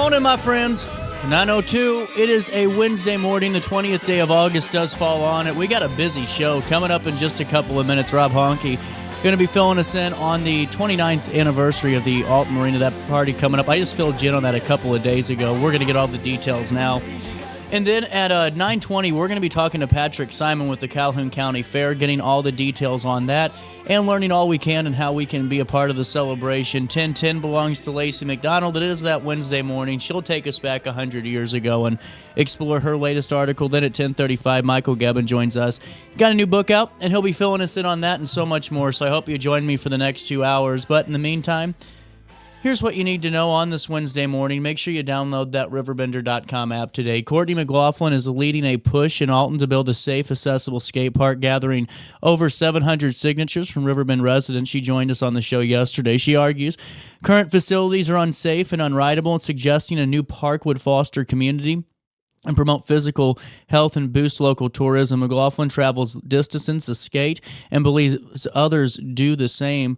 morning, my friends. 9:02. It is a Wednesday morning. The 20th day of August does fall on it. We got a busy show coming up in just a couple of minutes. Rob Honke going to be filling us in on the 29th anniversary of the Alton Marina. That party coming up. I just filled you in on that a couple of days ago. We're going to get all the details now. And then at 9:20, we're going to be talking to Patrick Simon with the Calhoun County Fair, getting all the details on that and learning all we can and how we can be a part of the celebration. 1010 belongs to Lacy McDonald. It is that Wednesday morning. She'll take us back 100 years ago and explore her latest article. Then at 10:35, Michael Gebben joins us. Got a new book out, and he'll be filling us in on that and so much more. So I hope you join me for the next 2 hours. But in the meantime, here's what you need to know on this Wednesday morning. Make sure you download that RiverBender.com app today. Courtney McLaughlin is leading a push in Alton to build a safe, accessible skate park, gathering over 700 signatures from Riverbend residents. She joined us on the show yesterday. She argues current facilities are unsafe and unrideable, and suggesting a new park would foster community and promote physical health and boost local tourism. McLaughlin travels distances to skate and believes others do the same,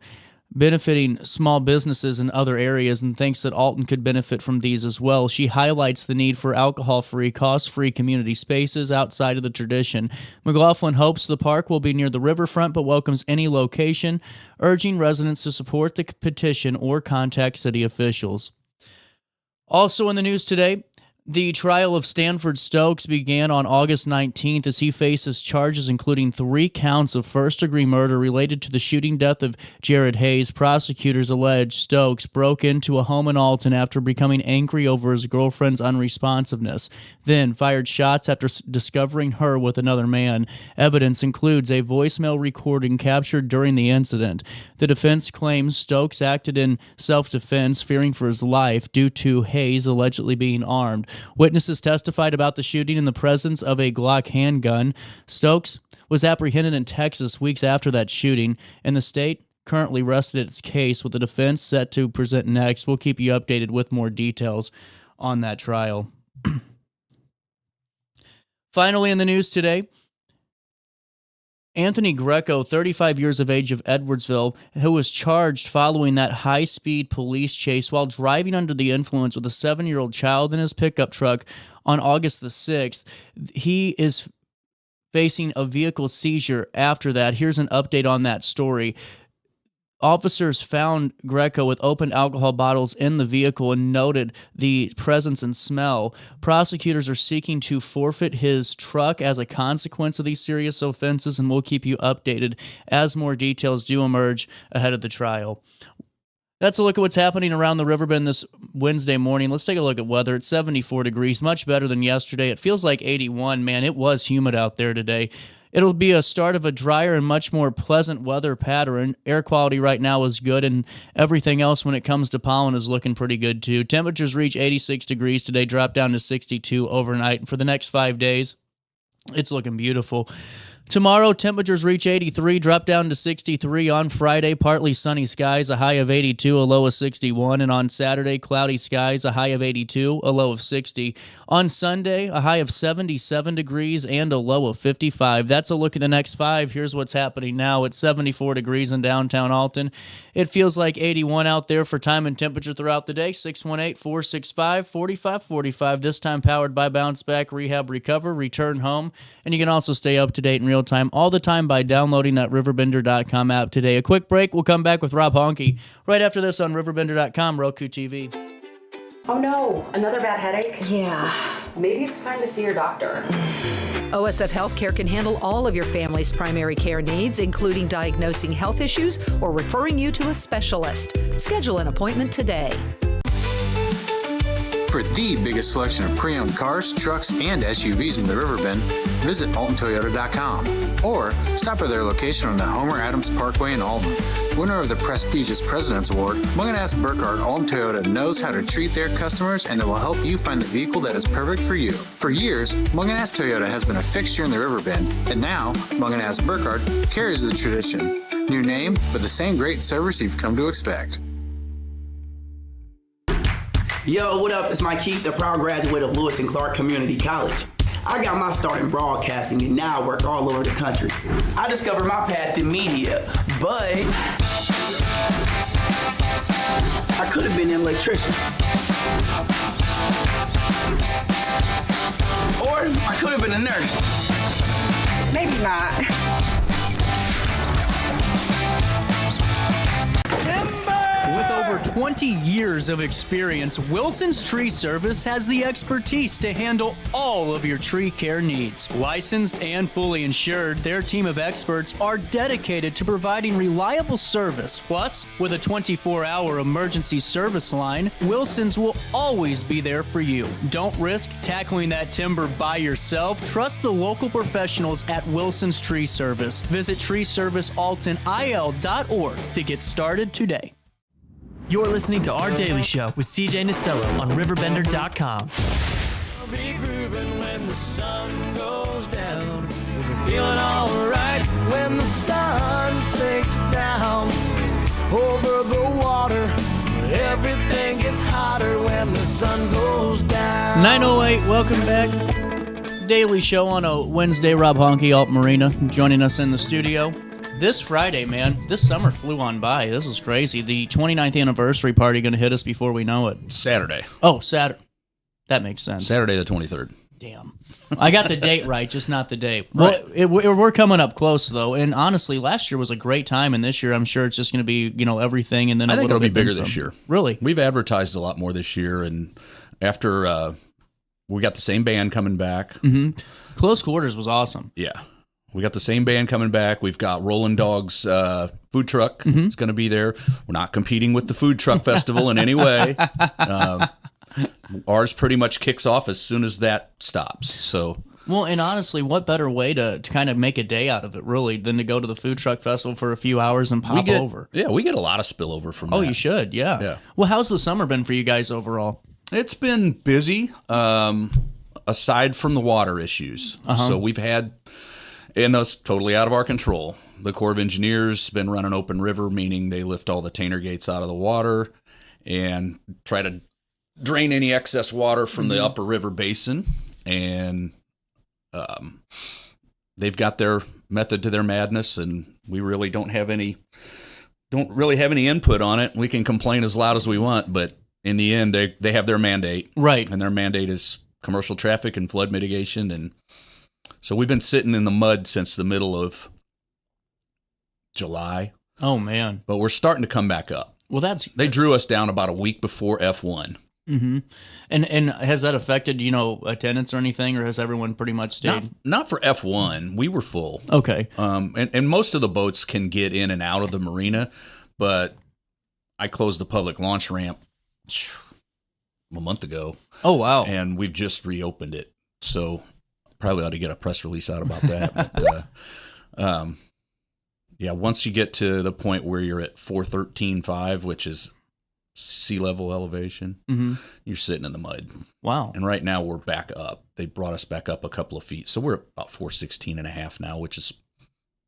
benefiting small businesses in other areas, and thinks that Alton could benefit from these as well. She highlights the need for alcohol-free, cost-free community spaces outside of the tradition. McLaughlin hopes the park will be near the riverfront, but welcomes any location, urging residents to support the petition or contact city officials. Also in the news today, the trial of Stanford Stokes began on August 19th as he faces charges including 3 counts of first-degree murder related to the shooting death of Jared Hayes. Prosecutors allege Stokes broke into a home in Alton after becoming angry over his girlfriend's unresponsiveness, then fired shots after discovering her with another man. Evidence includes a voicemail recording captured during the incident. The defense claims Stokes acted in self-defense, fearing for his life due to Hayes allegedly being armed. Witnesses testified about the shooting in the presence of a Glock handgun. Stokes was apprehended in Texas weeks after that shooting, and the state currently rested its case, with the defense set to present next. We'll keep you updated with more details on that trial. Finally, in the news today, Anthony Greco, 35 years of age, of Edwardsville, who was charged following that high-speed police chase while driving under the influence with a 7-year-old child in his pickup truck on August the 6th. He is facing a vehicle seizure after that. Here's an update on that story. Officers found Greco with open alcohol bottles in the vehicle and noted the presence and smell. Prosecutors are seeking to forfeit his truck as a consequence of these serious offenses, and we'll keep you updated as more details do emerge ahead of the trial. That's a look at what's happening around the Riverbend this Wednesday morning. Let's take a look at weather. It's 74 degrees, much better than yesterday. It feels like 81. Man, it was humid out there today. It'll be a start of a drier and much more pleasant weather pattern. Air quality right now is good, and everything else when it comes to pollen is looking pretty good too. Temperatures reach 86 degrees today, drop down to 62 overnight. And for the next 5 days, it's looking beautiful. Tomorrow, temperatures reach 83, drop down to 63. On Friday, partly sunny skies, a high of 82, a low of 61. And on Saturday, cloudy skies, a high of 82, a low of 60. On Sunday, a high of 77 degrees and a low of 55. That's a look at the next 5. Here's what's happening now. It's 74 degrees in downtown Alton. It feels like 81 out there for time and temperature throughout the day. 618-465-4545. This time powered by Bounce Back Rehab Recover. Return home. And you can also stay up to date in real time all the time by downloading that RiverBender.com app today. A quick break. We'll come back with Rob Honke right after this on RiverBender.com, Roku TV. Oh no, another bad headache? Yeah. Maybe it's time to see your doctor. OSF Healthcare can handle all of your family's primary care needs, including diagnosing health issues or referring you to a specialist. Schedule an appointment today. For the biggest selection of pre-owned cars, trucks, and SUVs in the Riverbend, visit AltonToyota.com or stop by their location on the Homer Adams Parkway in Alton. Winner of the prestigious President's Award, Munganast Burkhardt Alton Toyota knows how to treat their customers, and it will help you find the vehicle that is perfect for you. For years, Munganast Toyota has been a fixture in the Riverbend, and now Munganast Burkhardt carries the tradition. New name, but the same great service you've come to expect. Yo, what up? It's Mike Keith, the proud graduate of Lewis and Clark Community College. I got my start in broadcasting and now I work all over the country. I discovered my path in media, but I could have been an electrician. Or I could have been a nurse. Maybe not. With over 20 years of experience, Wilson's Tree Service has the expertise to handle all of your tree care needs. Licensed and fully insured, their team of experts are dedicated to providing reliable service. Plus, with a 24-hour emergency service line, Wilson's will always be there for you. Don't risk tackling that timber by yourself. Trust the local professionals at Wilson's Tree Service. Visit treeservicealtonil.org to get started today. You're listening to Our Daily Show with CJ Nasello on RiverBender.com. I'll be grooving when the sun goes down. We're feeling alright when the sun sinks down over the water. Everything gets hotter when the sun goes down. 9:08, welcome back. Daily Show on a Wednesday. Rob Honke, Alton Marina, joining us in the studio. This Friday, man, this summer flew on by. This is crazy. The 29th anniversary party going to hit us before we know it. Saturday. Oh, Saturday. That makes sense. Saturday the 23rd. Damn. I got the date right, just not the day. Right. Well, we're coming up close, though. And honestly, last year was a great time, and this year I'm sure it's just going to be, everything. And then I think it'll be bigger this year. Really? We've advertised a lot more this year, and after we got the same band coming back. Mm-hmm. Close Quarters was awesome. Yeah. We got the same band coming back. We've got Rollin' Dog's food truck. Mm-hmm. It's going to be there. We're not competing with the food truck festival in any way. Ours pretty much kicks off as soon as that stops. So, well, and honestly, what better way to kind of make a day out of it, really, than to go to the food truck festival for a few hours and pop over? Yeah, we get a lot of spillover from that. Oh, you should, yeah. Well, how's the summer been for you guys overall? It's been busy, aside from the water issues. Uh-huh. So we've had... And that's totally out of our control. The Corps of Engineers been running open river, meaning they lift all the tainer gates out of the water and try to drain any excess water from the upper river basin. And they've got their method to their madness, and we really don't really have any input on it. We can complain as loud as we want, but in the end, they have their mandate. Right. And their mandate is commercial traffic and flood mitigation, and so we've been sitting in the mud since the middle of July. Oh, man. But we're starting to come back up. Well, They drew us down about a week before F1. Mm-hmm. And has that affected, attendance or anything, or has everyone pretty much stayed? Not for F1. We were full. Okay. And most of the boats can get in and out of the marina, but I closed the public launch ramp a month ago. Oh, wow. And we've just reopened it. So... probably ought to get a press release out about that. But, once you get to the point where you're at 413.5, which is sea level elevation, you're sitting in the mud. Wow. And right now we're back up. They brought us back up a couple of feet. So we're about 416.5 now, which is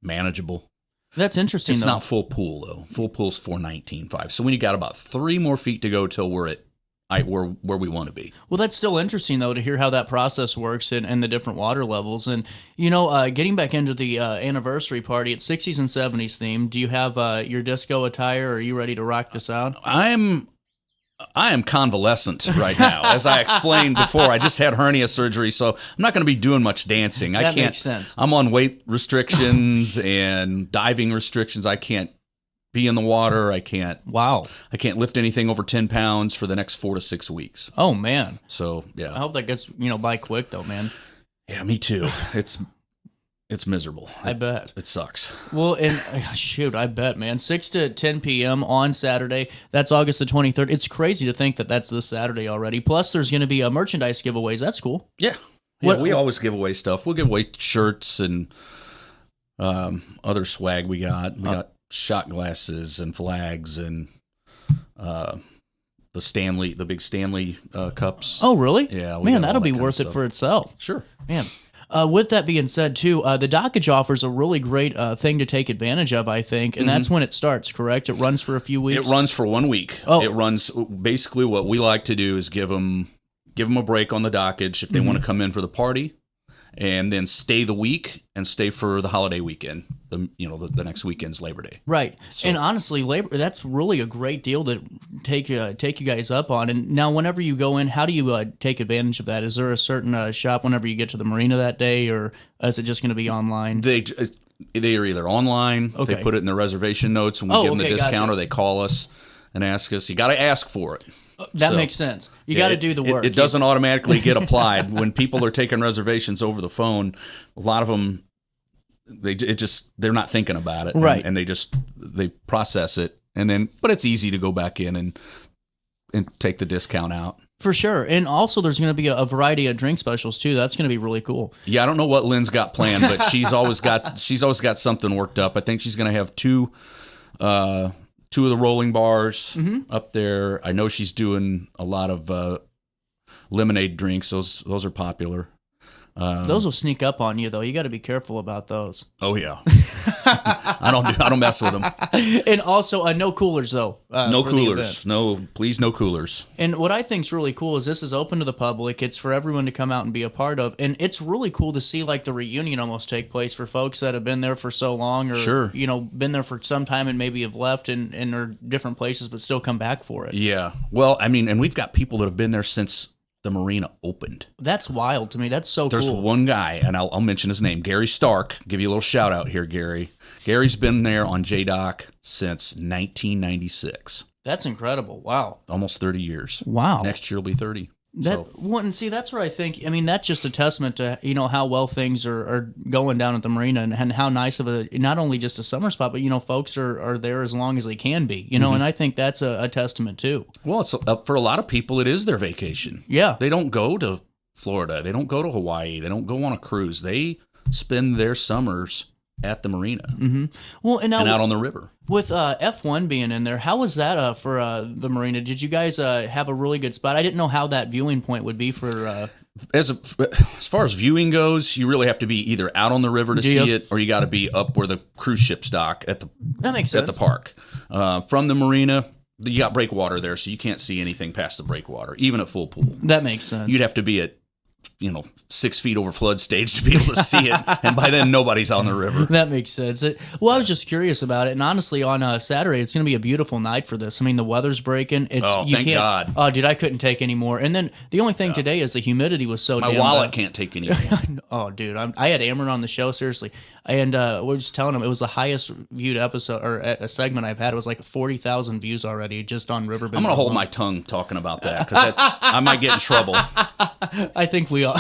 manageable. That's interesting, It's though. not full pool, though. Full pool's 419.5. So when you got about 3 more feet to go till we're at where we want to be. Well, that's still interesting, though, to hear how that process works and the different water levels. And, getting back into the anniversary party, it's 60s and 70s theme. Do you have your disco attire? Or are you ready to rock this out? I am convalescent right now. As I explained before, I just had hernia surgery, so I'm not going to be doing much dancing. That makes sense. I'm on weight restrictions and diving restrictions. I can't be in the water. I can't lift anything over 10 pounds for the next 4 to 6 weeks. Oh, man. So, yeah. I hope that gets, by quick, though, man. Yeah, me too. It's miserable. I bet. It sucks. Well, and shoot, I bet, man. 6 to 10 p.m. on Saturday. That's August the 23rd. It's crazy to think that that's this Saturday already. Plus, there's going to be merchandise giveaways. That's cool. Yeah. We always give away stuff. We'll give away shirts and other swag we got. We got shot glasses and flags and the big Stanley cups. Oh, really? Yeah. Man, that'll be worth it for itself. Sure. Man. With that being said, too, the dockage offers a really great thing to take advantage of, I think, and that's when it starts, correct? It runs for a few weeks? It runs for 1 week. Oh. It runs, basically what we like to do is give them a break on the dockage if they want to come in for the party, and then stay the week and stay for the holiday weekend. The next weekend's Labor Day. Right. So, and honestly, that's really a great deal to take you guys up on. And now, whenever you go in, how do you take advantage of that? Is there a certain shop whenever you get to the marina that day, or is it just going to be online? They are either online, okay. They put it in their reservation notes, and we give them the discount, gotcha. Or they call us and ask us. You got to ask for it. That makes sense. You got to do the work. It doesn't automatically get applied. When people are taking reservations over the phone, a lot of them, they're not thinking about it. Right. And they process it. And then, but it's easy to go back in and take the discount out. For sure. And also there's going to be a variety of drink specials too. That's going to be really cool. Yeah, I don't know what Lynn's got planned, but she's always got something worked up. I think she's going to have two of the rolling bars up there. I know she's doing a lot of lemonade drinks. Those are popular. Those will sneak up on you, though. You got to be careful about those. Oh yeah, I don't mess with them. And also, no coolers though. No coolers. Please, no coolers. And what I think's really cool is this is open to the public. It's for everyone to come out and be a part of, and it's really cool to see like the reunion almost take place for folks that have been there for so long, or sure. Been there for some time and maybe have left and are different places, but still come back for it. Yeah. Well, I mean, and we've got people that have been there since the marina opened. That's wild to me. That's so There's cool. There's one guy, and I'll mention his name, Gary Stark. Give you a little shout out here, Gary. Gary's been there on JDoc since 1996. That's incredible. Wow. Almost 30 years. Wow. Next year will be 30. And see, that's where I think, that's just a testament to, how well things are going down at the marina and how nice of not only just a summer spot, but, folks are there as long as they can be, and I think that's a testament too. Well, it's for a lot of people, it is their vacation. Yeah. They don't go to Florida. They don't go to Hawaii. They don't go on a cruise. They spend their summers at the marina. Mm-hmm. Well, and out on the river. With F1 being in there, how was that for the marina? Did you guys have a really good spot? I didn't know how that viewing point would be for. As far as viewing goes, you really have to be either out on the river to see it, or you got to be up where the cruise ships dock at the park. From the marina, you got breakwater there, so you can't see anything past the breakwater, even at full pool. That makes sense. You'd have to be at 6 feet over flood stage to be able to see it, and by then nobody's on the river. That makes sense. Well, I was just curious about it, and honestly, on Saturday, it's going to be a beautiful night for this. The weather's breaking. Thank God. Oh, dude, I couldn't take any more. And then the only thing today is the humidity was so My damn wallet bad. can't take any more. Oh, dude, I had Amron on the show, seriously. And we're just telling him it was the highest viewed episode or a segment I've had. It was like 40,000 views already just on Riverbend. I'm going to hold my tongue talking about that because I might get in trouble. I think we all.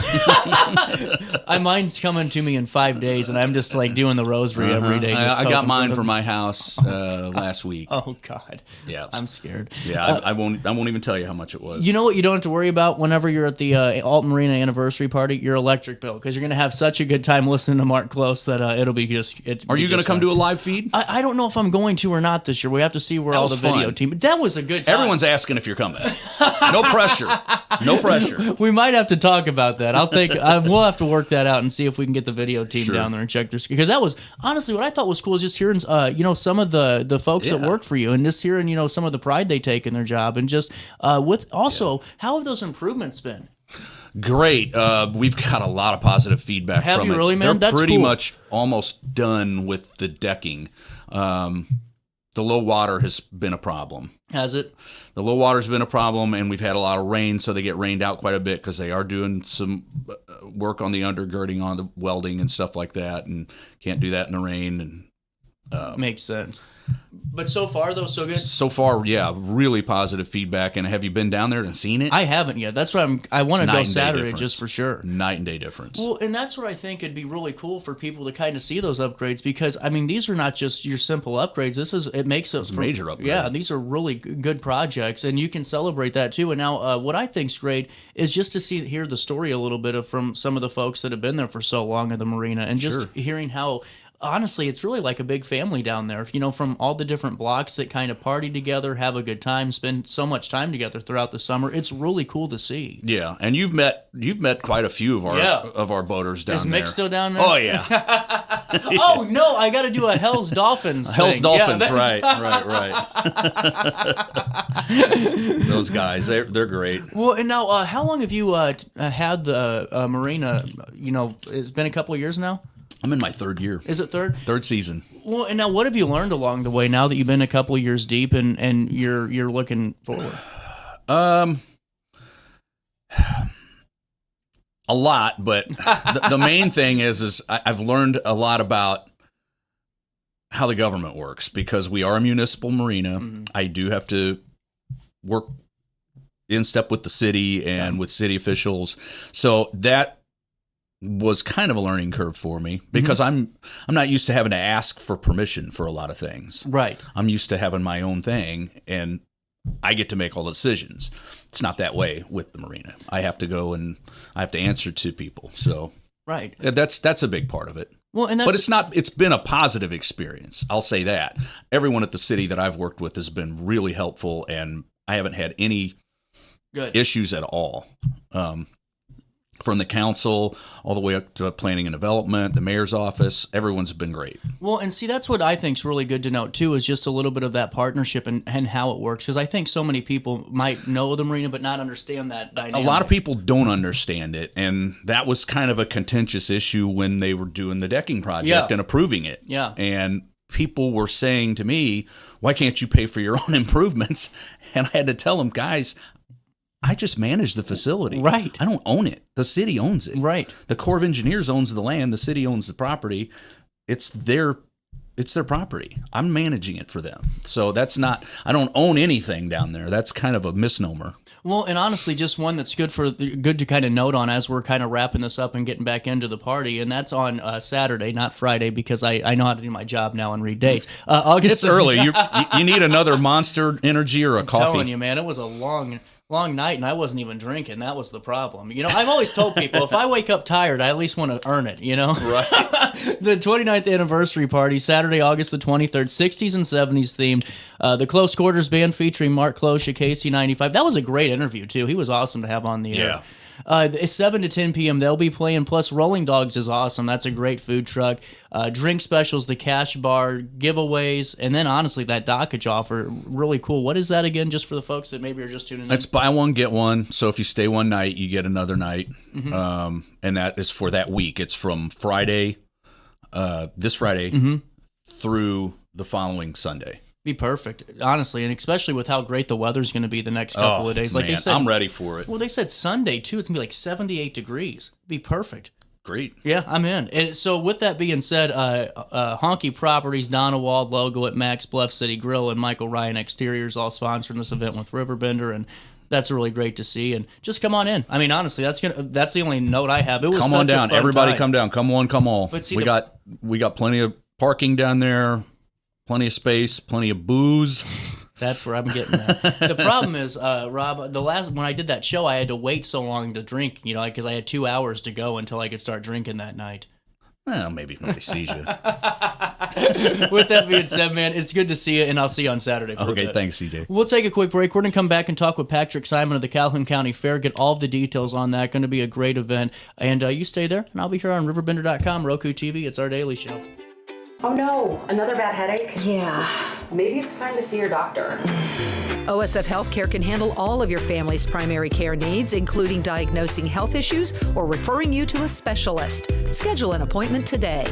Mine's coming to me in 5 days, and I'm just like doing the rosary every day. I got mine for my house last week. Oh God. Yeah, I'm scared. Yeah, I won't even tell you how much it was. You know what? You don't have to worry about whenever you're at the Alton Marina anniversary party. Your electric bill, because you're going to have such a good time listening to Mark Close that it'll be just. Are you going to come to a live feed? I don't know if I'm going to or not this year. We have to see where all the video team. But that was a good time. Everyone's asking if you're coming. No pressure. No pressure. We might have to talk about that. We'll have to work that out and see if we can get the video team down there and check their, because that was honestly what I thought was cool is just hearing some of the folks that work for you and just hearing some of the pride they take in their job and just with also how have those improvements been? Great. We've got a lot of positive feedback Have from you it. really, man? They're That's pretty cool. much almost done with the decking. The low water has been a problem. Has it? The low water's been a problem, and we've had a lot of rain, so they get rained out quite a bit because they are doing some work on the undergirding, on the welding and stuff like that, and can't do that in the rain. And makes sense. But so far, though, so good? So far, yeah, really positive feedback. And have you been down there and seen it? I haven't yet. That's why I want to go Saturday just for sure. Night and day difference. Well, and that's what I think it'd be really cool for people to kind of see those upgrades because, these are not just your simple upgrades. It makes it a major upgrade. Yeah, these are really good projects, and you can celebrate that too. And now, what I think's great is just to hear the story a little bit from some of the folks that have been there for so long at the marina, and just hearing how. Honestly, it's really like a big family down there, from all the different blocks that kind of party together, have a good time, spend so much time together throughout the summer. It's really cool to see. Yeah, and you've met quite a few of our boaters down there. Is Mick still down there? Oh yeah. Oh no, I got to do a Hell's Dolphins. Hell's thing. Dolphins, Yeah, right. Those guys, they're great. Well, and now, how long have you had the marina? You know, it's been a couple of years now. I'm in my third year. Is it third? Third season. Well, and now, what have you learned along the way? Now that you've been a couple of years deep, and you're looking forward. A lot, but the main thing is I've learned a lot about how the government works, because we are a municipal marina. Mm-hmm. I do have to work in step with the city and with city officials. So that was kind of a learning curve for me, because I'm not used to having to ask for permission for a lot of things. Right. I'm used to having my own thing, and I get to make all the decisions. It's not that way with the marina. I have to go and I have to answer to people. So right. That's a big part of it. Well, and it's been a positive experience. I'll say that. Everyone at the city that I've worked with has been really helpful, and I haven't had any issues at all. From the council all the way up to planning and development, the mayor's office, everyone's been great. Well, and see, that's what I think is really good to note, too, is just a little bit of that partnership and how it works. Because I think so many people might know the marina but not understand that dynamic. A lot of people don't understand it, and that was kind of a contentious issue when they were doing the decking project and approving it. Yeah. And people were saying to me, why can't you pay for your own improvements? And I had to tell them, guys, I just manage the facility. Right. I don't own it. The city owns it. Right. The Corps of Engineers owns the land. The city owns the property. It's their property. I'm managing it for them. So I don't own anything down there. That's kind of a misnomer. Well, and honestly, just one that's good to kind of note on as we're kind of wrapping this up and getting back into the party, and that's on Saturday, not Friday, because I know how to do my job now and read dates. August. It's early. You need another Monster Energy or a coffee. I'm telling you, man, it was a long night, and I wasn't even drinking. That was the problem. You know, I've always told people, if I wake up tired, I at least want to earn it, you know? Right. The 29th anniversary party, Saturday, August the 23rd, 60s and 70s themed. The Close Quarters Band featuring Mark Cloche, KC95. That was a great interview, too. He was awesome to have on the air. It's 7 to 10 p.m. They'll be playing. Plus, Rolling Dogs is awesome. That's a great food truck. Drink specials, the cash bar, giveaways, and then honestly, that dockage offer, really cool. What is that again, just for the folks that maybe are just tuning in? It's buy one, get one. So if you stay one night, you get another night. Mm-hmm. And that is for that week. It's from Friday, this Friday, through the following Sunday. Be perfect, honestly, and especially with how great the weather's going to be the next couple of days. Like man, they said, I'm ready for it. Well, they said Sunday too. It's gonna be like 78 degrees. Be perfect. Great. Yeah, I'm in. And so with that being said, Honky Properties, Donna Wald logo at Max Bluff City Grill, and Michael Ryan Exteriors all sponsoring this event with RiverBender, and that's really great to see. And just come on in. I mean, honestly, that's the only note I have. It was come on down, everybody. Time. Come down. Come one, come all. But see, we got plenty of parking down there. Plenty of space, plenty of booze. That's where I'm getting at. The problem is, Rob, when I did that show, I had to wait so long to drink, you know, because I had 2 hours to go until I could start drinking that night. Well, maybe if nobody sees you. With that being said, man, it's good to see you, and I'll see you on Saturday. Okay, thanks, CJ. We'll take a quick break. We're going to come back and talk with Patrick Simon of the Calhoun County Fair, get all the details on that. Going to be a great event. And you stay there, and I'll be here on RiverBender.com, Roku TV. It's our daily show. Oh no, another bad headache? Yeah. Maybe it's time to see your doctor. OSF Healthcare can handle all of your family's primary care needs, including diagnosing health issues or referring you to a specialist. Schedule an appointment today.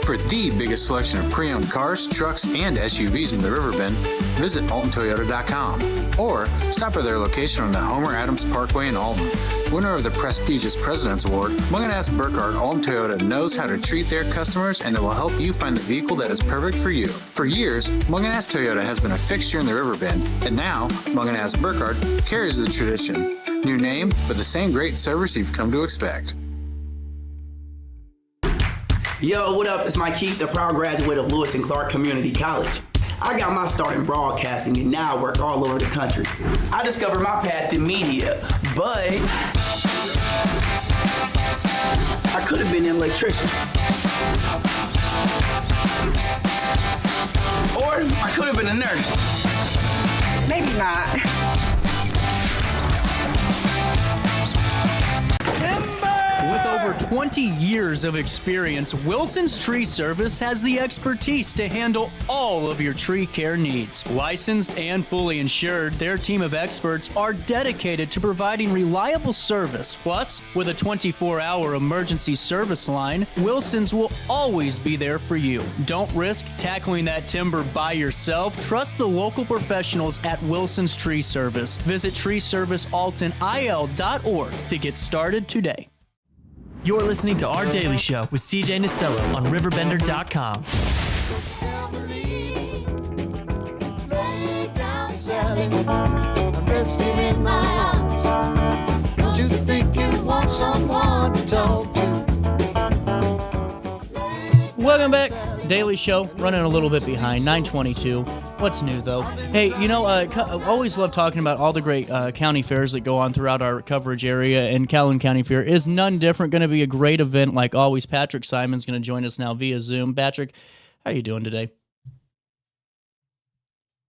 For the biggest selection of pre-owned cars, trucks, and SUVs in the Riverbend, visit AltonToyota.com or stop at their location on the Homer Adams Parkway in Alton. Winner of the prestigious President's Award, Munganast Burkhardt Alton Toyota knows how to treat their customers, and they will help you find the vehicle that is perfect for you. For years, Munganast Toyota has been a fixture in the Riverbend, and now Munganast Burkhardt carries the tradition. New name, but the same great service you've come to expect. Yo, what up? It's Mike Keith, the proud graduate of Lewis and Clark Community College. I got my start in broadcasting and now I work all over the country. I discovered my path in media, but I could have been an electrician. Or I could have been a nurse. Maybe not. With over over 20 years of experience, Wilson's Tree Service has the expertise to handle all of your tree care needs. Licensed and fully insured, their team of experts are dedicated to providing reliable service. Plus, with a 24-hour emergency service line, Wilson's will always be there for you. Don't risk tackling that timber by yourself. Trust the local professionals at Wilson's Tree Service. Visit treeservicealtonil.org to get started today. You're listening to Our Daily Show with CJ Nasello on RiverBender.com. Don't you think you want someone to talk to? Welcome back. Daily Show, running a little bit behind, 9:22. What's new, though? Hey, you know, I always love talking about all the great county fairs that go on throughout our coverage area, and Calhoun County Fair is none different. Going to be a great event like always. Patrick Simon's going to join us now via Zoom. Patrick, how are you doing today?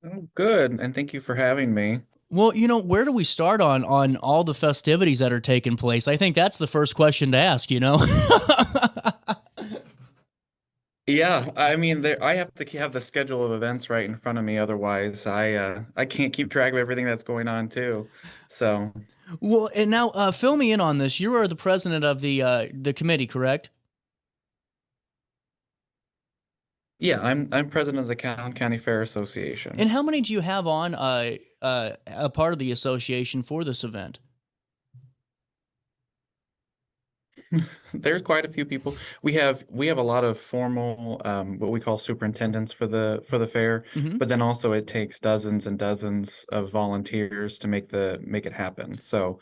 Oh, good, and thank you for having me. Well, you know, where do we start on all the festivities that are taking place? I think that's the first question to ask, you know? Yeah, I mean, I have to have the schedule of events right in front of me. Otherwise, I can't keep track of everything that's going on too. So, well, and now fill me in on this. You are the president of the committee, correct? yeah, I'm president of the Calhoun County Fair Association. And how many do you have on a part of the association for this event? There's quite a few people. We have a lot of formal, what we call superintendents for the fair, but then also it takes dozens and dozens of volunteers to make it happen. So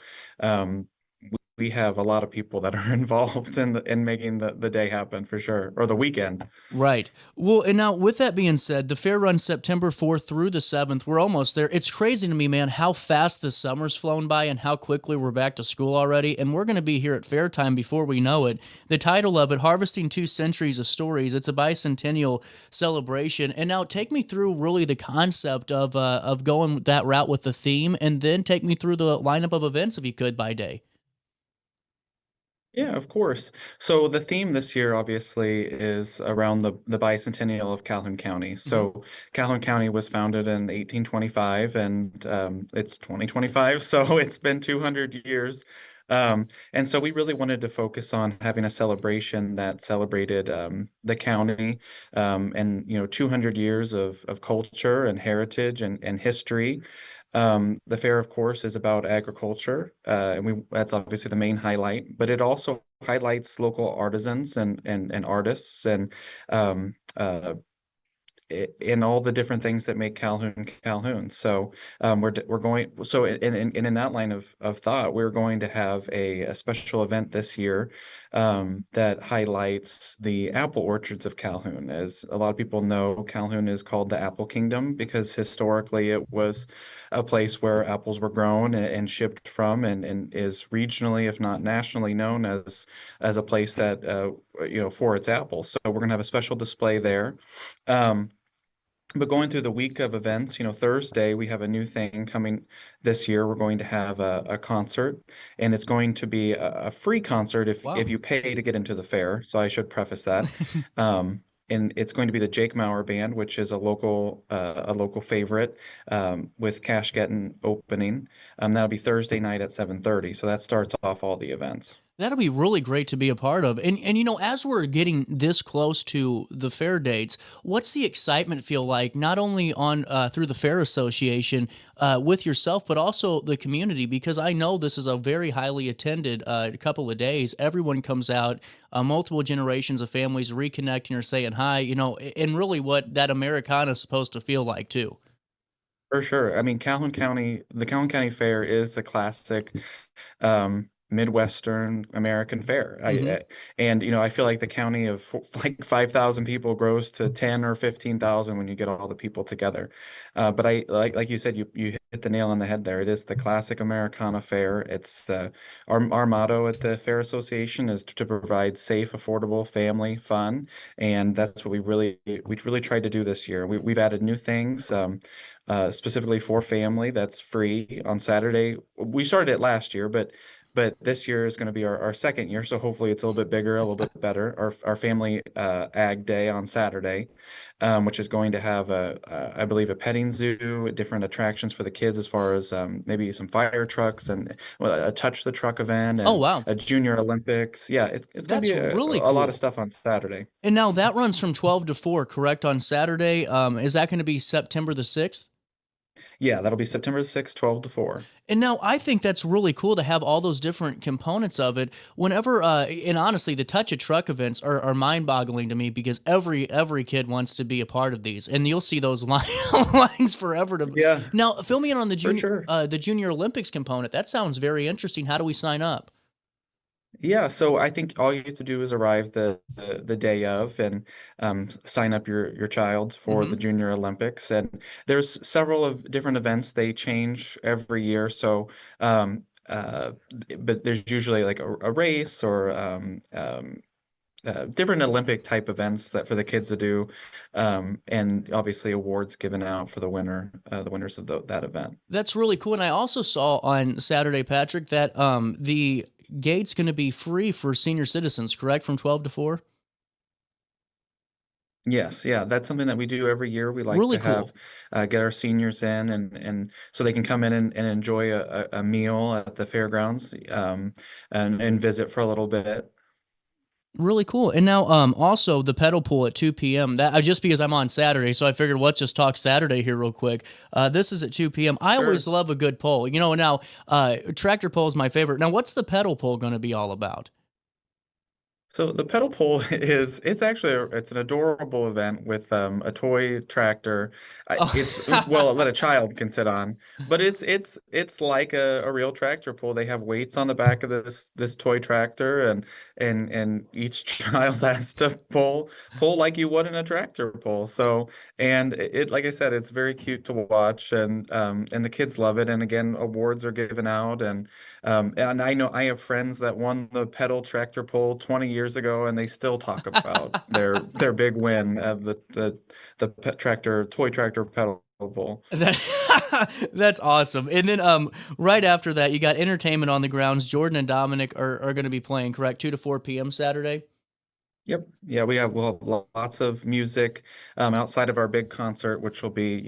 we have a lot of people that are involved in making the day happen for sure, or the weekend. Right. Well, and now with that being said, the fair runs September 4th through the 7th. We're almost there. It's crazy to me, man, how fast the summer's flown by and how quickly we're back to school already. And we're going to be here at fair time before we know it. The title of it, Harvesting 2 Centuries of Stories. It's a bicentennial celebration. And now take me through really the concept of going that route with the theme, and then take me through the lineup of events if you could by day. Yeah, of course. So the theme this year obviously is around the bicentennial of Calhoun County. So Calhoun County was founded in 1825, and it's 2025, so it's been 200 years. And so we really wanted to focus on having a celebration that celebrated the county and 200 years of culture and heritage and history. The fair, of course, is about agriculture, and that's obviously the main highlight, but it also highlights local artisans and artists and in all the different things that make Calhoun. So we're going. So in that line of thought, we're going to have a special event this year that highlights the apple orchards of Calhoun. As a lot of people know, Calhoun is called the Apple Kingdom because historically it was a place where apples were grown and shipped from, and is regionally, if not nationally, known as a place that for its apples. So we're going to have a special display there. But going through the week of events, Thursday, we have a new thing coming this year. We're going to have a concert, and it's going to be a free concert if you pay to get into the fair. So I should preface that. And it's going to be the Jake Maurer Band, which is a local favorite, with Cash Gettin opening. That'll be Thursday night at 7:30. So that starts off all the events. That'll be really great to be a part of. And as we're getting this close to the fair dates, what's the excitement feel like, not only on through the Fair Association with yourself, but also the community? Because I know this is a very highly attended couple of days. Everyone comes out, multiple generations of families reconnecting or saying hi, and really what that Americana is supposed to feel like too. For sure. I mean, the Calhoun County Fair is the classic Midwestern American fair. I feel like the county of like 5,000 people grows to 10 or 15,000 when you get all the people together. But I like you said, you hit the nail on the head there. It is the classic Americana fair. It's our motto at the Fair Association is to provide safe, affordable family fun, and that's what we really tried to do this year. We've added new things. Specifically for family, that's free on Saturday. We started it last year, but but this year is going to be our second year, so hopefully it's a little bit bigger, a little bit better. Our family ag day on Saturday, which is going to have I believe a petting zoo, different attractions for the kids as far as maybe some fire trucks and a touch the truck event Oh, and wow. a junior Olympics. Yeah, it's going to That's be really a lot of cool. stuff on Saturday. And now that runs from 12 to 4, correct, on Saturday? Is that going to be September the 6th? Yeah, that'll be September 6th, 12 to 4. And now I think that's really cool to have all those different components of it. Whenever, and honestly, the Touch a Truck events are mind-boggling to me because every kid wants to be a part of these, and you'll see those lines forever. Yeah. Now, fill me in on sure. the Junior Olympics component. That sounds very interesting. How do we sign up? Yeah, so I think all you have to do is arrive the day of and sign up your child for the Hmm. Junior Olympics. And there's several of different events. They change every year. So, but there's usually like a race or different Olympic type events that for the kids to do, and obviously awards given out for the winners of that event. That's really cool. And I also saw on Saturday, Patrick, that the gate's going to be free for senior citizens, correct, from 12 to 4? Yes, yeah, that's something that we do every year. We like Really to have cool. get our seniors in and so they can come in and enjoy a meal at the fairgrounds, and visit for a little bit. Really cool. And now, also the pedal pool at 2 p.m. That just because I'm on Saturday, so I figured let's just talk Saturday here real quick. This is at 2 p.m. I always Sure. love a good poll. Now tractor pull is my favorite. Now, what's the pedal pull going to be all about? So the pedal pull it's actually it's an adorable event with a toy tractor. It's Oh. well that a child can sit on, but it's like a real tractor pull. They have weights on the back of this toy tractor, and each child has to pull like you would in a tractor pull. So and it like I said, it's very cute to watch, and the kids love it. And again, awards are given out, and I know I have friends that won the pedal tractor pull 20 years ago, and they still talk about their big win of the toy tractor pedal pull. That's awesome. And then right after that, you got entertainment on the grounds. Jordan and Dominic are going to be playing, correct? 2 to 4 p.m. Saturday. Yep. Yeah, we'll have lots of music outside of our big concert, which will be,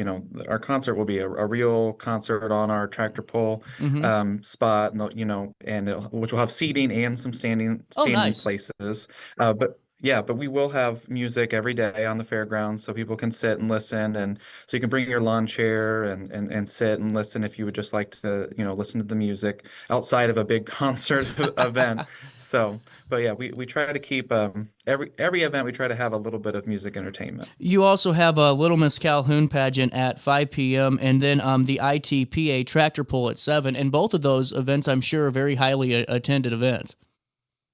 our concert will be a real concert on our tractor pull Hmm. spot, and which will have seating and some Oh, standing nice. places. But yeah, but we will have music every day on the fairgrounds, so people can sit and listen, and so you can bring your lawn chair and sit and listen if you would just like to, listen to the music outside of a big concert event. So. But yeah, we try to keep every event we try to have a little bit of music entertainment. You also have a Little Miss Calhoun pageant at 5 p.m. and then the ITPA tractor pull at 7. And both of those events, I'm sure, are very highly attended events.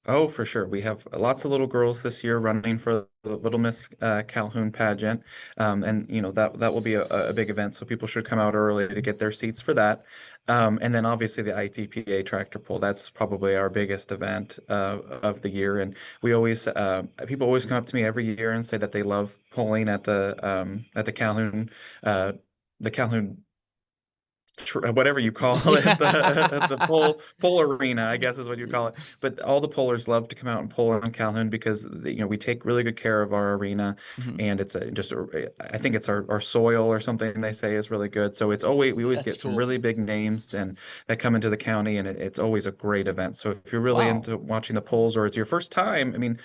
Oh, for sure. We have lots of little girls this year running for the Little Miss Calhoun pageant, and that will be a big event. So people should come out early to get their seats for that. And then obviously the ITPA tractor pull. That's probably our biggest event of the year. And we always people always come up to me every year and say that they love pulling at the Calhoun whatever you call it, the pull arena, I guess is what you call it. But all the pullers love to come out and pull in Calhoun because we take really good care of our arena, Mhm. and it's I think it's our soil or something they say is really good. So we always That's get some cool. really big names and that come into the county, and it's always a great event. So if you're really Wow. into watching the polls or it's your first time, I mean,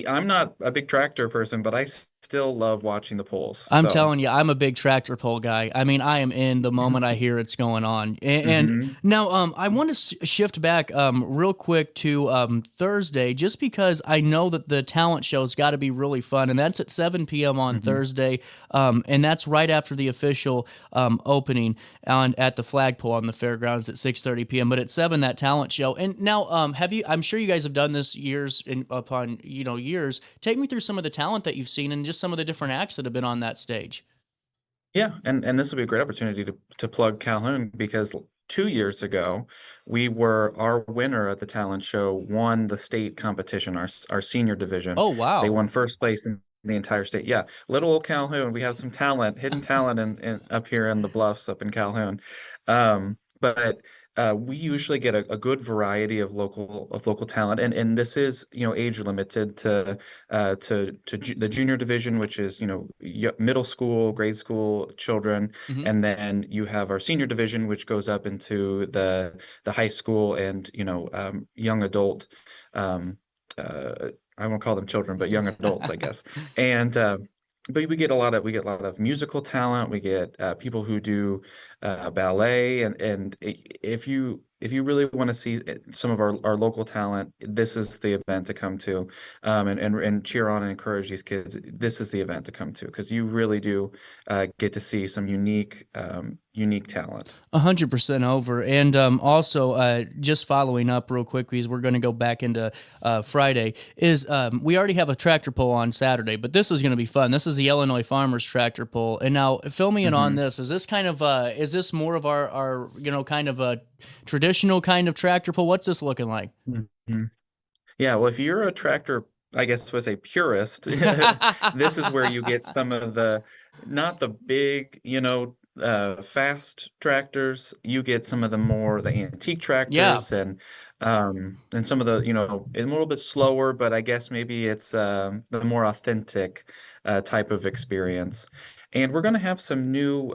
I'm not a big tractor person, but I still love watching the polls. I'm So. telling you, I'm a big tractor pull guy. I mean, I am in the moment I hear it's going on. And Hmm. now, I want to shift back real quick to Thursday, just because I know that the talent show's got to be really fun, and that's at 7 p.m. on Hmm. Thursday, and that's right after the official opening at the flagpole on the fairgrounds at 6:30 p.m. But at 7, that talent show. And now, have you? I'm sure you guys have done this upon years. Take me through some of the talent that you've seen and just some of the different acts that have been on that stage. Yeah, and this will be a great opportunity to plug Calhoun because 2 years ago, our winner at the talent show won the state competition, our senior division. Oh, They wow. won first place in the entire state. Yeah, little old Calhoun. We have some talent, hidden talent in up here in the bluffs up in Calhoun. But we usually get a good variety of local talent, and this is age limited to the junior division, which is middle school, grade school children, Mhm. and then you have our senior division, which goes up into the high school and young adult. Um, I won't call them children, but young adults, I guess. And but we get a lot of musical talent. We get people who do ballet, and if you really want to see some of our local talent, this is the event to come to, and cheer on and encourage these kids. This is the event to come to because you really do get to see some unique talent. 100% over. And also, just following up real quick, because we're going to go back into Friday, is we already have a tractor pull on Saturday, but this is going to be fun. This is the Illinois Farmers Tractor Pull. And now, fill me in on this. Is this kind of, is this more of our kind of a traditional kind of tractor pull? What's this looking like? Mhm. Yeah, well, if you're a tractor, I guess was a purist, this is where you get some of not the big, fast tractors. You get some of the antique Yeah. tractors and some of the, a little bit slower, but I guess maybe it's the more authentic type of experience. And we're going to have some new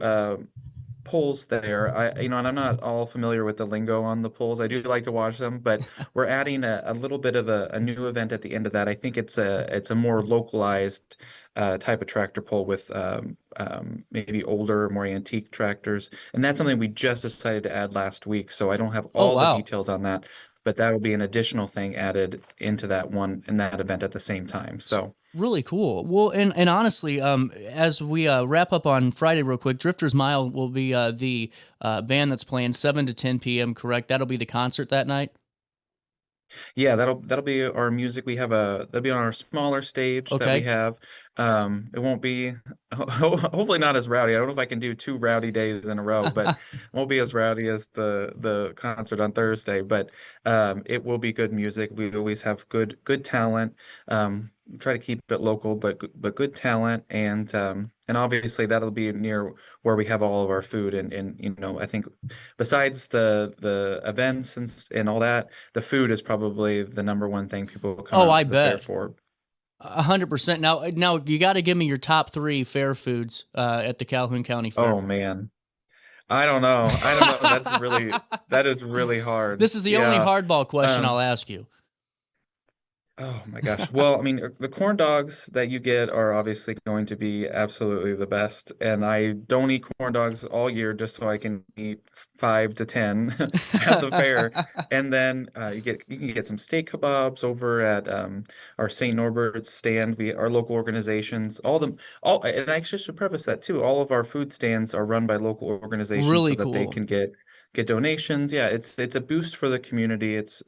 polls there. And I'm not all familiar with the lingo on the polls. I do like to watch them, but we're adding a little bit of a new event at the end of that. I think it's a more localized type of tractor pull with maybe older, more antique tractors, and that's something we just decided to add last week. So I don't have Oh, all the wow. details on that, but that will be an additional thing added into that event at the same time. So. Really cool. Well, and honestly, as we wrap up on Friday real quick, Drifters Mile will be the band that's playing 7 to 10 p.m., correct? That'll be the concert that night? Yeah, that'll be our music. That'll be on our smaller stage that we Okay. have. It won't be hopefully not as rowdy. I don't know if I can do 2 rowdy days in a row, but it won't be as rowdy as the concert on Thursday. But it will be good music. We always have good talent. Try to keep it local, but good talent, and obviously that'll be near where we have all of our food, and I think besides the events and all that, the food is probably the number one thing people come Oh, out I to the fair bet. for. 100%. Now you got to give me your top 3 fair foods at the Calhoun County Fair. Oh man, I don't know. I don't know. That is really hard. This is the only Yeah. hardball question Um, I'll ask you. Oh my gosh. Well, I mean, the corn dogs that you get are obviously going to be absolutely the best. And I don't eat corn dogs all year just so I can eat 5 to 10 at the fair. And then you can get some steak kebabs over at our St. Norbert's stand. Our local organizations, and I actually should preface that too. All of our food stands are run by local organizations so Really that they cool. can get donations. Yeah, it's a boost for the community. It's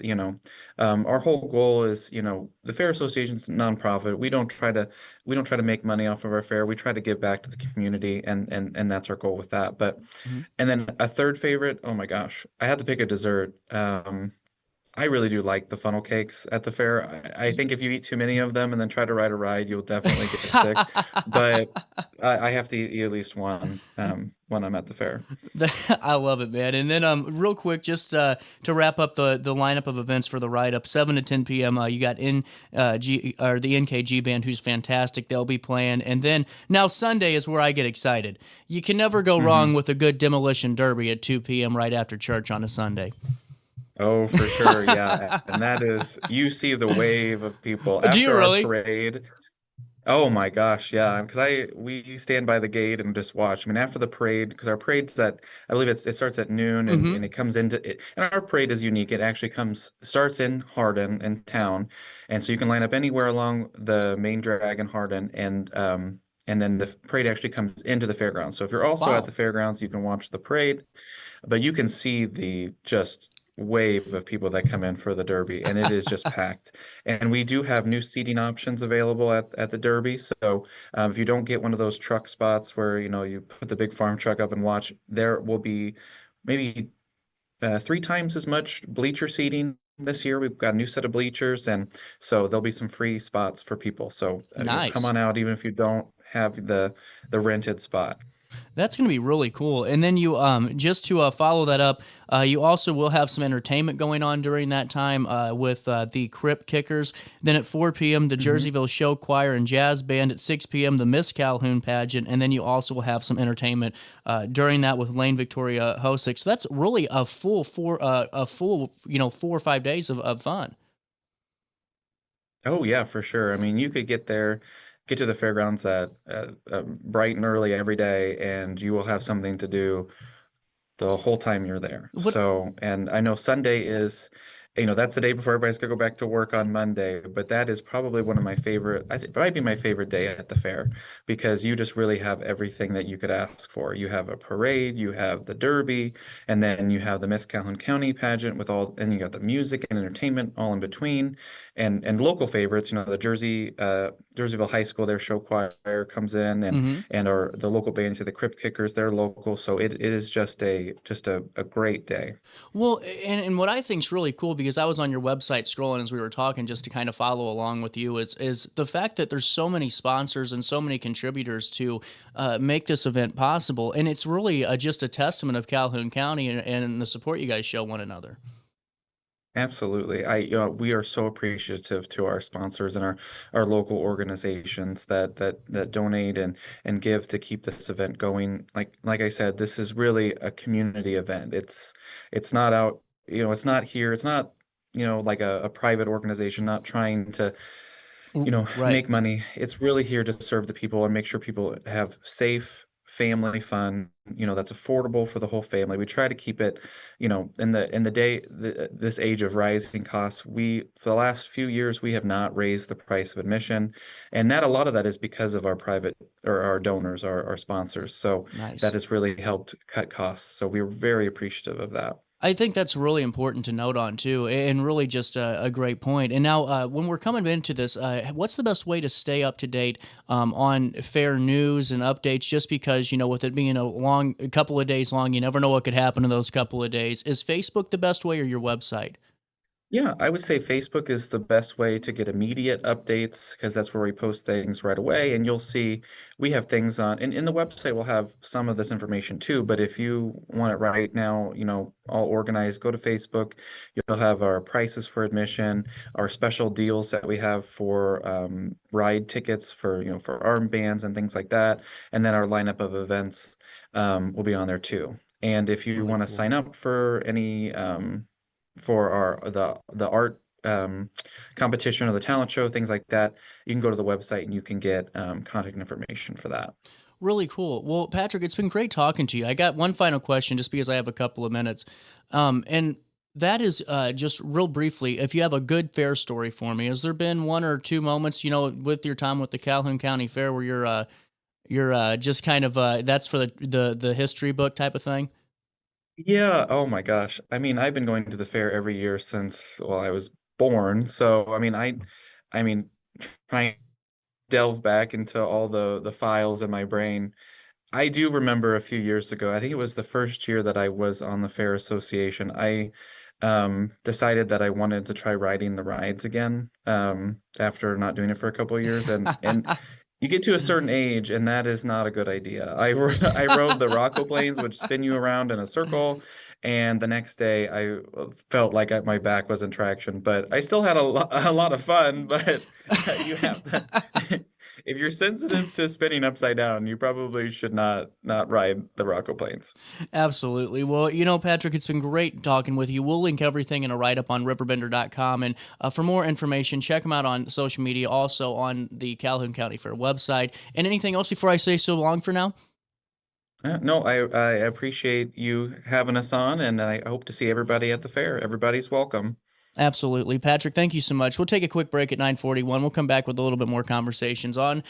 our whole goal is, the Fair Association's nonprofit. We don't try to make money off of our fair. We try to give back to the community, and that's our goal with that. But Mhm. and then a third favorite, oh my gosh, I had to pick a dessert. I really do like the funnel cakes at the fair. I think if you eat too many of them and then try to ride a ride, you'll definitely get sick. But I have to eat at least one when I'm at the fair. I love it, man. And then, real quick, just to wrap up the lineup of events for the ride up, 7 to 10 p.m. You got the NKG band, who's fantastic. They'll be playing, and then now Sunday is where I get excited. You can never go wrong with a good demolition derby at 2 p.m. right after church on a Sunday. Oh, for sure, yeah. And that is, you see the wave of people Do you after our really? parade. Oh my gosh, yeah. Because we stand by the gate and just watch. I mean, after the parade, because our parade's I believe it starts at noon, Mm-hmm. and it comes into it. And our parade is unique. It actually starts in Hardin in town, and so you can line up anywhere along the main drag in Hardin, and then the parade actually comes into the fairgrounds. So if you're also at Wow. the fairgrounds, you can watch the parade, but you can see the just wave of people that come in for the Derby, and it is just packed. And we do have new seating options available at the Derby. So if you don't get one of those truck spots where you put the big farm truck up and watch, there will be maybe 3 times as much bleacher seating this year. We've got a new set of bleachers, and so there'll be some free spots for people. So come Nice. on out, even if you don't have the rented spot. That's going to be really cool. And then you, just to follow that up, you also will have some entertainment going on during that time with the Crip Kickers. Then at 4 p.m., the Jerseyville Show Choir and Jazz Band. At 6 p.m., the Miss Calhoun pageant. And then you also will have some entertainment during that with Lane Victoria hosting. So that's really a full 4 or 5 days of fun. Oh yeah, for sure. I mean, you could get to the fairgrounds at bright and early every day, and you will have something to do the whole time you're there. So, and I know Sunday is, that's the day before everybody's gonna go back to work on Monday, but that is probably one of my favorite, I think it might be my favorite day at the fair, because you just really have everything that you could ask for. You have a parade, you have the Derby, and then you have the Miss Calhoun County pageant and you got the music and entertainment all in between, and local favorites, the Jerseyville High School, their show choir comes in, and the local bands, the Crip Kickers, they're local, so it is just a great day. Well, and what I think is really cool, because I was on your website scrolling as we were talking just to kind of follow along with you, is the fact that there's so many sponsors and so many contributors to make this event possible. And it's really just a testament of Calhoun County and the support you guys show one another. Absolutely. We are so appreciative to our sponsors and our local organizations that donate and give to keep this event going. Like I said, this is really a community event. It's not out, it's not here. It's not, like a private organization not trying to, make money. It's really here to serve the people and make sure people have safe family fun, that's affordable for the whole family. We try to keep it, in this age of rising costs, for the last few years, we have not raised the price of admission. And a lot of that is because of our our donors, our sponsors. So nice. That has really helped cut costs. So we're very appreciative of that. I think that's really important to note on too, and really just a great point. And now, when we're coming into this, what's the best way to stay up to date on fair news and updates? Just because with it being a couple of days long, you never know what could happen in those couple of days. Is Facebook the best way, or your website? Yeah, I would say Facebook is the best way to get immediate updates, because that's where we post things right away. And you'll see we have things on, and in the website we'll have some of this information too. But if you want it right now, all organized, go to Facebook. You'll have our prices for admission, our special deals that we have for ride tickets for armbands and things like that, and then our lineup of events will be on there too. And if you want to sign up for any for the art competition or the talent show, things like that, you can go to the website and you can get contact information for that. Really cool. Well, Patrick, it's been great talking to you. I got one final question, just because I have a couple of minutes, and that is just real briefly, if you have a good fair story for me. Has there been one or two moments, with your time with the Calhoun County Fair, where you're just kind of that's for the history book type of thing? Yeah. Oh my gosh. I mean, I've been going to the fair every year since, I was born. So, I mean, trying to delve back into all the files in my brain. I do remember a few years ago, I think it was the first year that I was on the Fair Association, I decided that I wanted to try riding the rides again, after not doing it for a couple of years. And you get to a certain age, and that is not a good idea. I rode the Rockoplanes, which spin you around in a circle, and the next day I felt like my back was in traction. But I still had a lot of fun. But you have to, if you're sensitive to spinning upside down, you probably should not ride the Rockoplanes. Absolutely. Well, Patrick, it's been great talking with you. We'll link everything in a write-up on RiverBender.com. And for more information, check them out on social media, also on the Calhoun County Fair website. And anything else before I say so long for now? No, I appreciate you having us on, and I hope to see everybody at the fair. Everybody's welcome. Absolutely. Patrick, thank you so much. We'll take a quick break at 9:41. We'll come back with a little bit more conversations on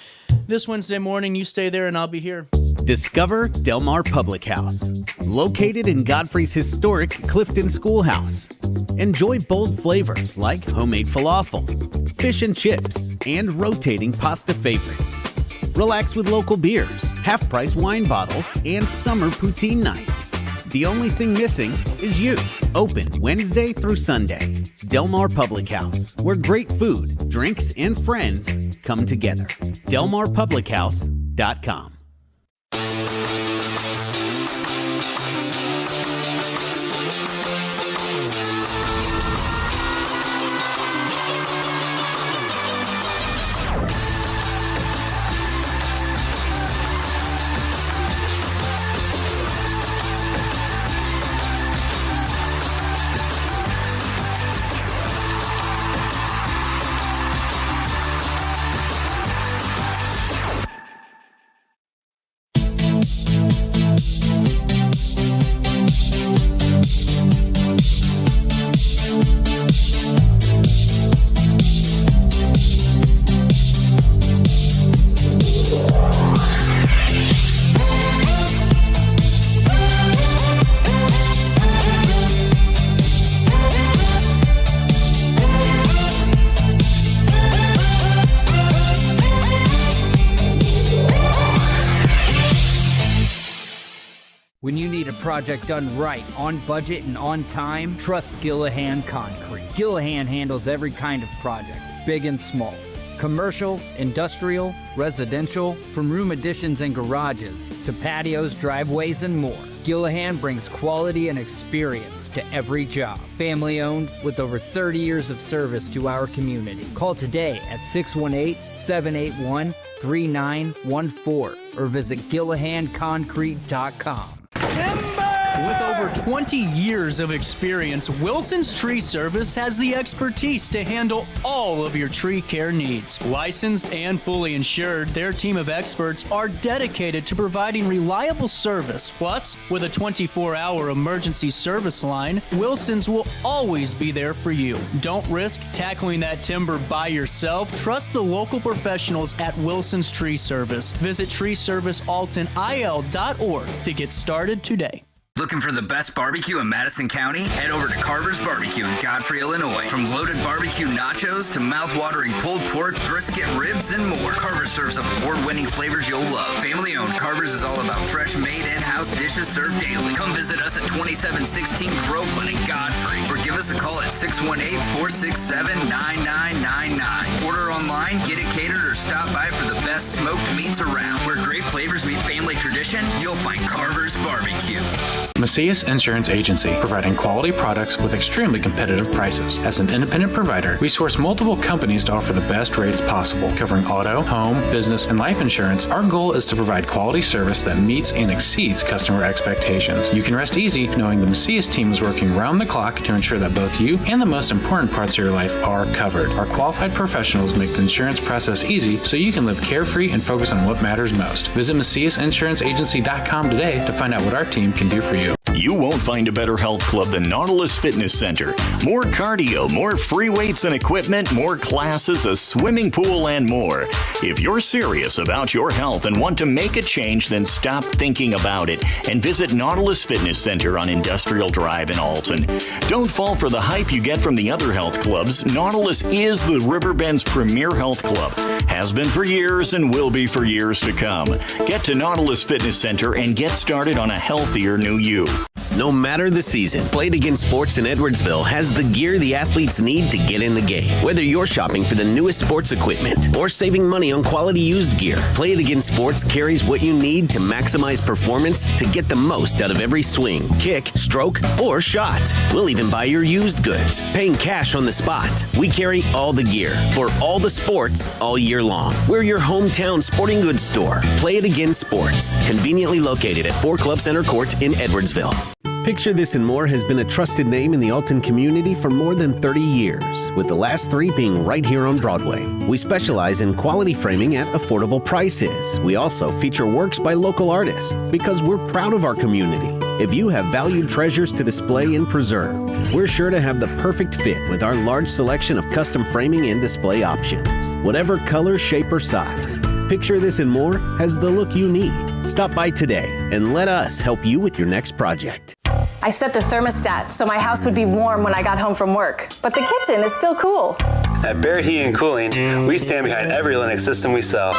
this Wednesday morning. You stay there and I'll be here. Discover Del Mar Public House, located in Godfrey's historic Clifton Schoolhouse. Enjoy bold flavors like homemade falafel, fish and chips, and rotating pasta favorites. Relax with local beers, half-price wine bottles, and summer poutine nights. The only thing missing is you. Open Wednesday through Sunday. Del Mar Public House, where great food, drinks, and friends come together. DelMarPublicHouse.com. When you need a project done right, on budget and on time, trust Gillahan Concrete. Gillahan handles every kind of project, big and small. Commercial, industrial, residential, from room additions and garages to patios, driveways, and more. Gillahan brings quality and experience to every job. Family owned with over 30 years of service to our community. Call today at 618-781-3914 or visit GillahanConcrete.com. With over 20 years of experience, Wilson's Tree Service has the expertise to handle all of your tree care needs. Licensed and fully insured, their team of experts are dedicated to providing reliable service. Plus, with a 24-hour emergency service line, Wilson's will always be there for you. Don't risk tackling that timber by yourself. Trust the local professionals at Wilson's Tree Service. Visit treeservicealtonil.org to get started today. Looking for the best barbecue in Madison County? Head over to Carver's Barbecue in Godfrey, Illinois. From loaded barbecue nachos to mouth-watering pulled pork, brisket, ribs, and more, Carver's serves up award-winning flavors you'll love. Family-owned, Carver's is all about fresh-made in-house dishes served daily. Come visit us at 2716 Groveland in Godfrey, or give us a call at 618-467-9999. Order online, get it catered, or stop by for the best smoked meats around. Where great flavors meet family tradition, you'll find Carver's Barbecue. Macias Insurance Agency, providing quality products with extremely competitive prices. As an independent provider, we source multiple companies to offer the best rates possible, covering auto, home, business, and life insurance. Our goal is to provide quality service that meets and exceeds customer expectations. You can rest easy knowing the Macias team is working round the clock to ensure that both you and the most important parts of your life are covered. Our qualified professionals make the insurance process easy so you can live carefree and focus on what matters most. Visit MaciasInsuranceAgency.com today to find out what our team can do for you. You won't find a better health club than Nautilus Fitness Center. More cardio, more free weights and equipment, more classes, a swimming pool, and more. If you're serious about your health and want to make a change, then stop thinking about it and visit Nautilus Fitness Center on Industrial Drive in Alton. Don't fall for the hype you get from the other health clubs. Nautilus is the Riverbend's premier health club. Has been for years and will be for years to come. Get to Nautilus Fitness Center and get started on a healthier new you. No matter the season, Play It Again Sports in Edwardsville has the gear the athletes need to get in the game. Whether you're shopping for the newest sports equipment or saving money on quality used gear, Play It Again Sports carries what you need to maximize performance to get the most out of every swing, kick, stroke, or shot. We'll even buy your used goods, paying cash on the spot. We carry all the gear for all the sports all year long. We're your hometown sporting goods store. Play It Again Sports, conveniently located at 4 Club Center Court in Edwardsville. Picture This and More has been a trusted name in the Alton community for more than 30 years, with the last 3 being right here on Broadway. We specialize in quality framing at affordable prices. We also feature works by local artists because we're proud of our community. If you have valued treasures to display and preserve, we're sure to have the perfect fit with our large selection of custom framing and display options. Whatever color, shape, or size, Picture This and More has the look you need. Stop by today and let us help you with your next project. I set the thermostat so my house would be warm when I got home from work, but the kitchen is still cool. At Barrett Heating and Cooling, we stand behind every Lennox system we sell.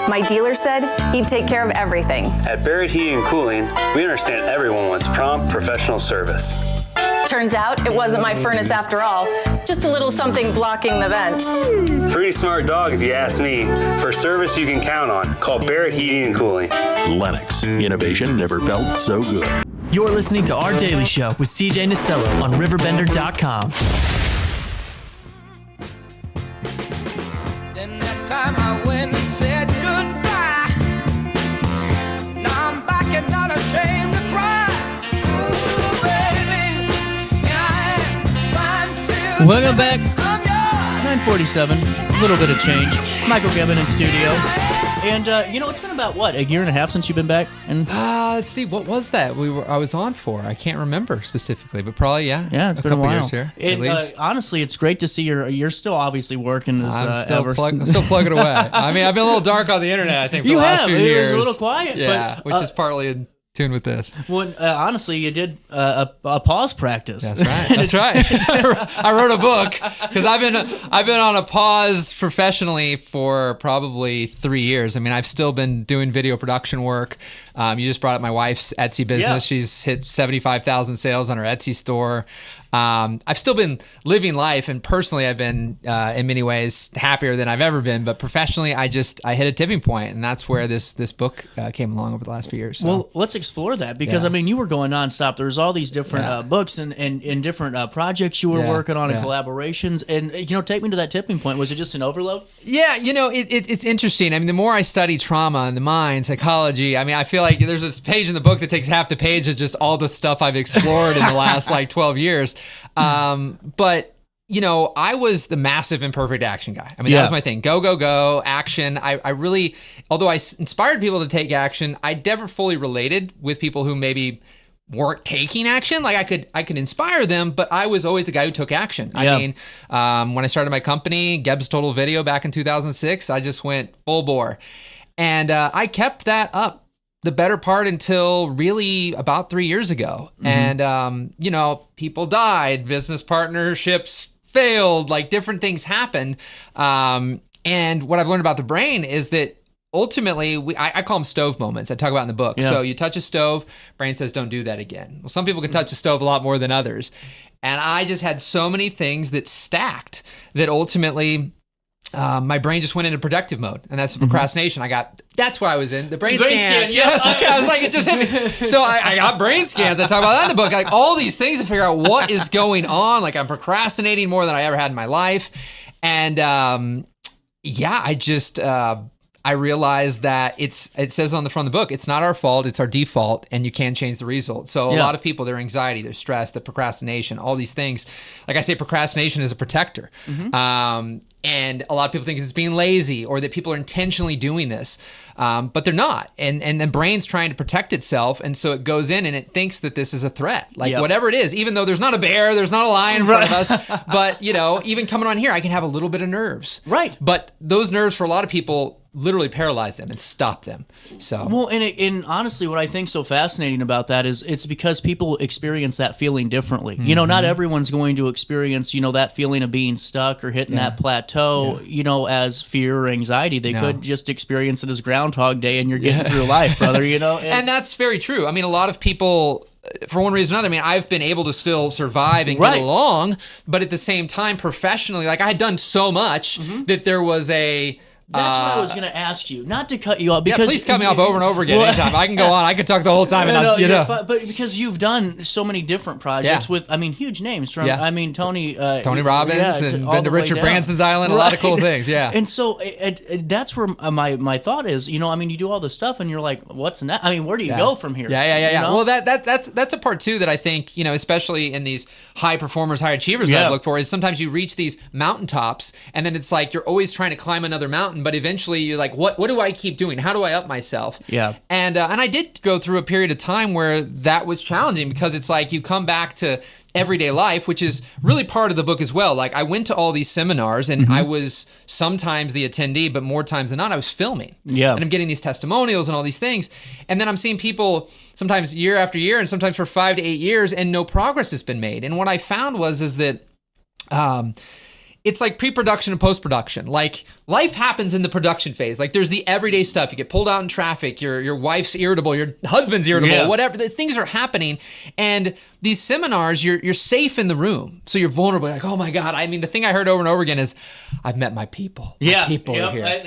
My dealer said he'd take care of everything. At Barrett Heating and Cooling, we understand everyone wants prompt, professional service. Turns out it wasn't my furnace after all, just a little something blocking the vent. Pretty smart dog if you ask me. For service you can count on, call Barrett Heating and Cooling. Lennox, innovation never felt so good. You're listening to Our Daily Show with CJ Nasello on RiverBender.com. Then that time I went and said goodbye. Now I'm back and not ashamed to cry. Ooh, baby, I am signed, sealed. Welcome back. 9:47. A little bit of change. Michael Gebben in studio. And it's been about a year and a half since you've been back. And let's see, what was that I was on for? I can't remember specifically, but probably it's a been a couple while years here. And, at least. Honestly, it's great to see you're still obviously working as I'm still ever. I'm still plugging away. I mean, I've been a little dark on the internet, I think, for You the last have. few It years. was a little quiet, yeah, but, which is partly in tune with this. Well, honestly, you did a pause practice. That's right. That's right. I wrote a book because I've been on a pause professionally for probably 3 years. I mean, I've still been doing video production work. You just brought up my wife's Etsy business. Yeah. She's hit 75,000 sales on her Etsy store. I've still been living life, and personally, I've been in many ways happier than I've ever been. But professionally, I hit a tipping point, and that's where this book came along over the last few years. So. Well, let's explore that because you were going nonstop. There was all these different books and different projects you were working on and collaborations. And take me to that tipping point. Was it just an overload? Yeah, it's interesting. I mean, the more I study trauma and the mind, psychology, I mean, I feel like there's this page in the book that takes half the page of just all the stuff I've explored in the last 12 years. But I was the massive imperfect action guy. I mean, that was my thing. Go, action. I really, although I inspired people to take action, I never fully related with people who maybe weren't taking action. Like I could inspire them, but I was always the guy who took action. I mean, when I started my company, Gebb's Total Video back in 2006, I just went full bore. And I kept that up the better part until really about 3 years ago. Mm-hmm. And, people died, business partnerships failed, different things happened. And what I've learned about the brain is that ultimately, I call them stove moments. I talk about in the book. Yeah. So you touch a stove, brain says, don't do that again. Well, some people can touch a stove a lot more than others. And I just had so many things that stacked that ultimately my brain just went into productive mode, and that's procrastination. That's what I was in. The brain scan. Yes. Okay. I was like, it just hit me. So I got brain scans. I talk about that in the book. All these things to figure out what is going on. I'm procrastinating more than I ever had in my life. And I realized that it says on the front of the book, it's not our fault, it's our default, and you can change the result. So a lot of people, their anxiety, their stress, the procrastination, all these things, like I say, procrastination is a protector. Mm-hmm. And a lot of people think it's being lazy or that people are intentionally doing this, but they're not. And the brain's trying to protect itself, and so it goes in and it thinks that this is a threat, whatever it is, even though there's not a bear, there's not a lion in front of us, but even coming on here, I can have a little bit of nerves. Right. But those nerves for a lot of people literally paralyze them and stop them. So well, and honestly, what I think so fascinating about that is it's because people experience that feeling differently. Mm-hmm. Not everyone's going to experience that feeling of being stuck or hitting that plateau, as fear or anxiety. They could just experience it as Groundhog Day, and you're getting through life, brother. And that's very true. I mean, a lot of people, for one reason or another, I've been able to still survive and get along, but at the same time, professionally, I had done so much that there was a That's what I was going to ask you, not to cut you off. Because please cut me off over and over again anytime. I can go on. I could talk the whole time. But because you've done so many different projects with, huge names from, Tony Robbins and been to Richard Branson's Island, a lot of cool things. Yeah. And so that's where my thought is, you do all this stuff and you're like, what's next? Where do you go from here? Yeah. Well, that's a part too that I think, especially in these high performers, high achievers that I look for is sometimes you reach these mountaintops and then it's like you're always trying to climb another mountain. But eventually you're like, what do I keep doing? How do I up myself? Yeah. And I did go through a period of time where that was challenging because it's like you come back to everyday life, which is really part of the book as well. I went to all these seminars and I was sometimes the attendee, but more times than not, I was filming. Yeah. And I'm getting these testimonials and all these things. And then I'm seeing people sometimes year after year and sometimes for 5 to 8 years and no progress has been made. And what I found is that it's like pre-production and post-production. Life happens in the production phase. There's the everyday stuff. You get pulled out in traffic. Your wife's irritable. Your husband's irritable. Whatever. The things are happening. And these seminars, you're safe in the room. So you're vulnerable. Like, oh my God. The thing I heard over and over again is, I've met my people. My people are here.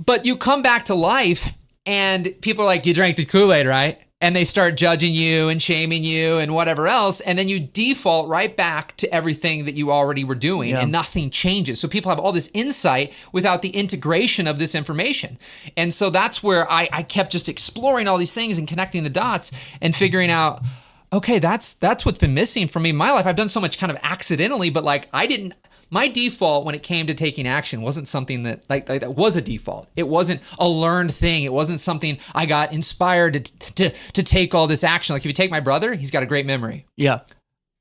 But you come back to life and people are like, you drank the Kool-Aid, right? And they start judging you and shaming you and whatever else. And then you default right back to everything that you already were doing and nothing changes. So people have all this insight without the integration of this information. And so that's where I kept just exploring all these things and connecting the dots and figuring out, okay, that's what's been missing from me in my life. I've done so much kind of accidentally, but I didn't my default when it came to taking action wasn't something that that was a default. It wasn't a learned thing. It wasn't something I got inspired to take all this action. Like if you take my brother, he's got a great memory. Yeah.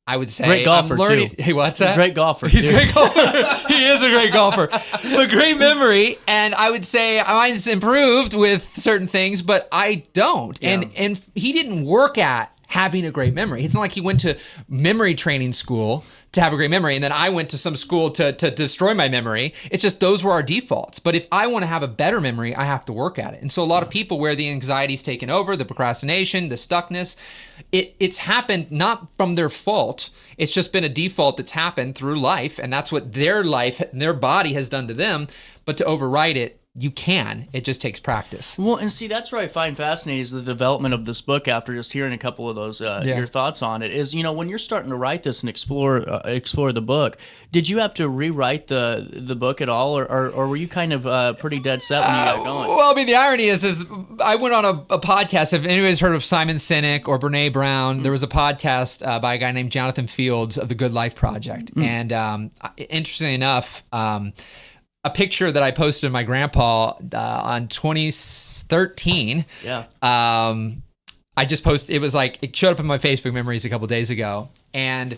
I would say great golfer too. Hey, what's that? Great golfer. He's a great golfer. He is a great golfer. But great memory, and I would say mine's improved with certain things, but I don't. Yeah. And he didn't work at having a great memory. It's not like he went to memory training school to have a great memory, and then I went to some school to destroy my memory. It's just those were our defaults. But if I want to have a better memory, I have to work at it. And so a lot of people where the anxiety's taken over, the procrastination, the stuckness, it's happened not from their fault. It's just been a default that's happened through life, and that's what their life and their body has done to them. But to override it, you can. It just takes practice. Well, and see, that's what I find fascinating is the development of this book after just hearing a couple of those, your thoughts on it is, when you're starting to write this and explore the book, did you have to rewrite the book at all, or were you kind of pretty dead set when you got going? Well, I mean, the irony is I went on a podcast. If anybody's heard of Simon Sinek or Brene Brown, there was a podcast by a guy named Jonathan Fields of the Good Life Project. And interestingly enough, a picture that I posted of my grandpa on 2013. Yeah. I just posted, it was like, it showed up in my Facebook memories a couple of days ago. And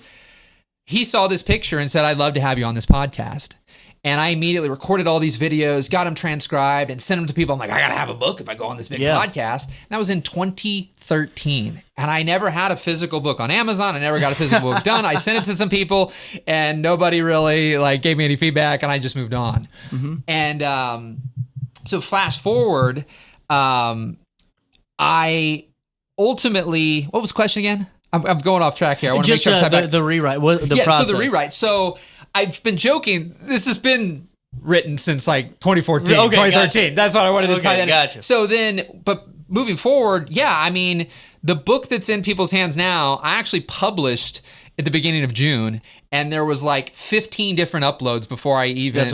he saw this picture and said, I'd love to have you on this podcast. And I immediately recorded all these videos, got them transcribed, and sent them to people. I'm like, I got to have a book if I go on this big podcast. And that was in 2013. And I never had a physical book on Amazon. I never got a physical book done. I sent it to some people, and nobody really gave me any feedback, and I just moved on. Mm-hmm. And so fast forward, I ultimately, what was the question again? I'm going off track here. I want to make sure the rewrite, process. So the rewrite. So I've been joking. This has been written since 2014, 2013. Gotcha. That's what I wanted to tell you. Gotcha. So then, but moving forward, I mean, the book that's in people's hands now, I actually published at the beginning of June, and there was 15 different uploads before I even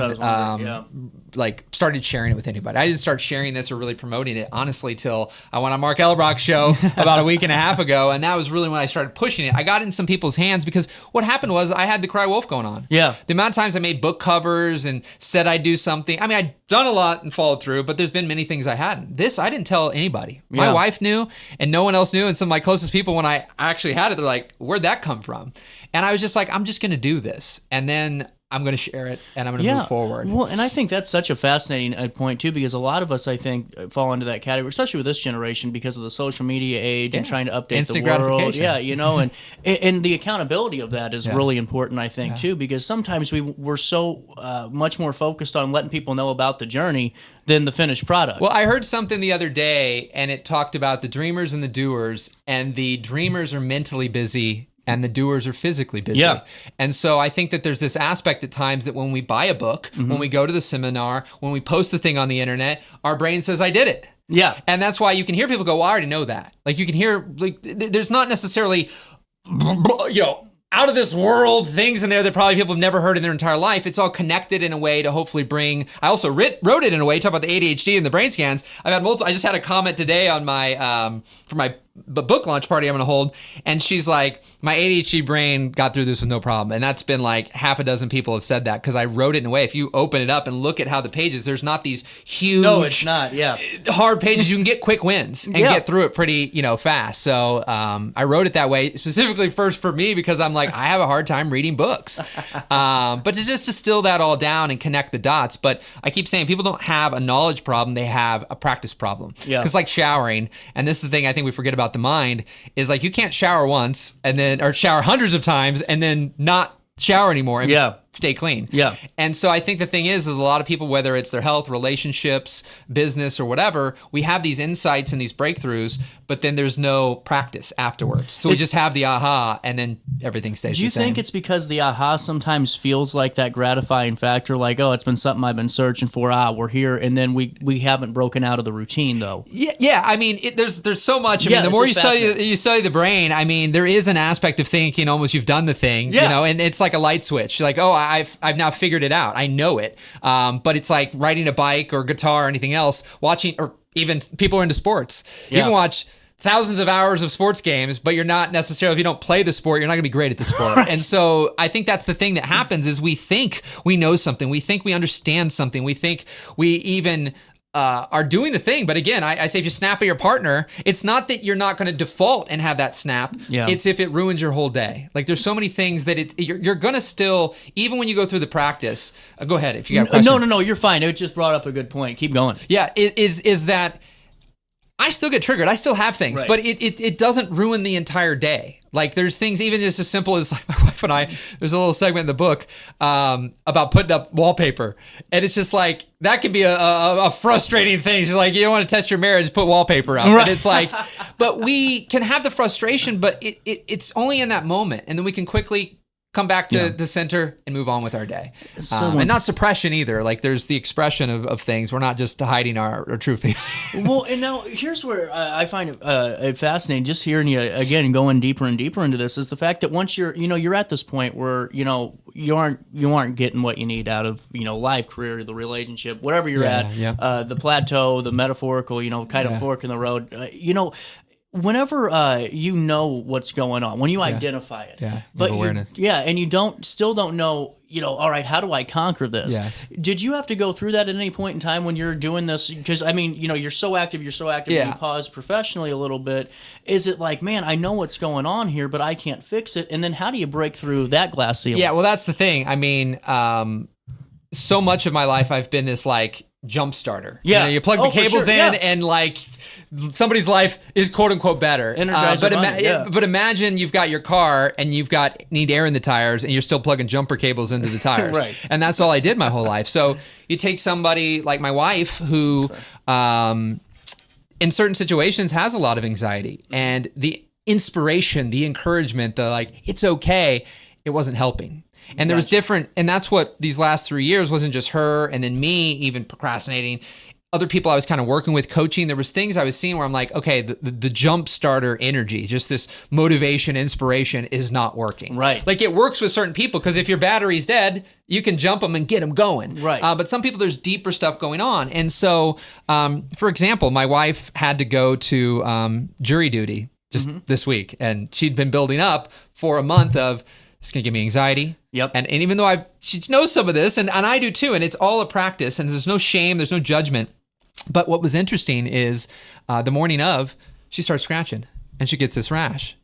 started sharing it with anybody. I didn't start sharing this or really promoting it, honestly, till I went on Mark Ellerbrock's show about a week and a half ago, and that was really when I started pushing it. I got in some people's hands because what happened was I had the Cry Wolf going on. Yeah. The amount of times I made book covers and said I'd do something. I mean, I'd done a lot and followed through, but there's been many things I hadn't. This, I didn't tell anybody. My wife knew, and no one else knew, and some of my closest people, when I actually had it, they're like, where'd that come from? And I was just like, I'm just going to do this. And then I'm going to share it, and I'm going to move forward. Well, and I think that's such a fascinating point, too, because a lot of us, I think, fall into that category, especially with this generation, because of the social media age and trying to update Instant the world. gratification. And the accountability of that is really important, I think, too, because sometimes we're so much more focused on letting people know about the journey than the finished product. Well, I heard something the other day, and it talked about the dreamers and the doers, and the dreamers are mentally busy, and the doers are physically busy. Yeah. And so I think that there's this aspect at times that when we buy a book, when we go to the seminar, when we post the thing on the internet, our brain says, I did it. Yeah. And that's why you can hear people go, well, I already know that. You can hear, there's not necessarily, out of this world things in there that probably people have never heard in their entire life. It's all connected in a way to hopefully bring. I also wrote it in a way, talk about the ADHD and the brain scans. I've had multiple. I just had a comment today on my for my book launch party I'm going to hold, and she's like, my ADHD brain got through this with no problem. And that's been half a dozen people have said that because I wrote it in a way. If you open it up and look at how the pages, there's not these huge, hard pages. You can get quick wins and get through it pretty, fast. So I wrote it that way specifically first for me because I'm like, I have a hard time reading books. But to just distill that all down and connect the dots. But I keep saying people don't have a knowledge problem. They have a practice problem. Yeah. Because showering, and this is the thing I think we forget about the mind, is you can't shower once and then, or shower hundreds of times and then not shower anymore and stay clean. Yeah. And so I think the thing is a lot of people, whether it's their health, relationships, business, or whatever, we have these insights and these breakthroughs, but then there's no practice afterwards. So we just have the aha, and then everything stays the same. Do you think it's because the aha sometimes feels like that gratifying factor, it's been something I've been searching for, we're here, and then we haven't broken out of the routine, though? Yeah. I mean, there's so much. I mean, the more you study the brain, I mean, there is an aspect of thinking almost you've done the thing, and it's like a light switch. I've now figured it out. I know it. But it's like riding a bike or guitar or anything else, watching, or even people are into sports. You can watch thousands of hours of sports games, but you're not necessarily, if you don't play the sport, you're not gonna be great at the sport. Right. And so I think that's the thing that happens is we think we know something. We think we understand something. We think we even are doing the thing. But again, I say if you snap at your partner, it's not that you're not going to default and have that snap. Yeah. It's if it ruins your whole day. Like there's so many things that you're going to still, even when you go through the practice, go ahead if you got a question. No, you're fine. It just brought up a good point. Keep going. Yeah, is that I still get triggered. I still have things, but it doesn't ruin the entire day. Like there's things even just as simple as like my wife and I, there's a little segment in the book about putting up wallpaper. And it's just like, that could be a frustrating thing. She's like, you don't want to test your marriage, put wallpaper up. Right. And it's like, but we can have the frustration, but it's only in that moment. And then we can quickly come back to the center and move on with our day. And not suppression either. Like there's the expression of things. We're not just hiding our true feelings. Well, and now here's where I find it fascinating, just hearing you again going deeper and deeper into this, is the fact that once you're at this point where you aren't getting what you need out of life, career, the relationship, whatever you're at, the plateau, the metaphorical, kind of fork in the road, whenever you know what's going on, when you identify it, but awareness. And you still don't know, all right, how do I conquer this? Yes. Did you have to go through that at any point in time when you're doing this? Because I mean, you're so active, and you pause professionally a little bit. Is it like, man, I know what's going on here, but I can't fix it? And then how do you break through that glass ceiling? Yeah, well, that's the thing. I mean, so much of my life I've been this like jump starter. Yeah. You plug the cables in and like somebody's life is quote unquote better. But imagine you've got your car and need air in the tires and you're still plugging jumper cables into the tires. Right. And that's all I did my whole life. So you take somebody like my wife who in certain situations has a lot of anxiety, and the inspiration, the encouragement, the like, it's okay, it wasn't helping. And there was different, and that's what these last 3 years wasn't just her and then me even procrastinating. Other people I was kind of working with, coaching, there was things I was seeing where I'm like, okay, the jump starter energy, just this motivation, inspiration is not working. Right. Like it works with certain people because if your battery's dead, you can jump them and get them going. Right. But some people, there's deeper stuff going on. And so, for example, my wife had to go to jury duty just this week, and she'd been building up for a month of, it's going to give me anxiety. Yep. And even though she knows some of this, and I do too, and it's all a practice, and there's no shame, there's no judgment. But what was interesting is the morning of, she starts scratching, and she gets this rash.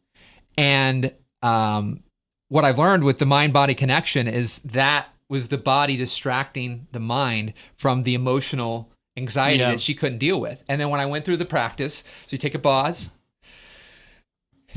And what I've learned with the mind-body connection is that was the body distracting the mind from the emotional anxiety that she couldn't deal with. And then when I went through the practice, so you take a pause,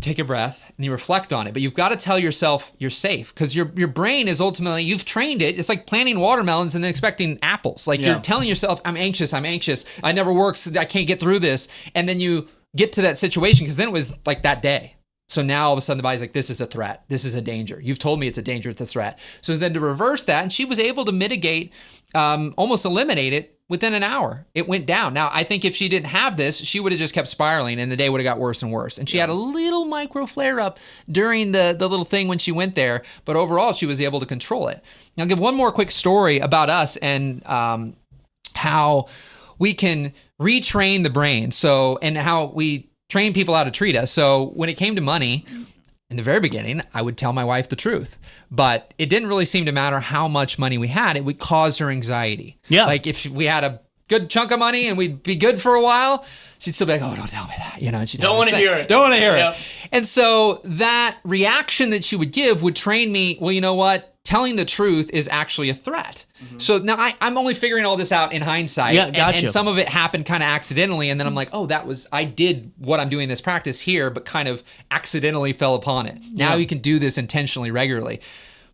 take a breath, and you reflect on it. But you've got to tell yourself you're safe, because your brain is ultimately, you've trained it. It's like planting watermelons and then expecting apples. Like you're telling yourself, I'm anxious. I never works. I can't get through this. And then you get to that situation, because then it was like that day. So now all of a sudden the body's like, this is a threat. This is a danger. You've told me it's a danger, it's a threat. So then to reverse that, and she was able to mitigate, almost eliminate it within an hour. It went down. Now, I think if she didn't have this, she would have just kept spiraling and the day would have got worse and worse. And she had a little micro flare up during the little thing when she went there, but overall she was able to control it. Now, I'll give one more quick story about us and how we can retrain the brain. So, and how we train people how to treat us. So when it came to money, in the very beginning, I would tell my wife the truth, but it didn't really seem to matter how much money we had. It would cause her anxiety. Yeah. Like if we had a good chunk of money and we'd be good for a while, she'd still be like, oh, don't tell me that. And she don't want to hear it. Don't want to hear it. And so that reaction that she would give would train me, well, you know what? Telling the truth is actually a threat. So now I'm only figuring all this out in hindsight. Yeah, gotcha. And some of it happened kind of accidentally. And then I'm like, oh, I did what I'm doing in this practice here, but kind of accidentally fell upon it. Now you can do this intentionally, regularly.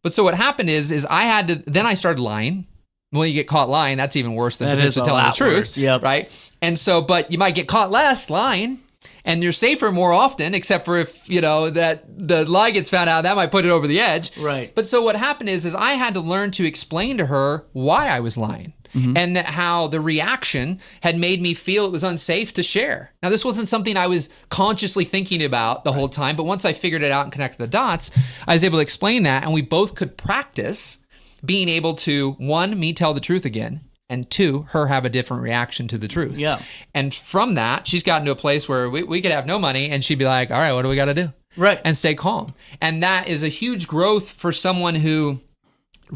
But so what happened is then I started lying. When you get caught lying, that's even worse than potentially telling the truth. Right? And so, but you might get caught less lying, and you're safer more often, except for if, that the lie gets found out, that might put it over the edge. Right. But so what happened is I had to learn to explain to her why I was lying. And that how the reaction had made me feel it was unsafe to share. Now, this wasn't something I was consciously thinking about the whole time, but once I figured it out and connected the dots, I was able to explain that, and we both could practice being able to, one, me tell the truth again, and 2, her have a different reaction to the truth. Yeah. And from that, she's gotten to a place where we could have no money and she'd be like, all right, what do we got to do? Right. And stay calm. And that is a huge growth for someone who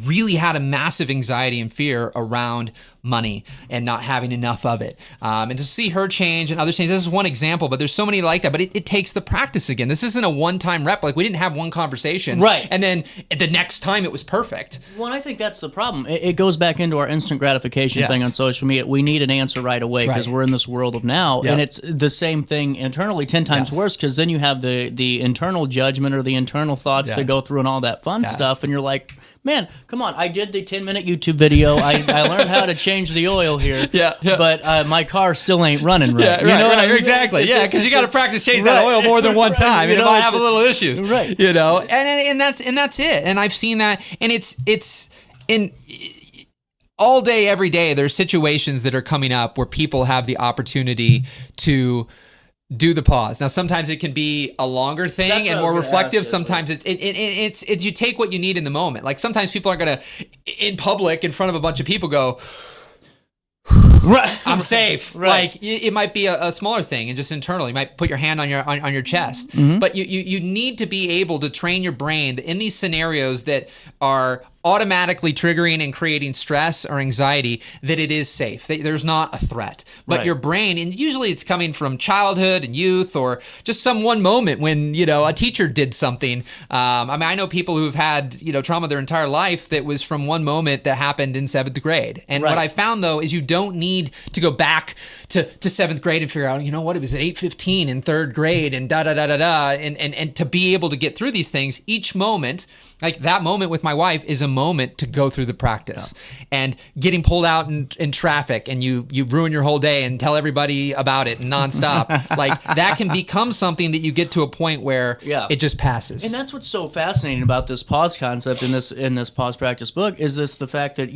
really had a massive anxiety and fear around money and not having enough of it. And to see her change and others change, this is one example, but there's so many like that. But it takes the practice again. This isn't a one-time rep. Like, we didn't have one conversation. Right. And then the next time it was perfect. Well, I think that's the problem. It goes back into our instant gratification Yes. thing on social media. We need an answer right away because we're in this world of now. Yep. And it's the same thing internally 10 times Yes. worse, because then you have the internal judgment or the internal thoughts that Yes. go through and all that fun Yes. stuff. And you're like, man, come on. I did the 10-minute YouTube video. I learned how to change the oil here. Yeah. But my car still ain't running right. Yeah, You know what I mean? exactly. Yeah, because you got to practice changing that Right. oil more than one time. You and it know, might it's have a little issues. Right. You know, and that's it. And I've seen that, and it's in all day, every day. There's situations that are coming up where people have the opportunity to do the pause. Now, sometimes it can be a longer thing That's and what I more was gonna reflective. ask, Sometimes it's you take what you need in the moment. Like, sometimes people aren't going to, in public, in front of a bunch of people, go, right. I'm safe. Right. Like, it might be a smaller thing, and just internal. You might put your hand on your chest. Mm-hmm. But you need to be able to train your brain in these scenarios that are automatically triggering and creating stress or anxiety, that it is safe. There's not a threat. But Right. your brain, and usually it's coming from childhood and youth, or just some one moment when, a teacher did something. I know people who've had, trauma their entire life that was from one moment that happened in 7th grade. And Right. what I found, though, is you don't need to go back to 7th grade and figure out, what, it was at 8:15 in 3rd grade and and to be able to get through these things. Each moment, like that moment with my wife, is a moment to go through the practice. And getting pulled out in traffic, and you ruin your whole day and tell everybody about it nonstop, like that can become something that you get to a point where it just passes. And that's what's so fascinating about this pause concept in this pause practice book, is the fact that,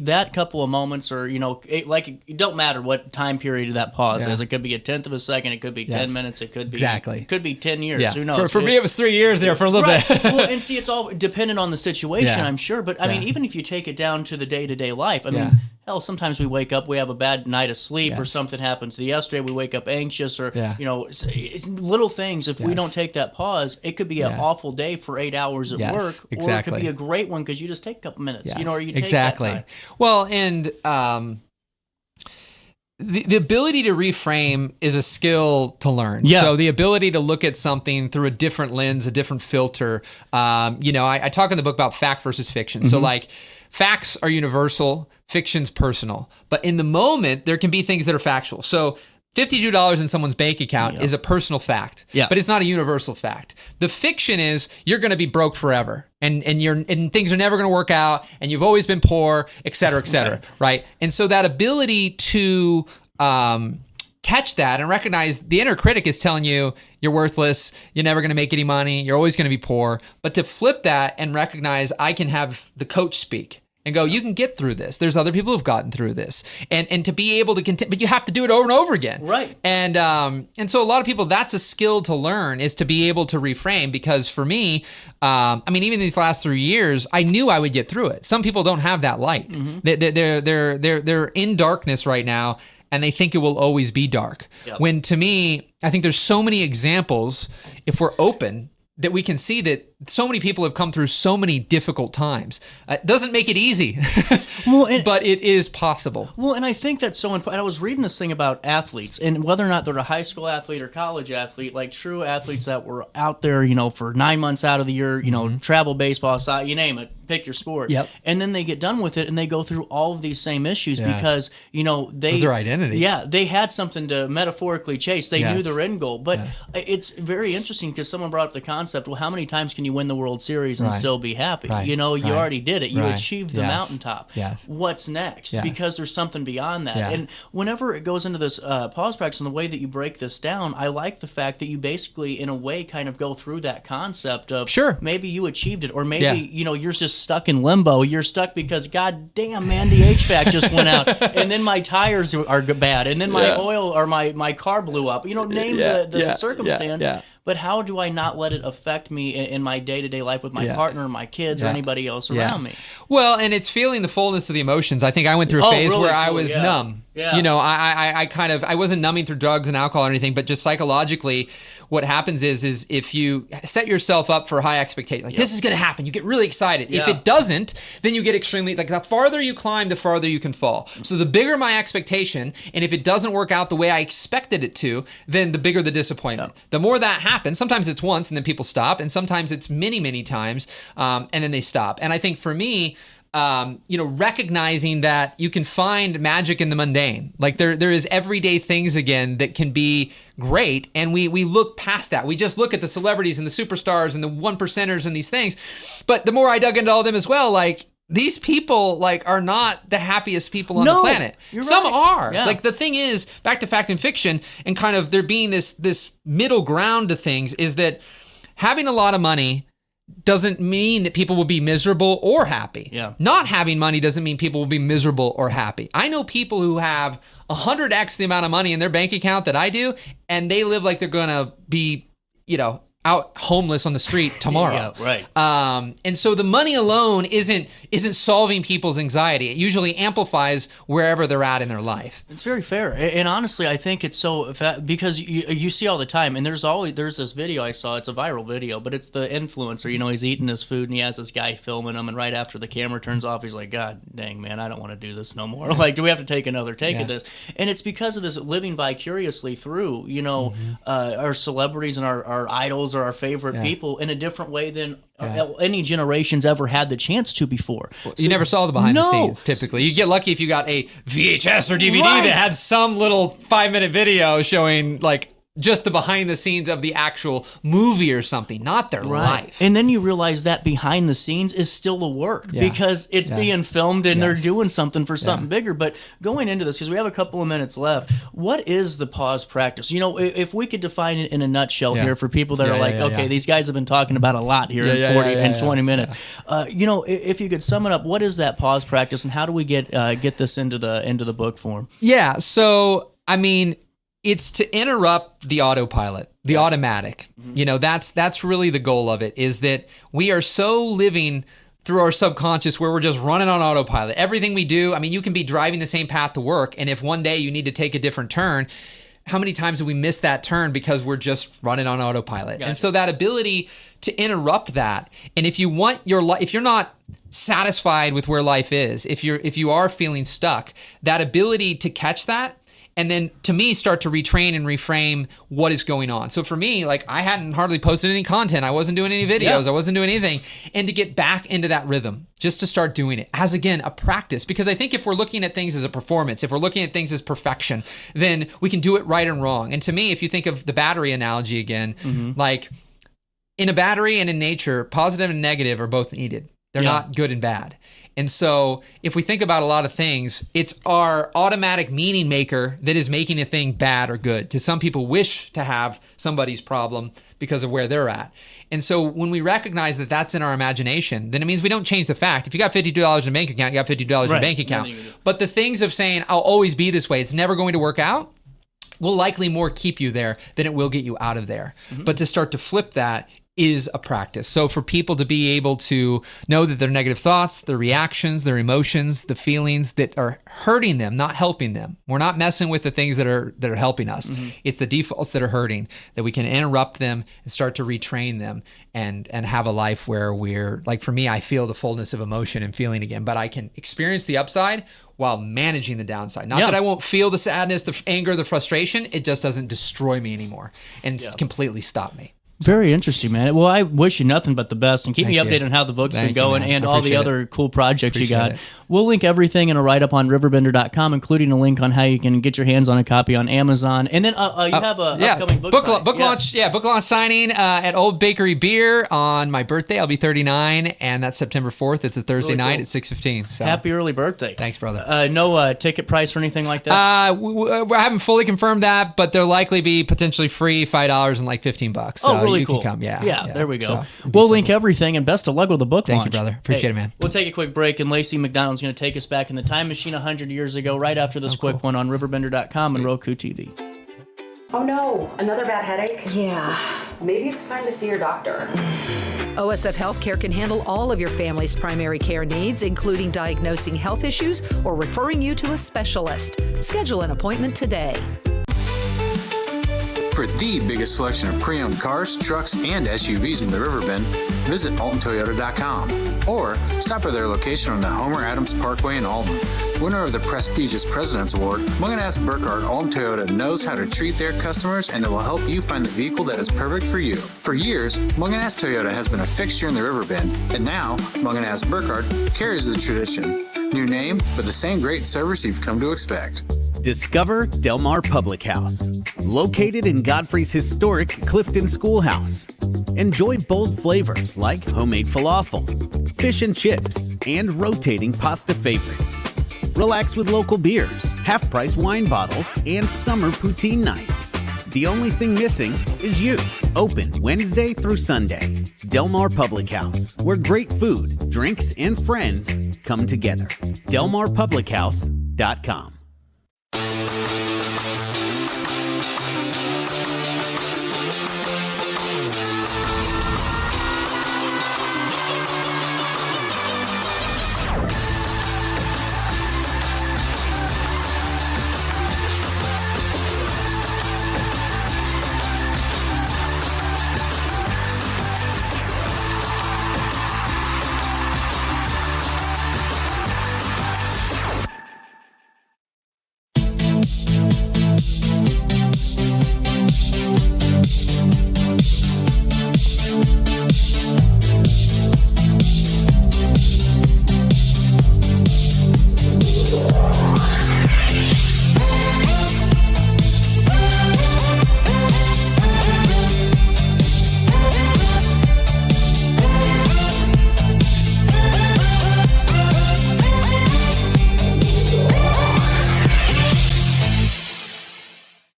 that couple of moments, or, it don't matter what time period of that pause is. It could be a 10th of a second. It could be 10 minutes. It could be Exactly. could be 10 years. Yeah. Who knows? For me, it was 3 years there for a little Right. bit. Well, and see, it's all dependent on the situation, Yeah. I'm sure. But I mean, even if you take it down to the day-to-day life, I mean, Yeah. hell, sometimes we wake up, we have a bad night of sleep, or Yes. something happens yesterday, we wake up anxious, or, Yeah. it's little things. If we Yes. don't take that pause, it could be an awful day for 8 hours at Yes, work, or it exactly. could be a great one because you just take a couple minutes, Yes, or you take exactly. that time. Well, and the ability to reframe is a skill to learn. Yeah. So the ability to look at something through a different lens, a different filter. I talk in the book about fact versus fiction. So like, facts are universal, fiction's personal. But in the moment, there can be things that are factual. So $52 in someone's bank account is a personal fact, but it's not a universal fact. The fiction is you're going to be broke forever, and things are never going to work out, and you've always been poor, et cetera, right? And so that ability to catch that and recognize the inner critic is telling you you're worthless, you're never going to make any money, you're always going to be poor, but to flip that and recognize I can have the coach speak and go, you can get through this. There's other people who've gotten through this, and to be able to continue, but you have to do it over and over again. Right. And so a lot of people, that's a skill to learn, is to be able to reframe. Because for me, even these last 3 years, I knew I would get through it. Some people don't have that light. They're in darkness right now, and they think it will always be dark. Yep. When to me, I think there's so many examples, if we're open, that we can see that so many people have come through so many difficult times. It doesn't make it easy, but it is possible. Well, and I think that's so important. I was reading this thing about athletes, and whether or not they're a high school athlete or college athlete, like true athletes that were out there, for 9 months out of the year, travel, baseball, soccer, you name it, pick your sport. Yep. And then they get done with it, and they go through all of these same issues Yeah. because, they... It's their identity. Yeah, they had something to metaphorically chase. They knew Yes. their end goal. But it's very interesting because someone brought up the concept, well, how many times can you win the World Series and Right. still be happy? Right. You Right. already did it. You Right. achieved the Yes. mountaintop. Yes. What's next? Yes. Because there's something beyond that. Yeah. And whenever it goes into this pause practice and the way that you break this down, I like the fact that you basically, in a way, kind of go through that concept of maybe you achieved it, or maybe you're just stuck in limbo. You're stuck because, god damn, man, the HVAC just went out, and then my tires are bad, and then my oil or my car blew up. Name the circumstance. but how do I not let it affect me in my day-to-day life with my partner, my kids, or anybody else around me? Well, and it's feeling the fullness of the emotions. I think I went through a phase where I was numb. Yeah. You know, I wasn't numbing through drugs and alcohol or anything, but just psychologically, what happens is if you set yourself up for high expectations, like this is going to happen, you get really excited. If it doesn't, then you get extremely, like the farther you climb, the farther you can fall. So the bigger my expectation, and if it doesn't work out the way I expected it to, then the bigger the disappointment. The more that happens, sometimes it's once and then people stop, and sometimes it's many, many times, and then they stop. And I think for me, recognizing that you can find magic in the mundane. Like there is everyday things again that can be great, and we look past that. We just look at the celebrities and the superstars and the 1%ers and these things. But the more I dug into all of them as well, like these people like are not the happiest people on the planet. Some are. Yeah. Like the thing is, back to fact and fiction, and kind of there being this middle ground to things, is that having a lot of money doesn't mean that people will be miserable or happy. Yeah. Not having money doesn't mean people will be miserable or happy. I know people who have 100x the amount of money in their bank account that I do, and they live like they're gonna be, out homeless on the street tomorrow. Yeah, right. And so the money alone isn't solving people's anxiety. It usually amplifies wherever they're at in their life. It's very fair. And honestly, I think it's so, because you see all the time, and there's this video I saw, it's a viral video, but it's the influencer, he's eating his food and he has this guy filming him, and right after the camera turns off, he's like, God dang, man, I don't want to do this no more. Like, do we have to take another take of this? And it's because of this living vicariously through, our celebrities and our idols or our favorite people in a different way than any generation's ever had the chance to before. So, you never saw the behind the scenes, typically. You get lucky if you got a VHS or DVD that had some little 5-minute video showing like just the behind the scenes of the actual movie or something, not their life. And then you realize that behind the scenes is still a work because it's being filmed and they're doing something for something bigger. But going into this, because we have a couple of minutes left, what is the pause practice? If we could define it in a nutshell here for people that are like, okay, these guys have been talking about a lot here in 40 and 20 minutes. If you could sum it up, what is that pause practice, and how do we get this into the book form? Yeah, so I mean, it's to interrupt the autopilot, the automatic. That's really the goal of it, is that we are so living through our subconscious where we're just running on autopilot. Everything we do, I mean, you can be driving the same path to work, and if one day you need to take a different turn, how many times do we miss that turn because we're just running on autopilot? Gotcha. And so that ability to interrupt that, and if you want your life, if you're not satisfied with where life is, if you are feeling stuck, that ability to catch that, and then, to me, start to retrain and reframe what is going on. So for me, like, I hadn't hardly posted any content. I wasn't doing any videos. I wasn't doing anything. And to get back into that rhythm, just to start doing it as, again, a practice. Because I think if we're looking at things as a performance, if we're looking at things as perfection, then we can do it right and wrong. And to me, if you think of the battery analogy again, like, in a battery and in nature, positive and negative are both needed. They're not good and bad. And so if we think about a lot of things, it's our automatic meaning maker that is making a thing bad or good. Because some people wish to have somebody's problem because of where they're at. And so when we recognize that that's in our imagination, then it means we don't change the fact. If you got $52 in a bank account, you got $52 in a bank account. But the things of saying, I'll always be this way, it's never going to work out, will likely more keep you there than it will get you out of there. But to start to flip that is a practice. So for people to be able to know that their negative thoughts, their reactions, their emotions, the feelings that are hurting them, not helping them. We're not messing with the things that are helping us. It's the defaults that are hurting, that we can interrupt them and start to retrain them and have a life where we're, like, for me, I feel the fullness of emotion and feeling again, but I can experience the upside while managing the downside. Not that I won't feel the sadness, the anger, the frustration. It just doesn't destroy me anymore and completely stop me. Very interesting, man. Well, I wish you nothing but the best, and keep me updated on how the book's been going and all the other cool projects you got. We'll link everything in a write-up on RiverBender.com, including a link on how you can get your hands on a copy on Amazon. And then you have a upcoming book launch. Yeah, book launch signing at Old Bakery Beer on my birthday. I'll be 39, and that's September 4th. It's a Thursday night at 6:15. So happy early birthday. Thanks, brother. No ticket price or anything like that? I haven't fully confirmed that, but there'll likely be potentially free $5 and like $15. So really you cool. can come. Yeah, there we go. So we'll link everything, and best of luck with the book launch. Thank you, brother. Appreciate it, man. We'll take a quick break, and Lacy McDonald's going to take us back in the time machine 100 years ago, right after this quick one on RiverBender.com and Roku TV. Oh no, another bad headache? Yeah. maybe it's time to see your doctor. OSF Healthcare can handle all of your family's primary care needs, including diagnosing health issues or referring you to a specialist. Schedule an appointment today. For the biggest selection of pre-owned cars, trucks, and SUVs in the Riverbend, visit Alton.Toyota.com or stop by their location on the Homer Adams Parkway in Alton. Winner of the prestigious President's Award, Munganast Burkhardt Alton Toyota knows how to treat their customers, and it will help you find the vehicle that is perfect for you. For years, Munganast Toyota has been a fixture in the Riverbend, and now Munganast Burkhardt carries the tradition. New name, but the same great service you've come to expect. Discover Del Mar Public House, located in Godfrey's historic Clifton Schoolhouse. Enjoy bold flavors like homemade falafel, fish and chips, and rotating pasta favorites. Relax with local beers, half-price wine bottles, and summer poutine nights. The only thing missing is you. Open Wednesday through Sunday. Del Mar Public House, where great food, drinks, and friends come together. DelmarPublicHouse.com.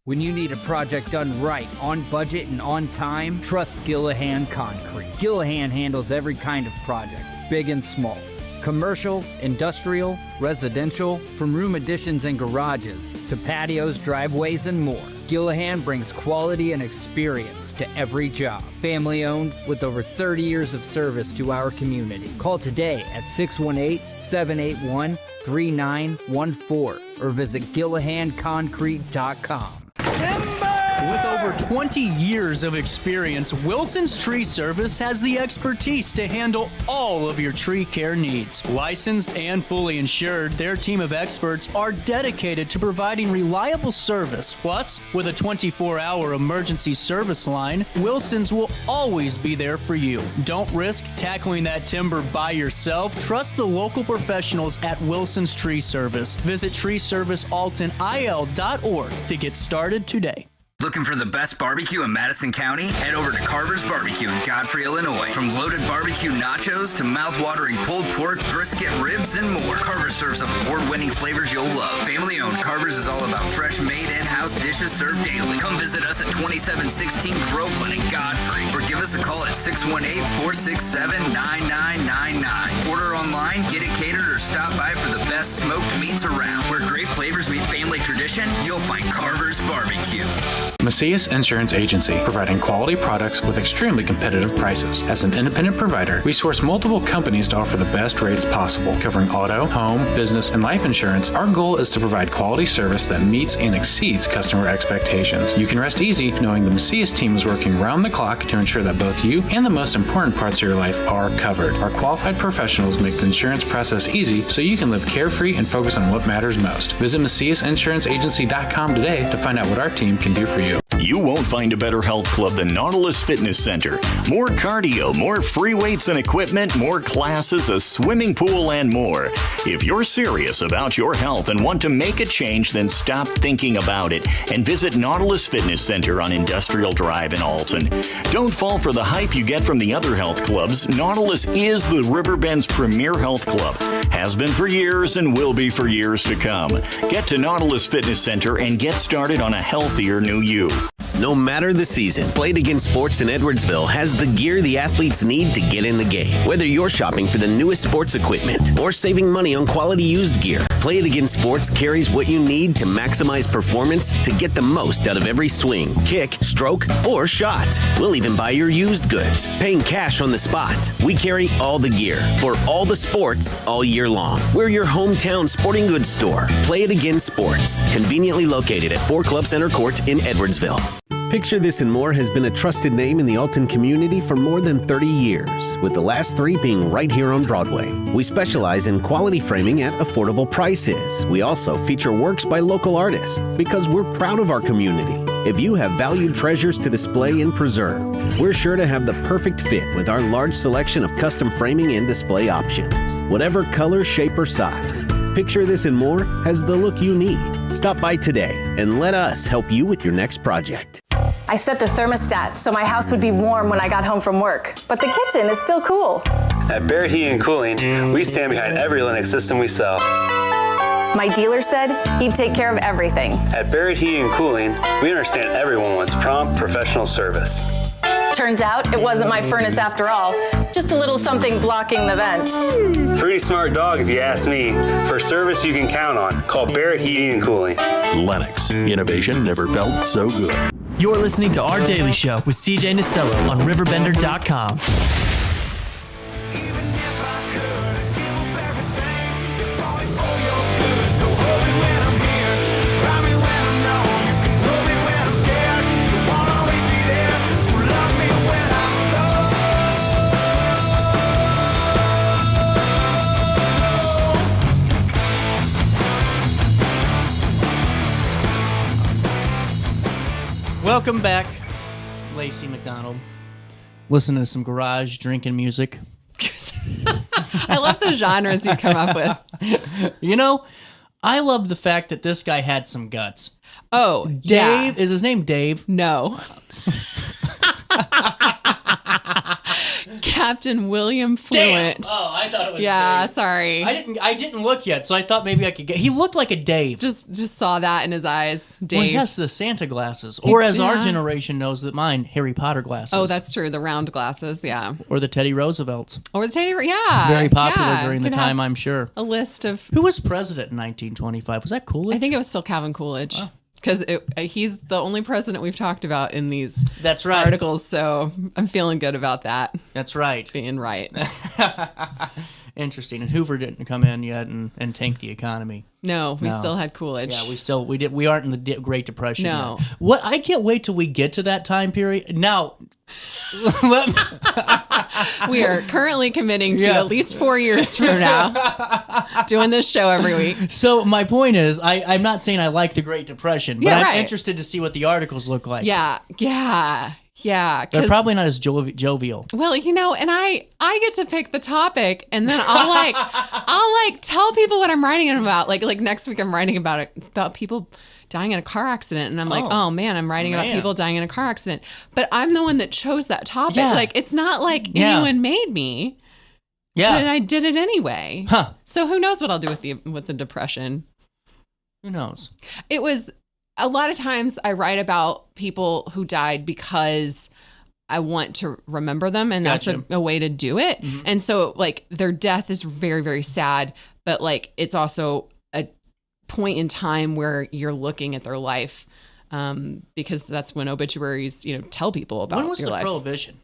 When you need a project done right, on budget and on time, trust Gillahan Concrete. Gillahan handles every kind of project, big and small. Commercial, industrial, residential, from room additions and garages to patios, driveways, and more. Gillahan brings quality and experience to every job. Family owned with over 30 years of service to our community. Call today at 618-781-3914 or visit GillahanConcrete.com. With over 20 years of experience, Wilson's Tree Service has the expertise to handle all of your tree care needs. Licensed and fully insured, their team of experts are dedicated to providing reliable service. Plus, with a 24-hour emergency service line, Wilson's will always be there for you. Don't risk tackling that timber by yourself. Trust the local professionals at Wilson's Tree Service. Visit treeservicealtonil.org to get started today. Looking for the best barbecue in Madison County? Head over to Carver's Barbecue in Godfrey, Illinois. From loaded barbecue nachos to mouth-watering pulled pork, brisket, ribs, and more, Carver's serves up award-winning flavors you'll love. Family-owned, Carver's is all about fresh, made in-house dishes served daily. Come visit us at 2716 Groveland in Godfrey, or give us a call at 618-467-9999. Order online, get it catered, or stop by for the best smoked meats around. Where great flavors meet family tradition, you'll find Carver's Barbecue. Macias Insurance Agency, providing quality products with extremely competitive prices. As an independent provider, we source multiple companies to offer the best rates possible, covering auto, home, business, and life insurance. Our goal is to provide quality service that meets and exceeds customer expectations. You can rest easy knowing the Macias team is working round the clock to ensure that both you and the most important parts of your life are covered. Our qualified professionals make the insurance process easy so you can live carefree and focus on what matters most. Visit MaciasInsuranceAgency.com today to find out what our team can do for you. You won't find a better health club than Nautilus Fitness Center. More cardio, more free weights and equipment, more classes, a swimming pool, and more. If you're serious about your health and want to make a change, then stop thinking about it and visit Nautilus Fitness Center on Industrial Drive in Alton. Don't fall for the hype you get from the other health clubs. Nautilus is the Riverbend's premier health club. Has been for years and will be for years to come. Get to Nautilus Fitness Center and get started on a healthier new you. No matter the season, Play It Again Sports in Edwardsville has the gear the athletes need to get in the game. Whether you're shopping for the newest sports equipment or saving money on quality used gear, Play It Again Sports carries what you need to maximize performance to get the most out of every swing, kick, stroke, or shot. We'll even buy your used goods, paying cash on the spot. We carry all the gear for all the sports all year long. We're your hometown sporting goods store. Play It Again Sports, conveniently located at 4 Club Center Court in Edwardsville. Picture This and More has been a trusted name in the Alton community for more than 30 years, with the last 3 being right here on Broadway. We specialize in quality framing at affordable prices. We also feature works by local artists because we're proud of our community. If you have valued treasures to display and preserve, we're sure to have the perfect fit with our large selection of custom framing and display options. Whatever color, shape, or size, Picture This and More has the look you need. Stop by today and let us help you with your next project. I set the thermostat so my house would be warm when I got home from work, but the kitchen is still cool. At Barrett Heating and Cooling, we stand behind every Lennox system we sell. My dealer said he'd take care of everything. At Barrett Heating and Cooling, we understand everyone wants prompt, professional service. Turns out it wasn't my furnace after all, just a little something blocking the vent. Pretty smart dog if you ask me. For service you can count on, call Barrett Heating and Cooling. Lennox, innovation never felt so good. You're listening to Our Daily Show with CJ Nasello on RiverBender.com. Welcome back, Lacy McDonald. Listening to some garage drinking music. I love the genres you come up with. You know, I love the fact that this guy had some guts. Oh, Dave, yeah. Is his name Dave? No. Captain William Fluent. Damn. Oh, I thought it was Yeah, Dave. sorry. I didn't look yet, so I thought maybe I could get. He looked like a Dave. Just saw that in his eyes. Dave. Well, yes, the Santa glasses, or as our generation knows that mine, Harry Potter glasses. Oh, that's true. The round glasses, yeah. Or the Teddy Roosevelts. Or the Teddy, yeah. Very popular yeah. during the Could time, have I'm sure. A list of who was president in 1925. Was that Coolidge? I think it was still Calvin Coolidge. Because he's the only president we've talked about in these articles, so I'm feeling good about that. That's right. Being right. Interesting. And Hoover didn't come in yet and tank the economy. No, we still had Coolidge. Yeah, we aren't in the Great Depression No. yet. What I can't wait till we get to that time period. Now, we are currently committing to at least 4 years from now doing this show every week. So my point is, I'm not saying I like the Great Depression, but I'm right. interested to see what the articles look like. Yeah. They're probably not as jovial. Well, you know, and I get to pick the topic, and then I'll tell people what I'm writing about. Like next week, I'm writing about people dying in a car accident, and I'm like, oh man, I'm writing about people dying in a car accident. But I'm the one that chose that topic. Yeah. Like it's not like anyone made me. Yeah, but I did it anyway. Huh? So who knows what I'll do with the depression? Who knows? It was. A lot of times I write about people who died because I want to remember them, and that's a way to do it. Mm-hmm. And so like their death is very, very sad, but like it's also a point in time where you're looking at their life because that's when obituaries, tell people about your life. When was the Prohibition?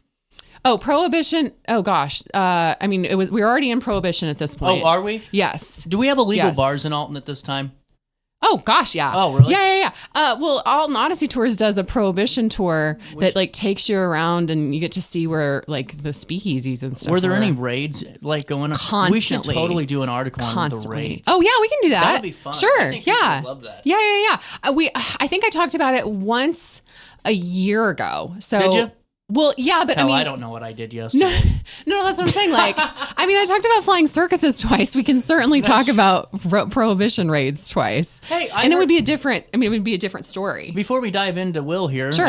Oh, Prohibition. Oh gosh. I mean, we were already in Prohibition at this point. Oh, are we? Yes. Do we have illegal bars in Alton at this time? Oh gosh, yeah. Oh, really? Yeah. Well, Alton Odyssey Tours does a Prohibition tour that like takes you around, and you get to see where like the speakeasies and stuff. Were there any raids like going on? Constantly. We should totally do an article on the raids. Oh yeah, we can do that. That would be fun. Sure. I think people would love that. Yeah. I think I talked about it once a year ago. So did you? Well, yeah, but Hell, I don't know what I did yesterday. No, that's what I'm saying. Like, I mean, I talked about flying circuses twice. We can certainly talk about prohibition raids twice. Hey, it would be a different story. Before we dive into Will here, sure.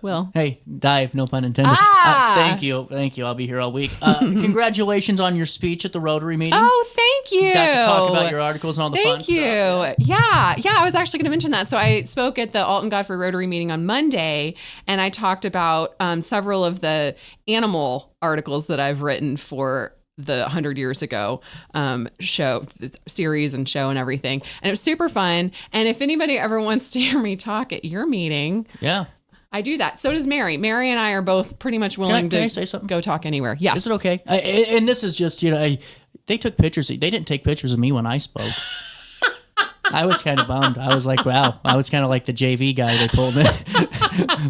Will. Hey, dive, no pun intended. Thank you. I'll be here all week. Congratulations on your speech at the Rotary meeting. Oh, thank you. Got to talk about your articles and all the fun stuff. Thank you. Yeah, I was actually going to mention that. So I spoke at the Alton Godfrey Rotary meeting on Monday, and I talked about several of the animal articles that I've written for the 100 Years Ago show, series and show and everything. And it was super fun. And if anybody ever wants to hear me talk at your meeting, I do that. So does Mary. Mary and I are both pretty much willing to say something? Go talk anywhere. Yes. Is it okay? And this is just, they took pictures. They didn't take pictures of me when I spoke. I was kind of bummed. I was like, wow. I was kind of like the JV guy they pulled in.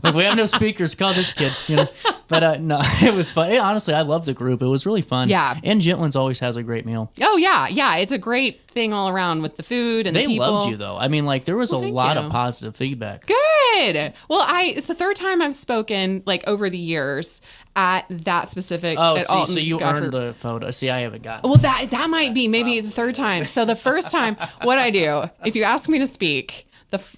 Like, we have no speakers. Call this kid. But no, it was fun. Honestly, I love the group. It was really fun. Yeah. And Gentlin's always has a great meal. Oh, yeah. Yeah. It's a great thing all around with the food and the people. They loved you, though. I mean, like, there was a lot of positive feedback. Good. Well, it's the third time I've spoken, like, over the years at that specific. Oh, so you earned the photo. See, I haven't gotten. Well, that might be maybe the third time. So the first time, what I do, if you ask me to speak,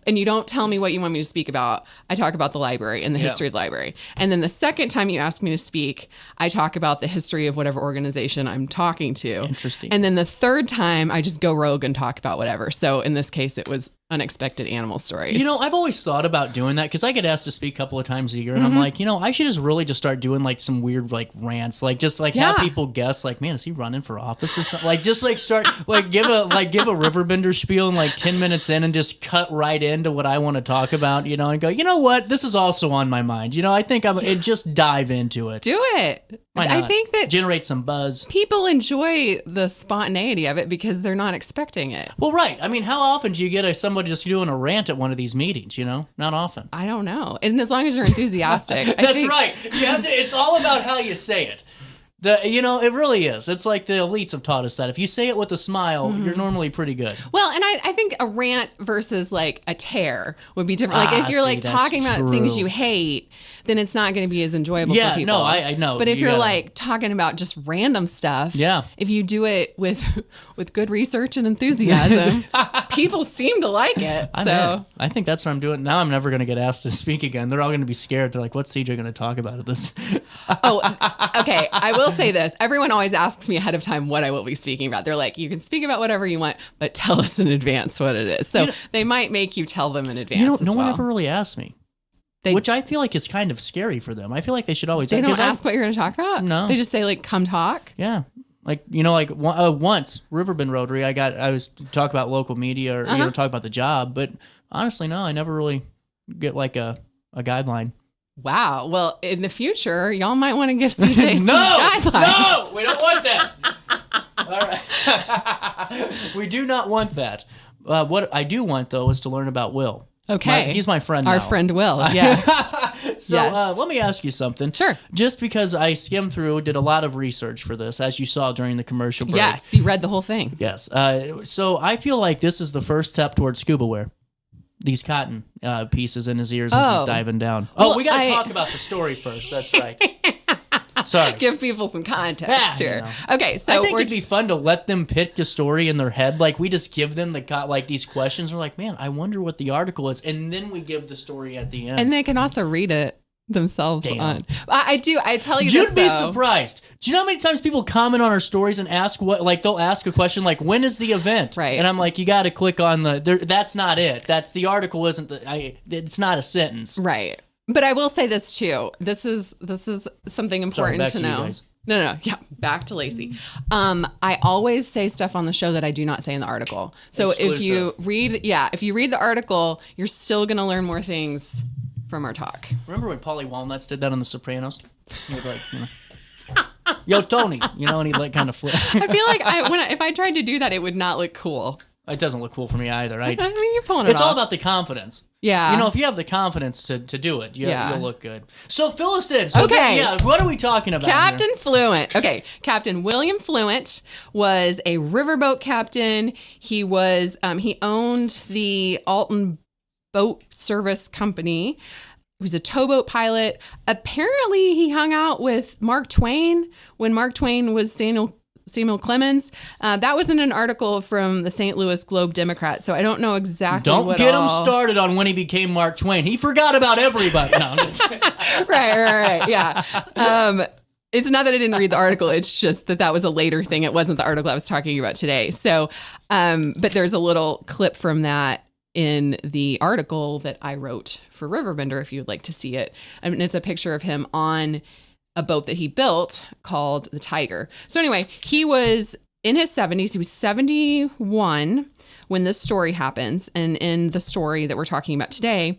and you don't tell me what you want me to speak about, I talk about the library and the history of the library. And then the second time you ask me to speak, I talk about the history of whatever organization I'm talking to. Interesting. And then the third time, I just go rogue and talk about whatever. So in this case, it was unexpected animal stories. I've always thought about doing that because I get asked to speak a couple of times a year, and I'm like, I should just start doing like some weird like rants, like just like have people guess, like, man, is he running for office or something? Like just like start like give a Riverbender spiel in like 10 minutes in and just cut right into what I want to talk about, and go, you know what, this is also on my mind. I think just dive into it. Do it. Why not? I think that generate some buzz. People enjoy the spontaneity of it because they're not expecting it. Well, right. I mean, how often do you get somebody just doing a rant at one of these meetings? Not often. I don't know. And as long as you're enthusiastic. That's right. You have to. It's all about how you say it. It really is. It's like the elites have taught us that if you say it with a smile, you're normally pretty good. Well, and I think a rant versus like a tear would be different. Like if you're talking about things you hate, then it's not going to be as enjoyable for people. No, I know. But if you're like talking about just random stuff, if you do it with good research and enthusiasm, people seem to like it. I think that's what I'm doing. Now I'm never going to get asked to speak again. They're all going to be scared. They're like, what's CJ going to talk about at this? Okay. I will say this. Everyone always asks me ahead of time what I will be speaking about. They're like, you can speak about whatever you want, but tell us in advance what it is. So they might make you tell them in advance. No one ever really asked me. Which I feel like is kind of scary for them. I feel like they should always. They don't ask what you're going to talk about? No. They just say, like, come talk? Yeah. Like, once, Riverbend Rotary, I was talk about local media or talk about the job. But honestly, no, I never really get like a guideline. Wow. Well, in the future, y'all might want to give CJ some guidelines. No, we don't want that. All right. We do not want that. What I do want, though, is to learn about Will. Okay. He's my friend now. Our friend Will, yes. So let me ask you something. Sure. Just because I skimmed through, did a lot of research for this, as you saw during the commercial break. Yes, you read the whole thing. Yes. So I feel like this is the first step towards scuba wear. These cotton pieces in his ears as he's diving down. Well, we got to talk about the story first. That's right. Sorry. Give people some context here. Okay, so I think it'd be fun to let them pick a story in their head. Like we just give them these questions. We're like, man, I wonder what the article is, and then we give the story at the end. And they can also read it themselves. Damn. I tell you, you'd be surprised. Do you know how many times people comment on our stories and ask they'll ask a question like, when is the event? Right. And I'm like, you got to click on that's not it. That's the article. It's not a sentence. Right. But I will say this too. This is something important to know. No. Yeah. Back to Lacy. I always say stuff on the show that I do not say in the article. So Exclusive. if you read the article, you're still going to learn more things from our talk. Remember when Paulie Walnuts did that on The Sopranos? He was like, yo, Tony, and he like kind of flip. I feel like if I tried to do that, it would not look cool. It doesn't look cool for me either. I mean, you're pulling it off. It's all about the confidence. Yeah. If you have the confidence to do it, you'll look good. So fill us in. So okay. What are we talking about Captain here? Fluent. Okay. Captain William Fluent was a riverboat captain. He was, he owned the Alton Boat Service Company. was a towboat pilot. Apparently, he hung out with Mark Twain when Mark Twain was Samuel Clemens. That was in an article from the St. Louis Globe-Democrat, so I don't know exactly. Don't get him started on when he became Mark Twain. He forgot about everybody. No, I'm just right. Yeah. It's not that I didn't read the article. It's just that was a later thing. It wasn't the article I was talking about today. So, but there's a little clip from that in the article that I wrote for Riverbender, if you'd like to see it. I mean, it's a picture of him on a boat that he built called the Tiger. So anyway, he was in his 70s. He was 71 when this story happens. And in the story that we're talking about today,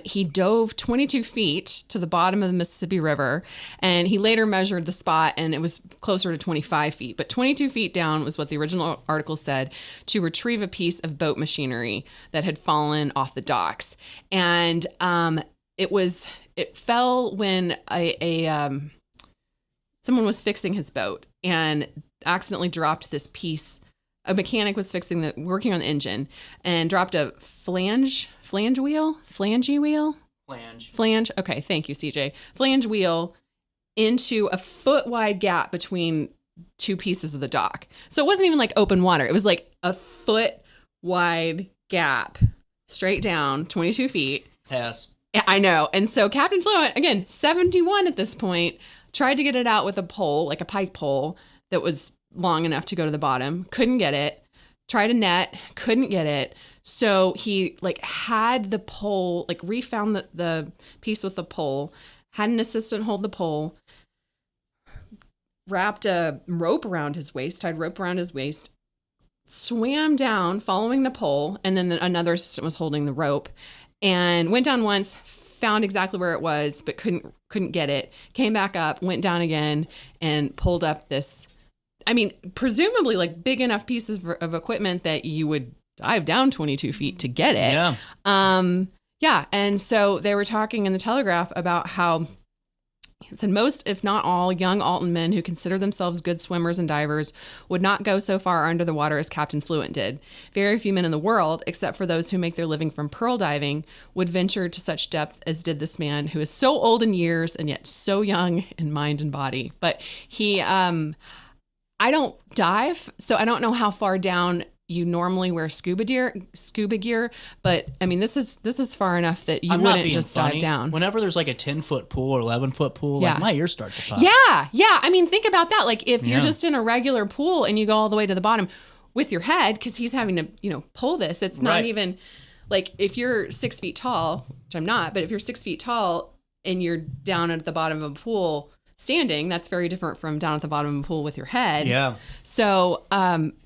he dove 22 feet to the bottom of the Mississippi River, and he later measured the spot, and it was closer to 25 feet. But 22 feet down was what the original article said, to retrieve a piece of boat machinery that had fallen off the docks. And it fell when someone was fixing his boat and accidentally dropped this piece. A mechanic was working on the engine and dropped a flange wheel. Okay, thank you, CJ. Flange wheel into a foot wide gap between two pieces of the dock. So it wasn't even like open water. It was like a foot wide gap straight down, 22 feet. Pass. I know. And so Captain Fluent, again, 71 at this point, tried to get it out with a pole, like a pike pole that was long enough to go to the bottom. Couldn't get it. Tried a net. Couldn't get it. So he had the pole, refound the piece with the pole, had an assistant hold the pole, wrapped a rope around his waist, tied rope around his waist, swam down following the pole, and then another assistant was holding the rope, and went down once, found exactly where it was, but couldn't get it, came back up, went down again, and pulled up this, presumably big enough pieces of equipment that you would dive down 22 feet to get it. Yeah. And so they were talking in the Telegraph about how it said most, if not all, young Alton men who consider themselves good swimmers and divers would not go so far under the water as Captain Fluent did. Very few men in the world, except for those who make their living from pearl diving, would venture to such depth as did this man, who is so old in years and yet so young in mind and body. But he, I don't dive, so I don't know how far down you normally wear scuba gear, but this is far enough that you wouldn't just dive down. Whenever there's a 10-foot pool or 11-foot pool, my ears start to pop. Yeah. Think about that. If you're just in a regular pool and you go all the way to the bottom with your head, because he's having to, pull this. It's not even if you're 6 feet tall, which I'm not, but if you're 6 feet tall and you're down at the bottom of a pool standing, that's very different from down at the bottom of a pool with your head. Yeah. So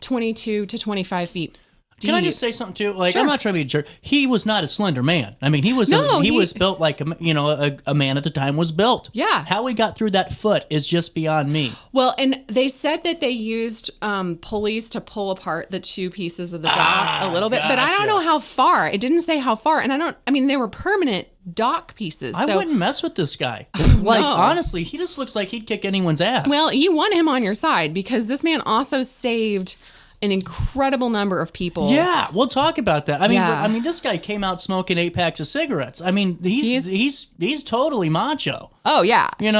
22 to 25 feet deep. Can I just say something too? Sure. I'm not trying to be a jerk. He was not a slender man. He was was built like a man at the time was built. Yeah. How he got through that foot is just beyond me. Well, and they said that they used pulleys to pull apart the two pieces of the dock a little bit, but I don't know how far. It didn't say how far, and they were permanent dock pieces. I wouldn't mess with this guy. Honestly, he just looks like he'd kick anyone's ass. Well, you want him on your side because this man also saved an incredible number of people. Yeah, we'll talk about that. This guy came out smoking 8 packs of cigarettes. He's totally macho. Oh yeah. He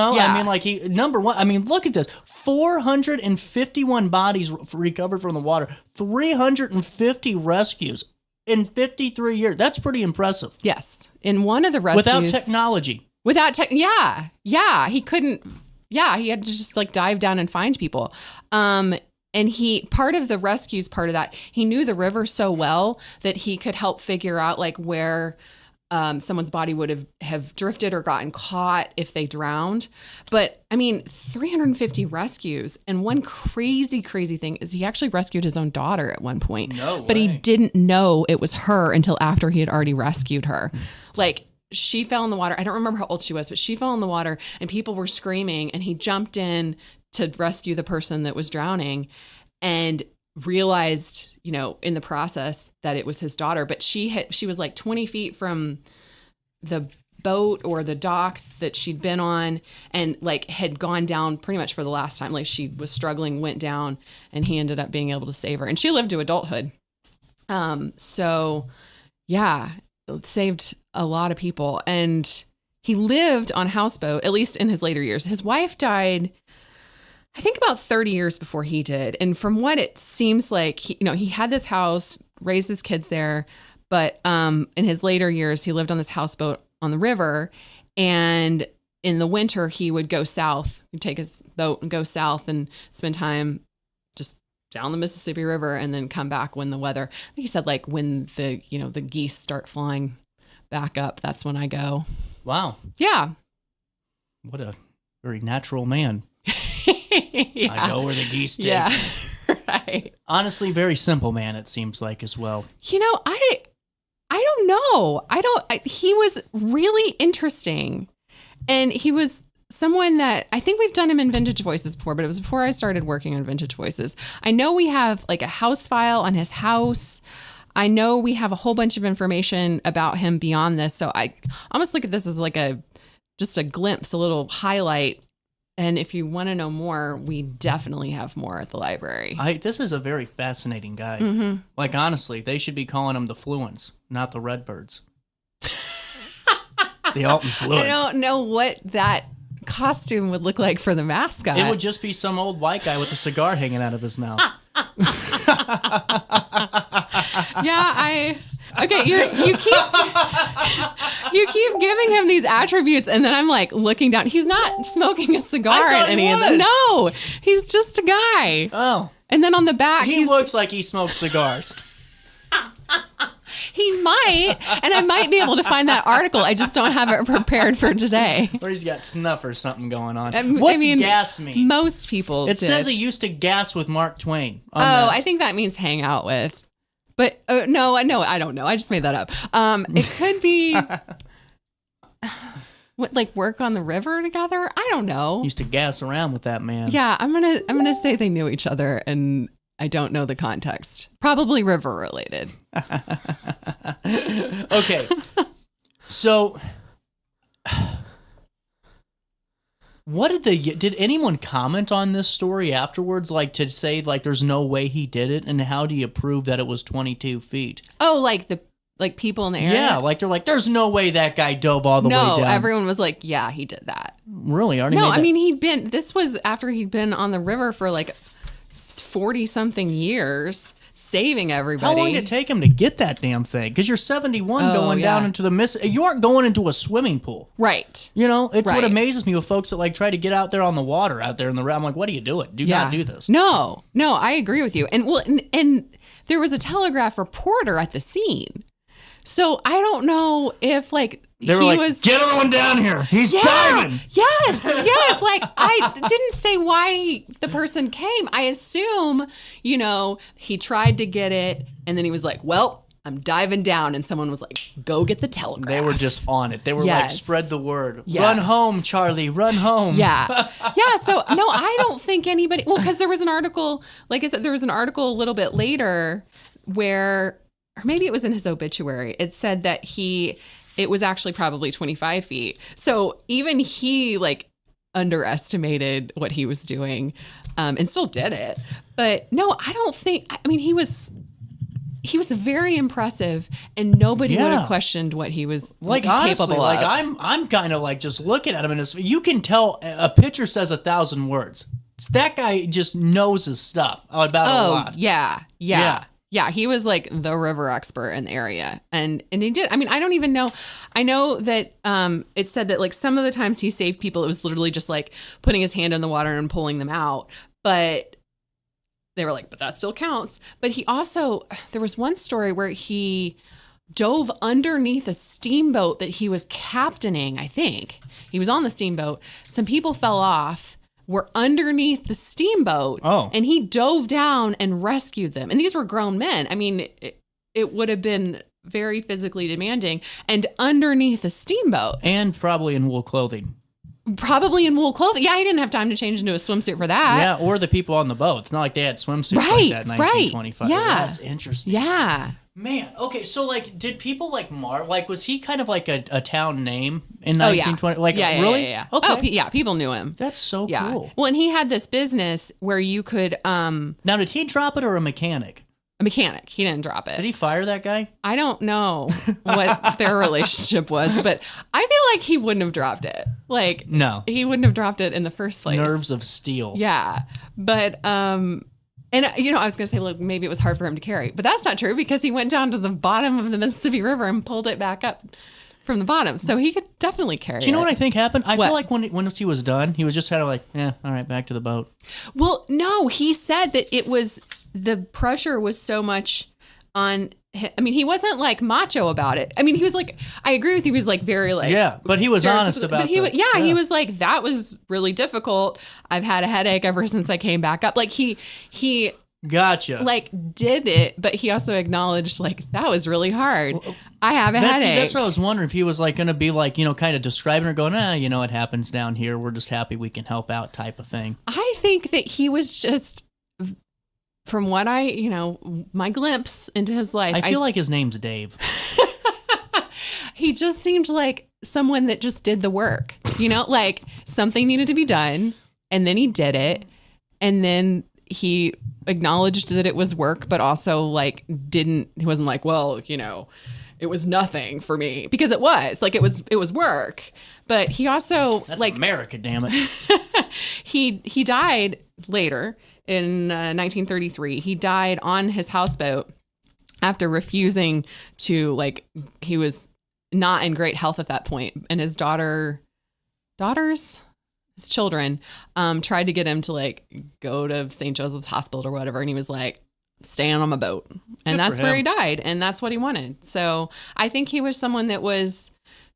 number one. Look at this: 451 bodies recovered from the water, 350 rescues in 53 years. That's pretty impressive. Yes, in one of the rescues without technology. Yeah, he couldn't. Yeah, he had to just dive down and find people. And part of the rescues, part of that, he knew the river so well that he could help figure out where someone's body would have drifted or gotten caught if they drowned. But 350 rescues. And one crazy thing is he actually rescued his own daughter at one point. No way. But he didn't know it was her until after he had already rescued her. She fell in the water. I don't remember how old she was, but she fell in the water and people were screaming and he jumped in to rescue the person that was drowning and realized, in the process that it was his daughter, but she was 20 feet from the boat or the dock that she'd been on and had gone down pretty much for the last time. She was struggling, went down, and he ended up being able to save her. And she lived to adulthood. So yeah, saved a lot of people. And he lived on a houseboat, at least in his later years. His wife died, I think, about 30 years before he did. And from what it seems like, he had this house, raised his kids there. But in his later years, he lived on this houseboat on the river. And in the winter, he would go south. He'd take his boat and go south and spend time just down the Mississippi River and then come back when the weather, I think he said, like, when the geese start flying back up, that's when I go. Wow. Yeah. What a very natural man. Yeah. I go where the geese take. Yeah. Right. Honestly, very simple man, it seems like, as well. I don't know. He was really interesting. And he was someone that, I think we've done him in Vintage Voices before, but it was before I started working on Vintage Voices. I know we have like a house file on his house. I know we have a whole bunch of information about him beyond this. So I almost look at this as like just a glimpse, a little highlight. And if you want to know more, we definitely have more at the library. This is a very fascinating guy. Mm-hmm. Like, honestly, they should be calling him the Fluents, not the Redbirds. The Alton Fluents. I don't know what that costume would look like for the mascot. It would just be some old white guy with a cigar hanging out of his mouth. Okay, you keep giving him these attributes, and then I'm like looking down. He's not smoking a cigar in any of them. No, he's just a guy. Oh. And then on the back, he looks like he smokes cigars. He might, and I might be able to find that article. I just don't have it prepared for today. Or he's got snuff or something going on. What's gas mean? Most people It says he used to gas with Mark Twain. I think that means hang out with. But no, I don't know. I just made that up. It could be work on the river together. I don't know. Used to gas around with that man. Yeah, I'm gonna say they knew each other, and I don't know the context. Probably river related. Okay, so what did anyone comment on this story afterwards? Like, to say like there's no way he did it, and how do you prove that it was 22 feet? Oh, like people in the area? Yeah, like they're like, there's no way that guy dove all the way down. No, everyone was like, yeah, he did that. Really? This was after he'd been on the river for like 40-something years, saving everybody. How long did it take him to get that damn thing? Because you're 71 going down into the Mississippi. You aren't going into a swimming pool. Right. It's what amazes me with folks that like try to get out there on the water out there in the I'm like, what are you doing? Do not do this. No, I agree with you. And there was a Telegraph reporter at the scene. So I don't know if they were like, get everyone down here. He's diving. Yes. Like, I didn't say why the person came. I assume, he tried to get it, and then he was like, well, I'm diving down. And someone was like, go get the Telegraph. They were just on it. They were like, spread the word. Yes. Run home, Charlie. Run home. Yeah. So, no, I don't think anybody, because there was an article, like I said, there was an article a little bit later where, or maybe it was in his obituary, it said that it was actually probably 25 feet. So even he underestimated what he was doing, and still did it. But no, I don't think, he was very impressive, and nobody would have questioned what he was capable of. I'm kind of just looking at him, and you can tell a picture says 1,000 words. That guy just knows his stuff about a lot. Yeah, he was like the river expert in the area. And he did. I don't even know. I know that it said that some of the times he saved people, it was literally just like putting his hand in the water and pulling them out. But they were like, but that still counts. But he also, there was one story where he dove underneath a steamboat that he was captaining, I think. He was on the steamboat. Some people fell off, were underneath the steamboat, and he dove down and rescued them. And these were grown men. It would have been very physically demanding, and underneath a steamboat. And probably in wool clothing. Yeah, he didn't have time to change into a swimsuit for that. Yeah, or the people on the boat. It's not like they had swimsuits like that in 1925. Yeah. That's interesting. Yeah. Man, okay, so did people was he kind of like a town name in 1920? Really? Yeah. Okay. People knew him. That's so cool. Well, and he had this business where you could Now, did he drop it or a mechanic? a mechanic. He didn't drop it. Did he fire that guy? I don't know what their relationship was, but I feel like he wouldn't have dropped it. Like, no, he wouldn't have dropped it in the first place. Nerves of steel. Yeah. But, and you know, I was going to say, look, maybe it was hard for him to carry, but that's not true because he went down to the bottom of the Mississippi River and pulled it back up from the bottom. So he could definitely carry it. Do you know what I think happened? I feel like when he was done, he was just kind of like, yeah, all right, back to the boat. Well, no, he said that it was, the pressure was so much on him. I mean, he wasn't like macho about it. I mean, he was like, I agree with you. He was like very like, yeah, but he was honest about it. He was like, that was really difficult. I've had a headache ever since I came back up. Like he gotcha. Like did it, but he also acknowledged like that was really hard. I have a headache. That's what I was wondering, if he was like going to be like, you know, kind of describing or going, you know, it happens down here. We're just happy we can help out type of thing. I think that he was just, from what I, you know, my glimpse into his life. I feel like his name's Dave. He just seemed like someone that just did the work, you know, like something needed to be done and then he did it. And then he acknowledged that it was work, but also like he wasn't like, well, you know, it was nothing for me, because it was like, it was work. But he also That's like America, damn it. he died later in 1933. He died on his houseboat after refusing to, like, he was not in great health at that point, and his his children tried to get him to like go to St. Joseph's Hospital or whatever, and he was like, staying on my boat. And that's where he died, and that's what he wanted. So I think he was someone that was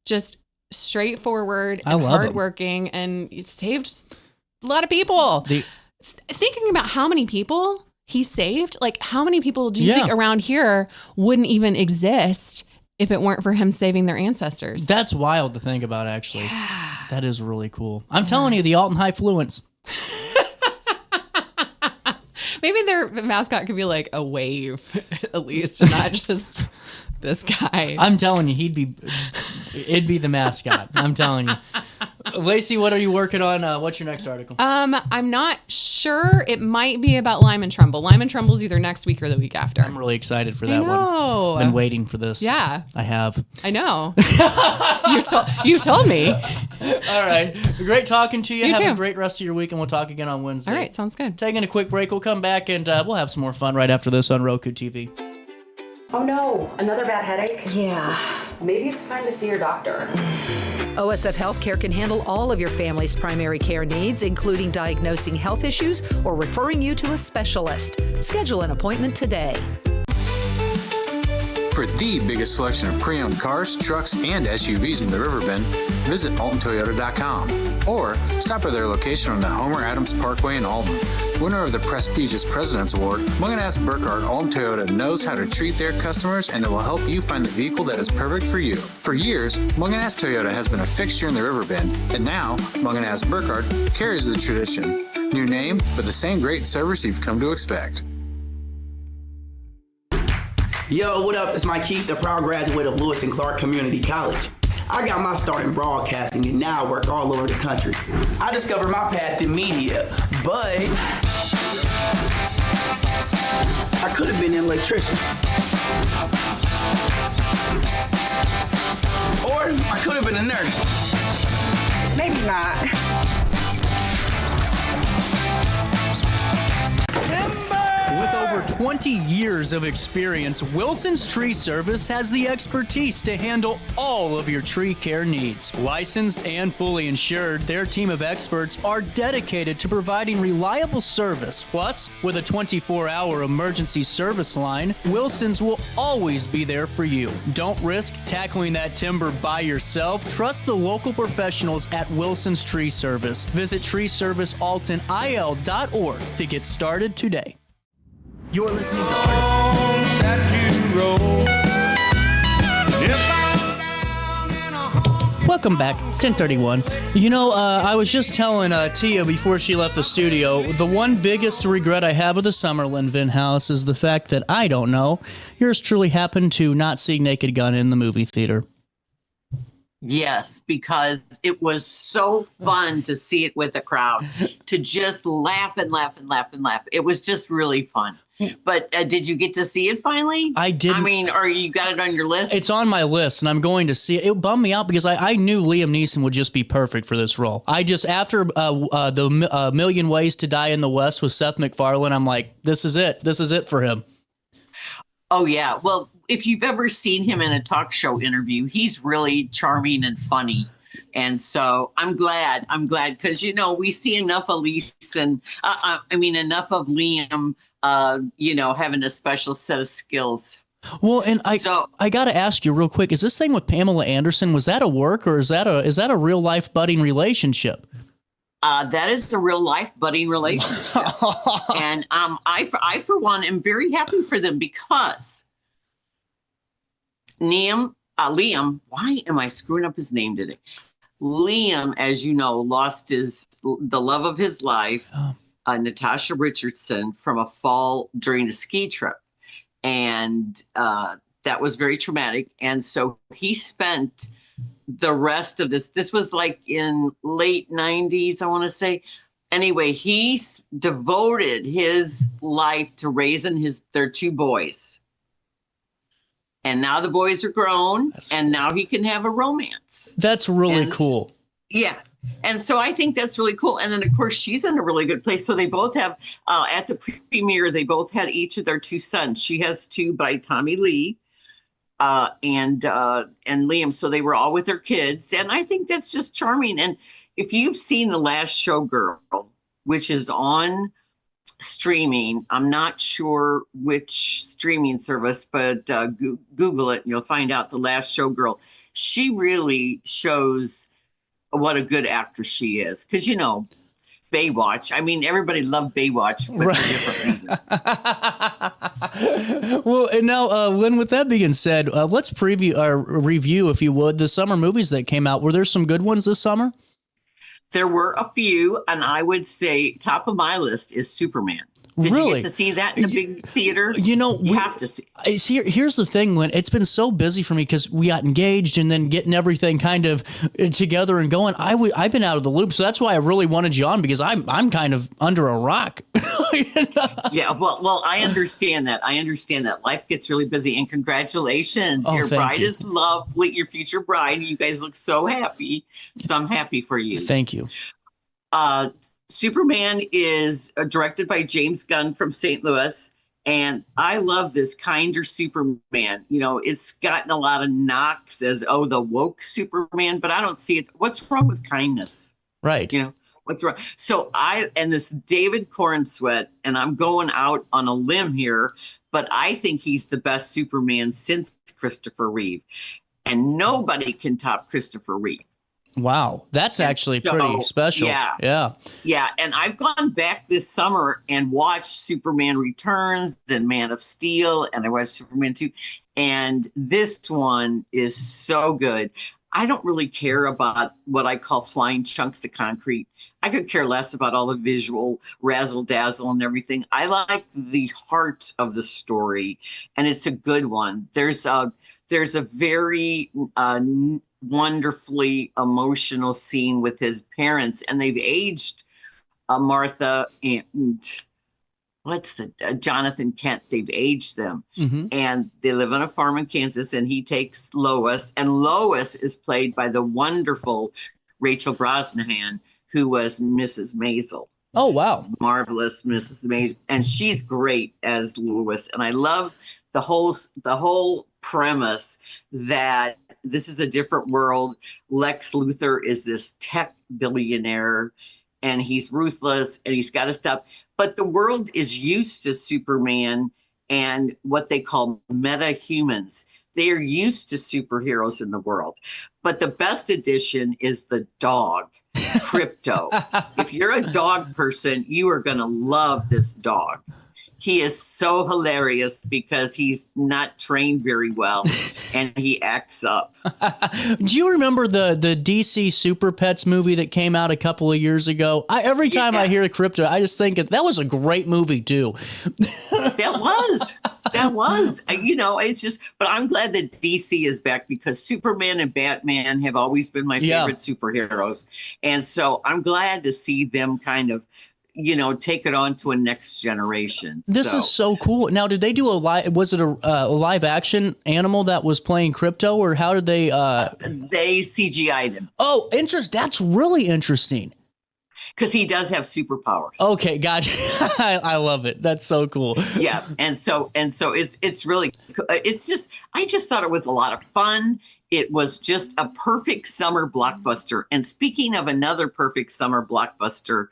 just straightforward and hardworking, and it saved a lot of people. Thinking about how many people he saved, like how many people do you think around here wouldn't even exist if it weren't for him saving their ancestors? That's wild to think about, actually. Yeah. That is really cool. I'm telling you, the Alton High Fluents. Maybe their mascot could be like a wave, at least, and not just this guy. I'm telling you, it'd be the mascot. I'm telling you. Lacy, what are you working on? What's your next article? I'm not sure. It might be about Lyman Trumbull. Lyman Trumbull is either next week or the week after. I'm really excited for that one. Been waiting for this. Yeah. I have. I know. You told me. All right. Great talking to you. You have too. a great rest of your week, and we'll talk again on Wednesday. All right. Sounds good. Taking a quick break. We'll come back, and we'll have some more fun right after this on Roku TV. Oh no, another bad headache? Yeah. Maybe it's time to see your doctor. OSF Healthcare can handle all of your family's primary care needs, including diagnosing health issues or referring you to a specialist. Schedule an appointment today. For the biggest selection of pre-owned cars, trucks, and SUVs in the Riverbend, visit AltonToyota.com or stop by their location on the Homer Adams Parkway in Alton. Winner of the prestigious President's Award, Munganast Burkhardt Alton Toyota knows how to treat their customers, and it will help you find the vehicle that is perfect for you. For years, Munganast Toyota has been a fixture in the Riverbend, and now Munganast Burkhardt carries the tradition. New name, but the same great service you've come to expect. Yo, what up? It's Mike Keith, the proud graduate of Lewis and Clark Community College. I got my start in broadcasting and now I work all over the country. I discovered my path in media, but I could have been an electrician. Or I could have been a nurse. Maybe not. With over 20 years of experience, Wilson's Tree Service has the expertise to handle all of your tree care needs. Licensed and fully insured, their team of experts are dedicated to providing reliable service. Plus, with a 24-hour emergency service line, Wilson's will always be there for you. Don't risk tackling that timber by yourself. Trust the local professionals at Wilson's Tree Service. Visit treeservicealtonil.org to get started today. You're listening to Welcome back, 1031. You know, I was just telling Tia before she left the studio, the one biggest regret I have with the Summerlin Vin House is the fact that I don't know, yours truly happened to not see Naked Gun in the movie theater. Yes, because it was so fun to see it with a crowd, to just laugh and laugh and laugh and laugh. It was just really fun. But did you get to see it finally? I didn't. I mean, or you got it on your list? It's on my list, and I'm going to see it. It bummed me out because I knew Liam Neeson would just be perfect for this role. I just, after the Million Ways to Die in the West with Seth MacFarlane, I'm like, this is it. This is it for him. Oh, yeah. Well, if you've ever seen him in a talk show interview, he's really charming and funny. And so I'm glad because, you know, we see enough of enough of Liam, having a special set of skills. Well, and I got to ask you real quick, is this thing with Pamela Anderson, was that a work or is that a real life budding relationship? That is a real life budding relationship. And I, for one, am very happy for them because Liam, why am I screwing up his name today? Liam, as you know, lost the love of his life, Natasha Richardson, from a fall during a ski trip. And that was very traumatic. And so he spent the rest of this was like in late 90s, I want to say. Anyway, he devoted his life to raising their two boys. And now the boys are grown, and now he can have a romance. That's really cool. Yeah. And so I think that's really cool. And then, of course, she's in a really good place. So they both have, at the premiere, they both had each of their two sons. She has two by Tommy Lee and Liam. So they were all with their kids. And I think that's just charming. And if you've seen The Last Showgirl, which is on streaming, I'm not sure which streaming service, but Google it and you'll find out The Last Showgirl. She really shows what a good actress she is. Because, you know, Baywatch. I mean, everybody loved Baywatch, but for different reasons. Well, and now, Lynn, with that being said, let's review, if you would, the summer movies that came out. Were there some good ones this summer? There were a few, and I would say top of my list is Superman. Did you get to see that in the big theater? You know, you have to see. Here's the thing, Lynn. It's been so busy for me because we got engaged and then getting everything kind of together and going. I've been out of the loop, so that's why I really wanted you on, because I'm kind of under a rock. Yeah, well, I understand that. Life gets really busy, and congratulations, your bride is lovely. Your future bride. You guys look so happy. So I'm happy for you. Thank you. Superman is directed by James Gunn from St. Louis, and I love this kinder Superman. You know, it's gotten a lot of knocks as, the woke Superman, but I don't see it. What's wrong with kindness? Right. You know, what's wrong? So this David Cornsweet, and I'm going out on a limb here, but I think he's the best Superman since Christopher Reeve, and nobody can top Christopher Reeve. Wow, that's actually pretty special. Yeah. And I've gone back this summer and watched Superman Returns and Man of Steel, and I watched Superman 2. And this one is so good. I don't really care about what I call flying chunks of concrete. I could care less about all the visual razzle dazzle and everything. I like the heart of the story, and it's a good one. There's a very wonderfully emotional scene with his parents, and they've aged Martha and Jonathan Kent. They've aged them, and they live on a farm in Kansas, and he takes Lois, and Lois is played by the wonderful Rachel Brosnahan, who was Mrs. Maisel. Oh, wow. Marvelous Mrs. Maisel. And she's great as Lois. And I love the whole premise that this is a different world. Lex Luthor is this tech billionaire, and he's ruthless, and he's got to stop. But the world is used to Superman and what they call meta-humans. They are used to superheroes in the world. But the best addition is the dog, Crypto. If you're a dog person, you are going to love this dog. He is so hilarious because he's not trained very well, and he acts up. Do you remember the DC Super Pets movie that came out a couple of years ago? Every time I hear Crypto, I just think that was a great movie too. That was. You know, it's just. But I'm glad that DC is back, because Superman and Batman have always been my favorite superheroes, and so I'm glad to see them kind of take it on to a next generation. This is so cool. Now, did they do was it a live action animal that was playing crypto, or how did they? They CGI'd him. Oh, That's really interesting. Because he does have superpowers. Okay, gotcha. I love it. That's so cool. Yeah, and so it's really, I just thought it was a lot of fun. It was just a perfect summer blockbuster. And speaking of another perfect summer blockbuster,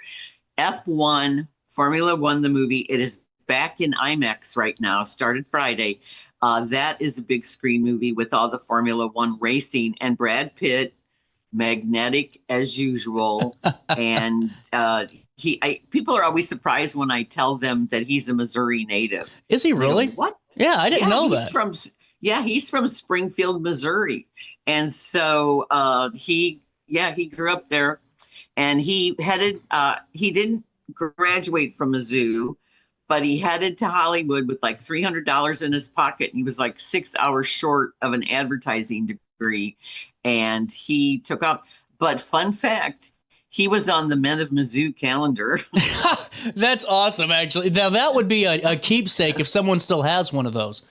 F1, Formula One, the movie, it is back in IMAX right now, started Friday. That is a big screen movie with all the Formula One racing, and Brad Pitt, magnetic as usual. And people are always surprised when I tell them that he's a Missouri native. Is he really? What? Yeah, I didn't know that. He's from Springfield, Missouri. And so he grew up there, and he didn't graduate from Mizzou, but he headed to Hollywood with like $300 in his pocket. He was like 6 hours short of an advertising degree, and he took off. But fun fact, he was on the Men of Mizzou calendar. That's awesome, actually. Now, that would be a keepsake if someone still has one of those.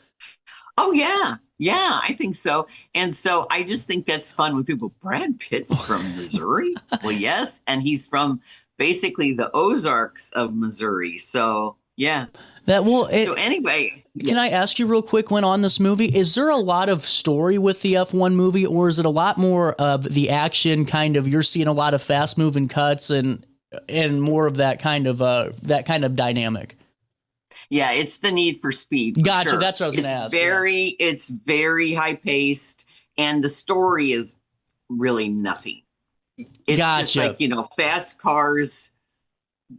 Oh, yeah. Yeah, I think so. And so I just think that's fun when people, Brad Pitt's from Missouri? Well, yes. And he's from basically the Ozarks of Missouri. So, yeah. So anyway. Can I ask you real quick, when on this movie, is there a lot of story with the F1 movie, or is it a lot more of the action kind of, you're seeing a lot of fast moving cuts and more of that kind of dynamic? Yeah, it's the Need for Speed. Gotcha. Sure. That's what I was going to ask. It's very high paced, and the story is really nothing. It's just like, fast cars,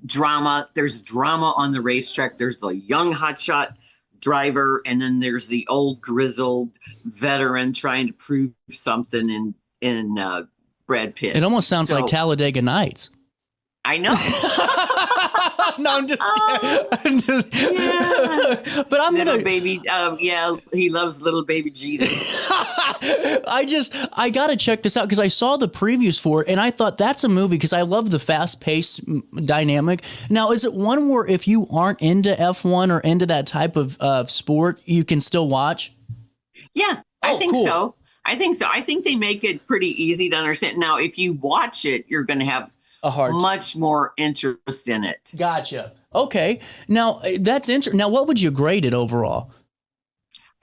drama. There's drama on the racetrack. There's the young hotshot driver, and then there's the old grizzled veteran trying to prove something in Brad Pitt. It almost sounds like Talladega Nights. I know. No, I'm just kidding. Yeah. But I'm little gonna baby. He loves little baby Jesus. I gotta check this out because I saw the previews for it and I thought that's a movie because I love the fast-paced dynamic. Now, is it one where if you aren't into F1 or into that type of sport, you can still watch? Yeah, I think so. I think they make it pretty easy to understand. Now, if you watch it, you're going to have much more interest in it. Gotcha. Okay. Now, that's interesting. Now, what would you grade it overall?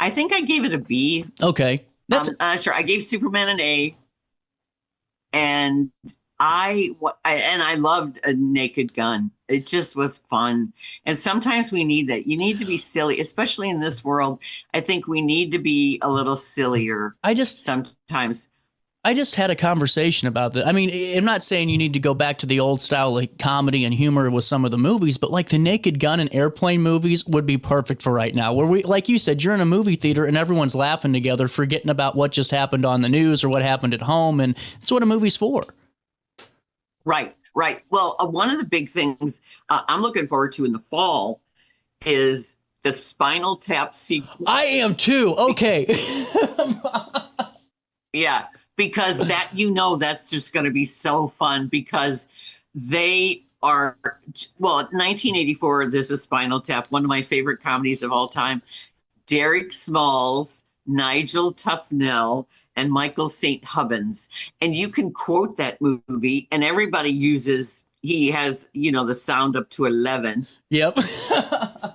I think I gave it a B. Okay. I'm not sure. I gave Superman an A. And I loved A Naked Gun. It just was fun. And sometimes we need that. You need to be silly, especially in this world. I think we need to be a little sillier. Sometimes. I just had a conversation about that. I mean, I'm not saying you need to go back to the old style like comedy and humor with some of the movies, but like the Naked Gun and Airplane movies would be perfect for right now. Where we, like you said, you're in a movie theater and everyone's laughing together, forgetting about what just happened on the news or what happened at home, and that's what a movie's for. Right. Well, one of the big things I'm looking forward to in the fall is the Spinal Tap sequel. I am too. Okay. Yeah. Because that's just going to be so fun because they are, 1984, this is Spinal Tap, one of my favorite comedies of all time. Derek Smalls, Nigel Tufnell, and Michael St. Hubbins. And you can quote that movie and everybody he has, the sound up to 11. Yep.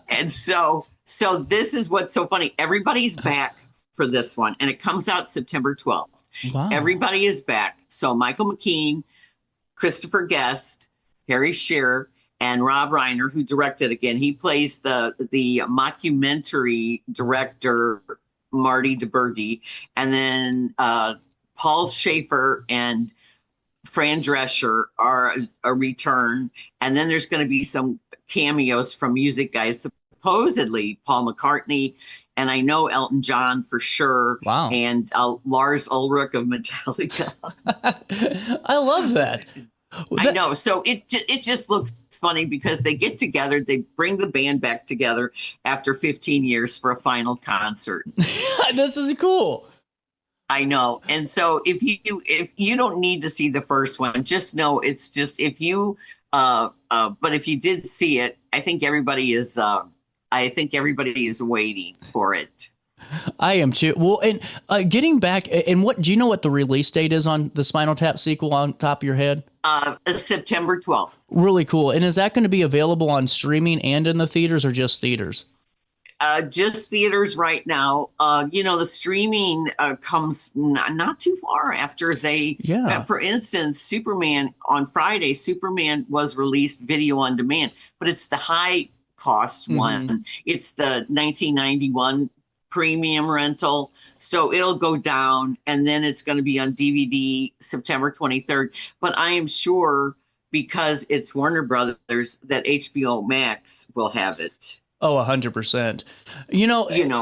And so this is what's so funny. Everybody's back for this one. And it comes out September 12th. Wow. Everybody is back. So Michael McKean, Christopher Guest, Harry Shearer, and Rob Reiner, who directed again. He plays the mockumentary director, Marty DeBurgi. And then Paul Schaefer and Fran Drescher are a return. And then there's going to be some cameos from music guys, supposedly Paul McCartney, and I know Elton John for sure. Wow. And Lars Ulrich of Metallica. I love that. I know. So it just looks funny because they get together, they bring the band back together after 15 years for a final concert. This is cool. I know. And so if you don't need to see the first one, just know it's just but if you did see it, I think everybody is waiting for it. I am too. Well, and getting back, and what do you know what the release date is on the Spinal Tap sequel on top of your head? September 12th. Really cool. And is that going to be available on streaming and in the theaters, or just theaters? Just theaters right now. The streaming comes not too far after they. Yeah. For instance, Superman on Friday. Superman was released video on demand, but it's the high cost one. It's the 1991 premium rental, so it'll go down, and then it's going to be on DVD September 23rd. But I am sure, because it's Warner Brothers, that HBO Max will have it. Oh, 100%.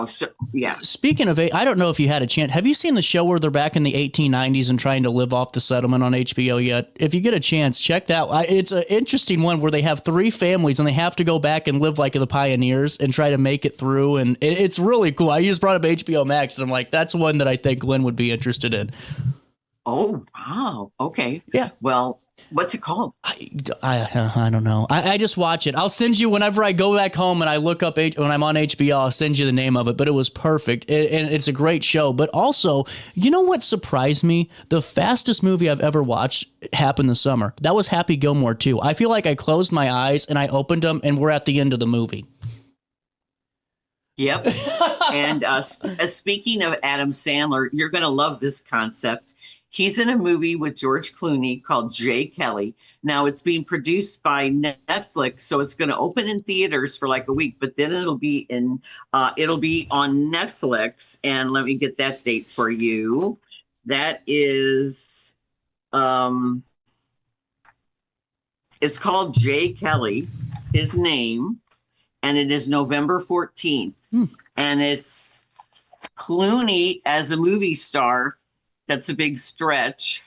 So, yeah. Speaking of, I don't know if you had a chance. Have you seen the show where they're back in the 1890s and trying to live off the settlement on HBO yet? If you get a chance, check that. It's an interesting one where they have 3 families and they have to go back and live like the pioneers and try to make it through. And it's really cool. I just brought up HBO Max and I'm like, that's one that I think Glenn would be interested in. Oh, wow. Okay. Yeah. Well, what's it called? I don't know. I just watch it. I'll send you whenever I go back home and I look up when I'm on HBO. I'll send you the name of it. But it was perfect, and it's a great show. But also, you know what surprised me? The fastest movie I've ever watched happened this summer. That was Happy Gilmore 2. I feel like I closed my eyes and I opened them, and we're at the end of the movie. Yep. And speaking of Adam Sandler, you're going to love this concept. He's in a movie with George Clooney called Jay Kelly. Now, it's being produced by Netflix, so it's going to open in theaters for like a week, but then it'll be on Netflix. And let me get that date for you. That is, it's called Jay Kelly, his name, and it is November 14th. And it's Clooney as a movie star. That's a big stretch.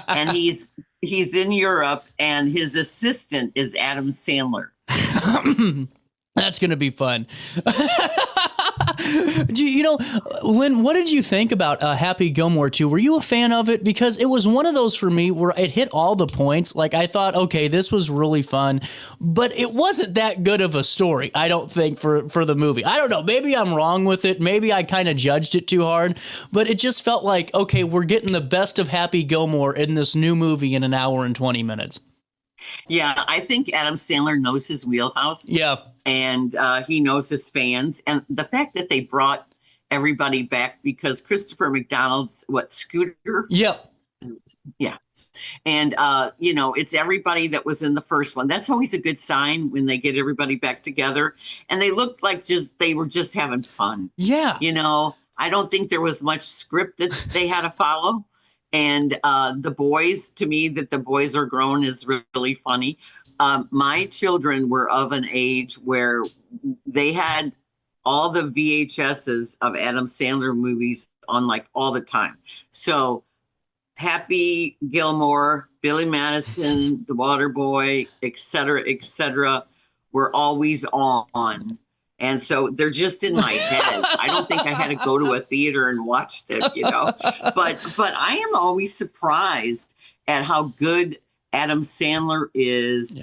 And he's in Europe, and his assistant is Adam Sandler. That's going to be fun. Lynn, what did you think about Happy Gilmore 2? Were you a fan of it? Because it was one of those for me where it hit all the points. Like, I thought, okay, this was really fun, but it wasn't that good of a story, I don't think, for the movie. I don't know. Maybe I'm wrong with it. Maybe I kind of judged it too hard, but it just felt like, okay, we're getting the best of Happy Gilmore in this new movie in an hour and 20 minutes. Yeah, I think Adam Sandler knows his wheelhouse. Yeah. And he knows his fans. And the fact that they brought everybody back, because Christopher McDonald's, Scooter? Yep. Yeah. And, it's everybody that was in the first one. That's always a good sign when they get everybody back together. And they looked like they were just having fun. Yeah. I don't think there was much script that they had to follow. And the boys, to me, that the boys are grown is really funny. My children were of an age where they had all the VHSs of Adam Sandler movies on like all the time. So Happy Gilmore, Billy Madison, The Waterboy, et cetera, were always on. And so they're just in my head. I don't think I had to go to a theater and watch them, But I am always surprised at how good Adam Sandler is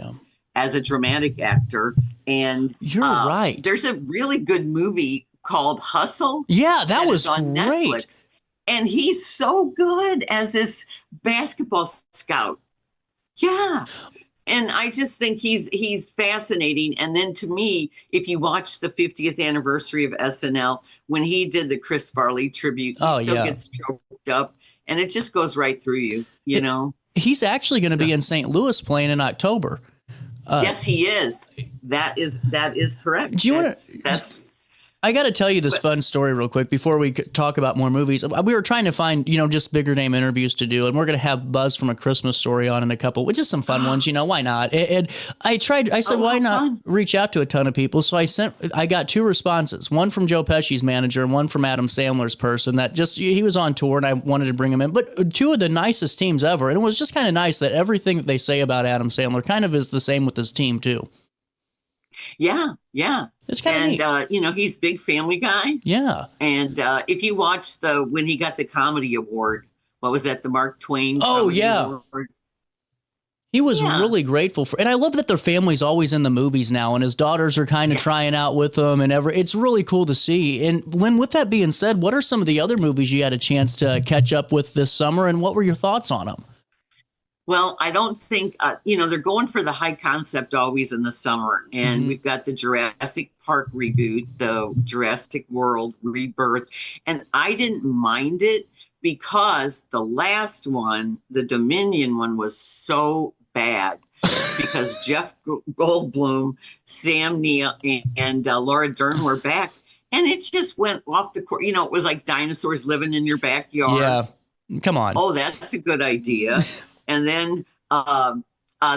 as a dramatic actor. And you're right. There's a really good movie called Hustle. Yeah, that was on great. Netflix. And he's so good as this basketball scout. Yeah. And I just think he's fascinating. And then to me, if you watch the 50th anniversary of SNL, when he did the Chris Farley tribute, he still gets choked up, and it just goes right through you, He's actually going to be in St. Louis playing in October. Yes, he is. That is correct. Do you want to? I got to tell you this fun story real quick before we talk about more movies. We were trying to find, just bigger name interviews to do, and we're going to have Buzz from A Christmas Story on in a couple, which is some fun ones, why not? And I said, why not reach out to a ton of people? So I got 2 responses, one from Joe Pesci's manager and one from Adam Sandler's person that he was on tour and I wanted to bring him in, but 2 of the nicest teams ever. And it was just kind of nice that everything that they say about Adam Sandler kind of is the same with his team too. Yeah, yeah. It's kind of neat. He's a big Family Guy. Yeah. And if you watch when he got the comedy award, what was that? The Mark Twain Comedy Award? He was really grateful and I love that their family's always in the movies now, and his daughters are kind of trying out with them, and it's really cool to see. And Lynn, with that being said, what are some of the other movies you had a chance to catch up with this summer, and what were your thoughts on them? Well, I don't think, they're going for the high concept always in the summer. And we've got the Jurassic Park reboot, the Jurassic World Rebirth. And I didn't mind it because the last one, the Dominion one, was so bad because Jeff Goldblum, Sam Neill, and Laura Dern were back. And it just went off the court. It was like dinosaurs living in your backyard. Yeah, come on. Oh, that's a good idea. And then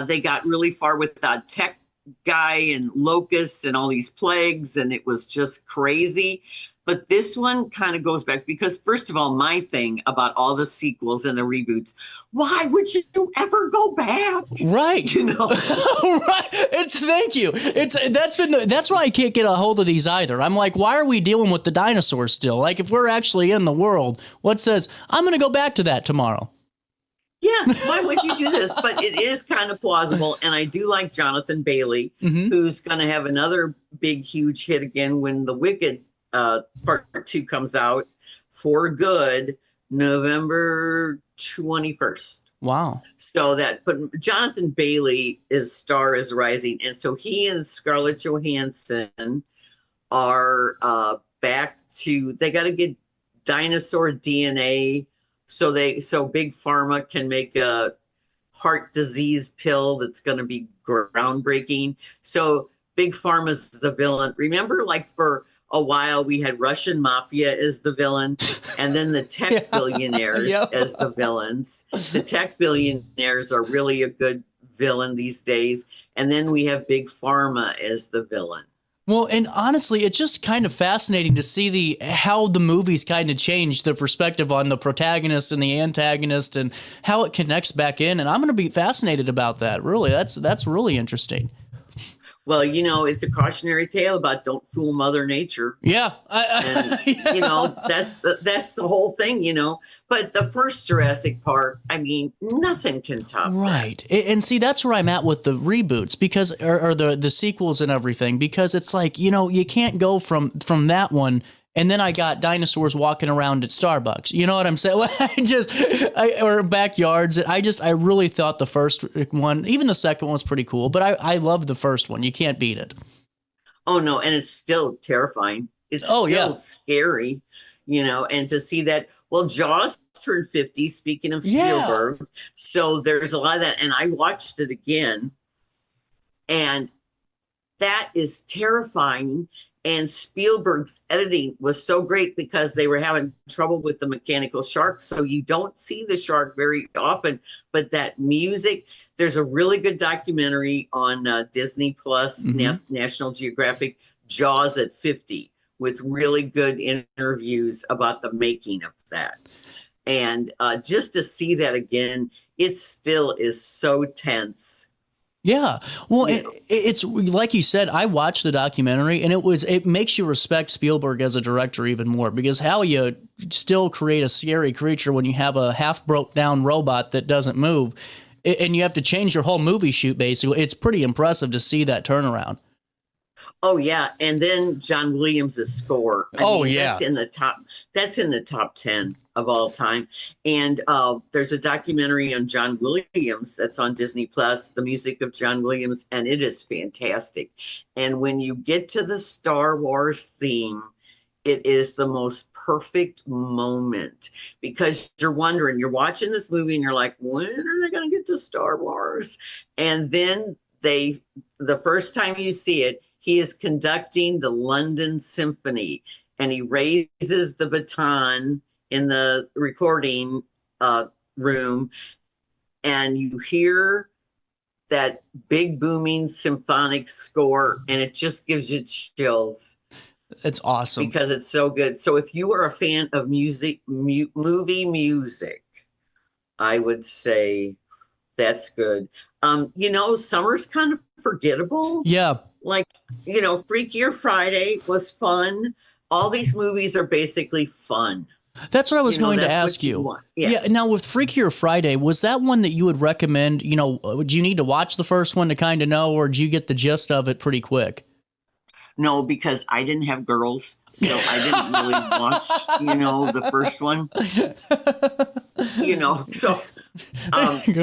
they got really far with the tech guy and locusts and all these plagues, and it was just crazy. But this one kind of goes back because, first of all, my thing about all the sequels and the reboots, why would you ever go back? Right. Right. Thank you. That's why I can't get a hold of these either. I'm like, why are we dealing with the dinosaurs still? Like, if we're actually in the world, what says I'm going to go back to that tomorrow? Yeah, why would you do this? But it is kind of plausible. And I do like Jonathan Bailey, who's going to have another big, huge hit again when The Wicked Part 2 comes out for good, November 21st. Wow. But Jonathan Bailey, his star is rising. And so he and Scarlett Johansson are back they got to get dinosaur DNA so Big Pharma can make a heart disease pill that's going to be groundbreaking. So Big Pharma's the villain. Remember, like for a while we had Russian mafia as the villain, and then the tech billionaires as the villains. The tech billionaires are really a good villain these days. And then we have Big Pharma as the villain. Well, and honestly, it's just kind of fascinating to see how the movies kind of change the perspective on the protagonist and the antagonist and how it connects back in. And I'm going to be fascinated about that. Really, that's really interesting. Well, it's a cautionary tale about don't fool Mother Nature. Yeah. That's the whole thing, But the first Jurassic Park, I mean, nothing can top right. That. And see, that's where I'm at with the reboots because, or the sequels and everything, because it's like, you can't go from that one. And then I got dinosaurs walking around at Starbucks. You know what I'm saying? Or backyards. I really thought the first one, even the second one was pretty cool, but I love the first one. You can't beat it. Oh, no. And it's still terrifying. It's still scary, and to see that. Well, Jaws turned 50, speaking of Spielberg. Yeah. So there's a lot of that. And I watched it again. And that is terrifying. And Spielberg's editing was so great because they were having trouble with the mechanical shark. So you don't see the shark very often, but that music, there's a really good documentary on Disney Plus, National Geographic, Jaws at 50, with really good interviews about the making of that. And just to see that again, it still is so tense. Yeah. Well, it's like you said, I watched the documentary and it makes you respect Spielberg as a director even more, because how you still create a scary creature when you have a half broke down robot that doesn't move and you have to change your whole movie shoot. Basically, it's pretty impressive to see that turnaround. Oh yeah. And then John Williams' score. That's in the top 10 of all time. And there's a documentary on John Williams that's on Disney Plus, the music of John Williams, and it is fantastic. And when you get to the Star Wars theme, it is the most perfect moment, because you're wondering, you're watching this movie and you're like, when are they going to get to Star Wars? And then the first time you see it, he is conducting the London Symphony, and he raises the baton in the recording room, and you hear that big booming symphonic score, and it just gives you chills. It's awesome because it's so good. So if you are a fan of music, movie music, I would say that's good. Summer's kind of forgettable. Yeah. Like, Freakier Friday was fun. All these movies are basically fun. That's what I was going to ask you. Yeah. Now, with Freakier Friday, was that one that you would recommend? Do you need to watch the first one to kind of know, or do you get the gist of it pretty quick? No, because I didn't have girls, so I didn't really watch, the first one.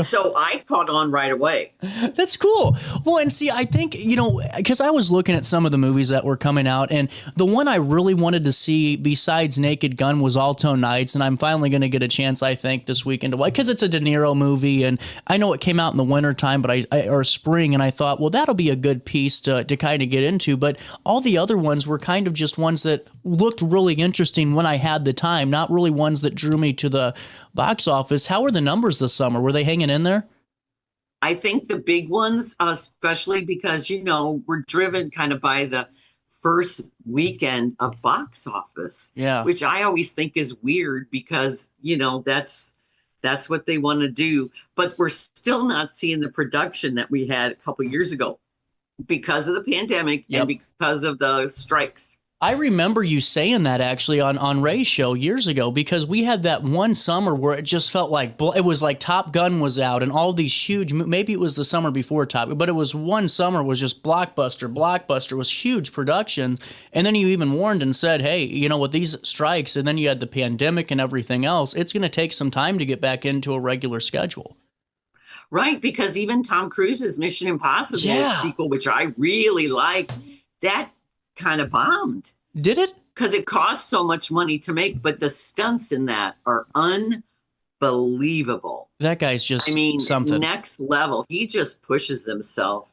So I caught on right away. That's cool. Well, and see, I think, because I was looking at some of the movies that were coming out, and the one I really wanted to see besides Naked Gun was Alton Nights, and I'm finally going to get a chance, I think, this weekend to watch, because it's a De Niro movie, and I know it came out in the wintertime, or spring, and I thought, well, that'll be a good piece to kind of get into, but all the other ones were kind of just ones that looked really interesting when I had the time, not really ones that drew me to the box office. How were the numbers this summer? Were they hanging in there? I think the big ones, especially because, we're driven kind of by the first weekend of box office, which I always think is weird because, that's what they want to do. But we're still not seeing the production that we had a couple years ago because of the pandemic and because of the strikes. I remember you saying that actually on Ray's show years ago, because we had that one summer where it just felt like it was like Top Gun was out and all these huge, maybe it was the summer before Top Gun, but it was one summer was just blockbuster was huge productions. And then you even warned and said, hey, with these strikes, and then you had the pandemic and everything else, it's going to take some time to get back into a regular schedule. Right, because even Tom Cruise's Mission Impossible sequel, which I really liked, that kind of bombed. Did it? Because it cost so much money to make, but the stunts in that are unbelievable. That guy's just something. Next level. He just pushes himself.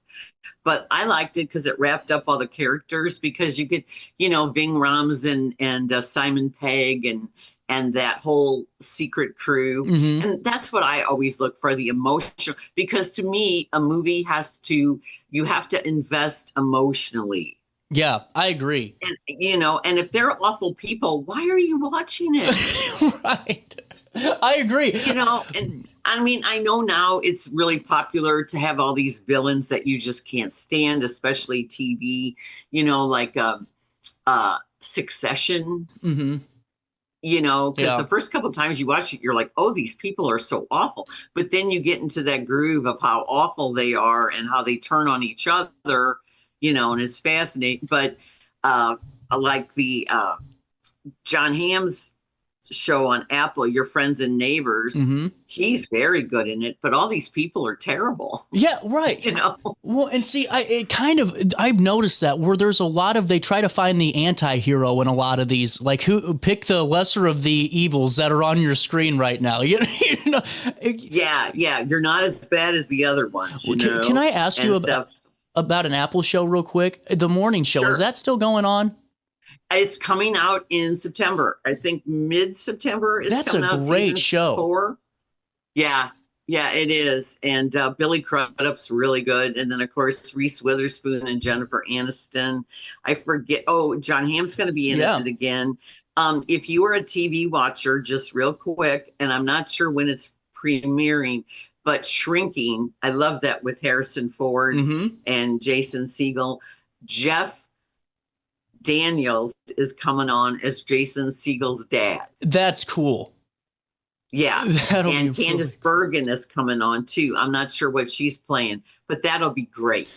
But I liked it because it wrapped up all the characters, because you could, Ving Rhames and Simon Pegg and that whole secret crew. Mm-hmm. And that's what I always look for, the emotional, because to me, a movie you have to invest emotionally. Yeah, I agree. And, and if they're awful people, why are you watching it? Right. I agree. And I know now it's really popular to have all these villains that you just can't stand, especially TV, like Succession. Mm-hmm. Because the first couple of times you watch it, you're like, oh, these people are so awful. But then you get into that groove of how awful they are and how they turn on each other, and it's fascinating. But like the John Hamm's show on Apple, Your Friends and Neighbors, he's very good in it, but all these people are terrible. Yeah, right. Well, and see, I've noticed that where there's a lot of, they try to find the anti-hero in a lot of these, like who pick the lesser of the evils that are on your screen right now. Yeah, you're not as bad as the other ones. Can I ask you about an Apple show real quick? The morning show, is that still going on? It's coming out in September. I think mid-September. That's a great show. 4. Yeah, it is. And Billy Crudup's really good. And then, of course, Reese Witherspoon and Jennifer Aniston. I forget. Oh, John Hamm's going to be in it again. If you are a TV watcher, just real quick, and I'm not sure when it's premiering, but Shrinking, I love that with Harrison Ford and Jason Segel. Jeff Daniels is coming on as Jason Segel's dad. That's cool. Yeah. And Candice Bergen is coming on too. I'm not sure what she's playing, but that'll be great.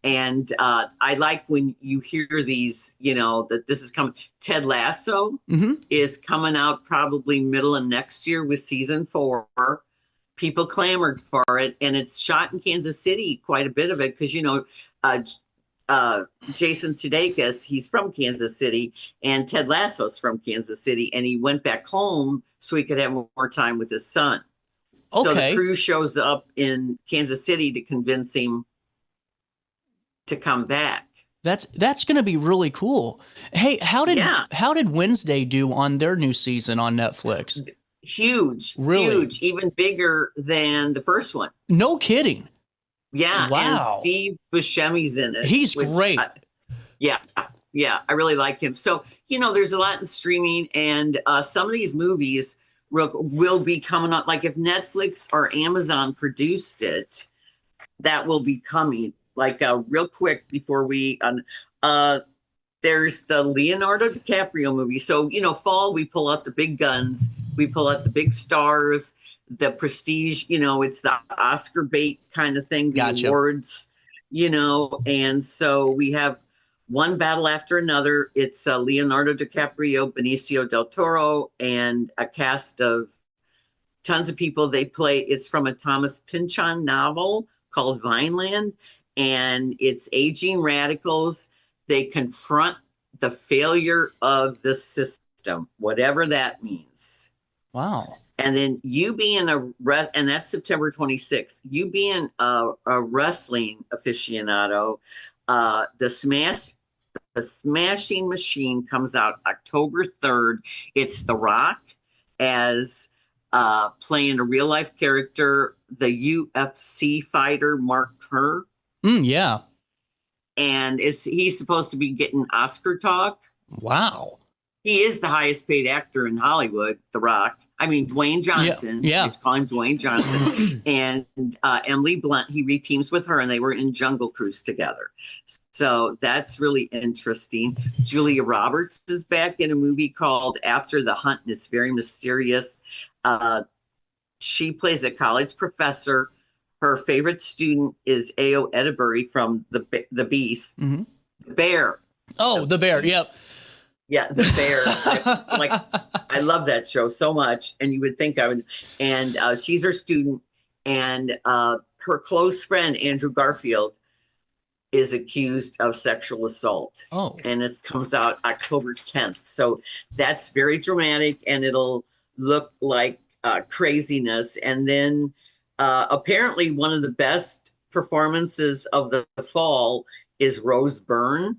And I like when you hear these, that this is coming. Ted Lasso is coming out probably middle of next year with season 4. People clamored for it, and it's shot in Kansas City, quite a bit of it, because, Jason Sudeikis, he's from Kansas City, and Ted Lasso's from Kansas City, and he went back home so he could have more time with his son. Okay. So the crew shows up in Kansas City to convince him to come back. That's going to be really cool. Hey, how did Wednesday do on their new season on Netflix? Huge, huge, even bigger than the first one. No kidding. Yeah, wow. And Steve Buscemi's in it. He's great. I really like him. So, there's a lot in streaming, and some of these movies will be coming up. Like if Netflix or Amazon produced it, that will be coming. like real quick before we there's the Leonardo DiCaprio movie. So, fall, we pull out the big guns, we pull out the big stars, the prestige, it's the Oscar bait kind of thing, the awards, and so we have one battle after another. It's Leonardo DiCaprio, Benicio del Toro, and a cast of tons of people. They play, it's from a Thomas Pynchon novel called Vineland, and it's aging radicals. They confront the failure of the system, whatever that means. Wow. And then you being and that's September 26th, you being a wrestling aficionado, the Smashing Machine comes out October 3rd. It's The Rock as playing a real life character, the UFC fighter Mark Kerr. Yeah. And he's supposed to be getting Oscar talk. Wow. He is the highest paid actor in Hollywood, The Rock. I mean, Dwayne Johnson. Yeah. Let's call him Dwayne Johnson. And Emily Blunt, he reteams with her, and they were in Jungle Cruise together. So that's really interesting. Julia Roberts is back in a movie called After the Hunt, and it's very mysterious. She plays a college professor. Her favorite student is Ayo Edeburi from The Beast. Mm-hmm. The Bear. Oh, The Bear. Yep. Yeah, The Bear. I love that show so much, and you would think I would. And she's her student, and her close friend Andrew Garfield is accused of sexual assault. Oh, and it comes out October 10th. So that's very dramatic, and it'll look like craziness. And then apparently, one of the best performances of the fall is Rose Byrne.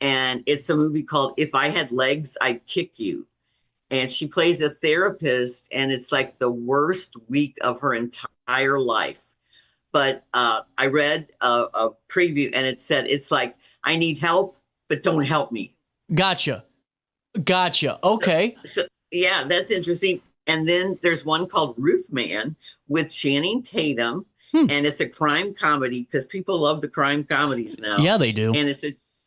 And it's a movie called If I Had Legs, I'd Kick You. And she plays a therapist, and it's like the worst week of her entire life. But I read a preview, and it said, it's like, I need help, but don't help me. Gotcha. Okay. So yeah, that's interesting. And then there's one called Roofman with Channing Tatum, and it's a crime comedy because people love the crime comedies now. Yeah, they do. And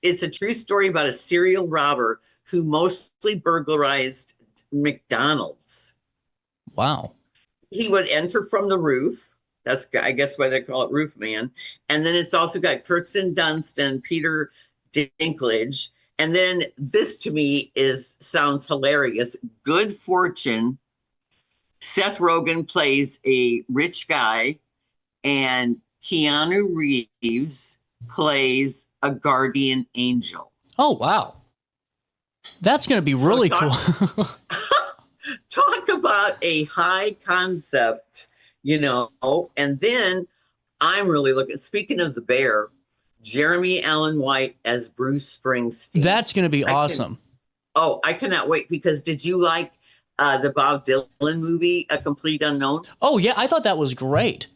it's a true story about a serial robber who mostly burglarized McDonald's. Wow. He would enter from the roof. That's, I guess, why they call it Roofman. And then it's also got Kirsten Dunst and Peter Dinklage. And then this to me sounds hilarious. Good Fortune. Seth Rogen plays a rich guy, and Keanu Reeves plays a guardian angel. Oh, wow. That's going to be really cool. Talk about a high concept, and then I'm really looking, speaking of The Bear, Jeremy Allen White as Bruce Springsteen. That's going to be awesome. I cannot wait, because did you like the Bob Dylan movie, A Complete Unknown? Oh, yeah. I thought that was great.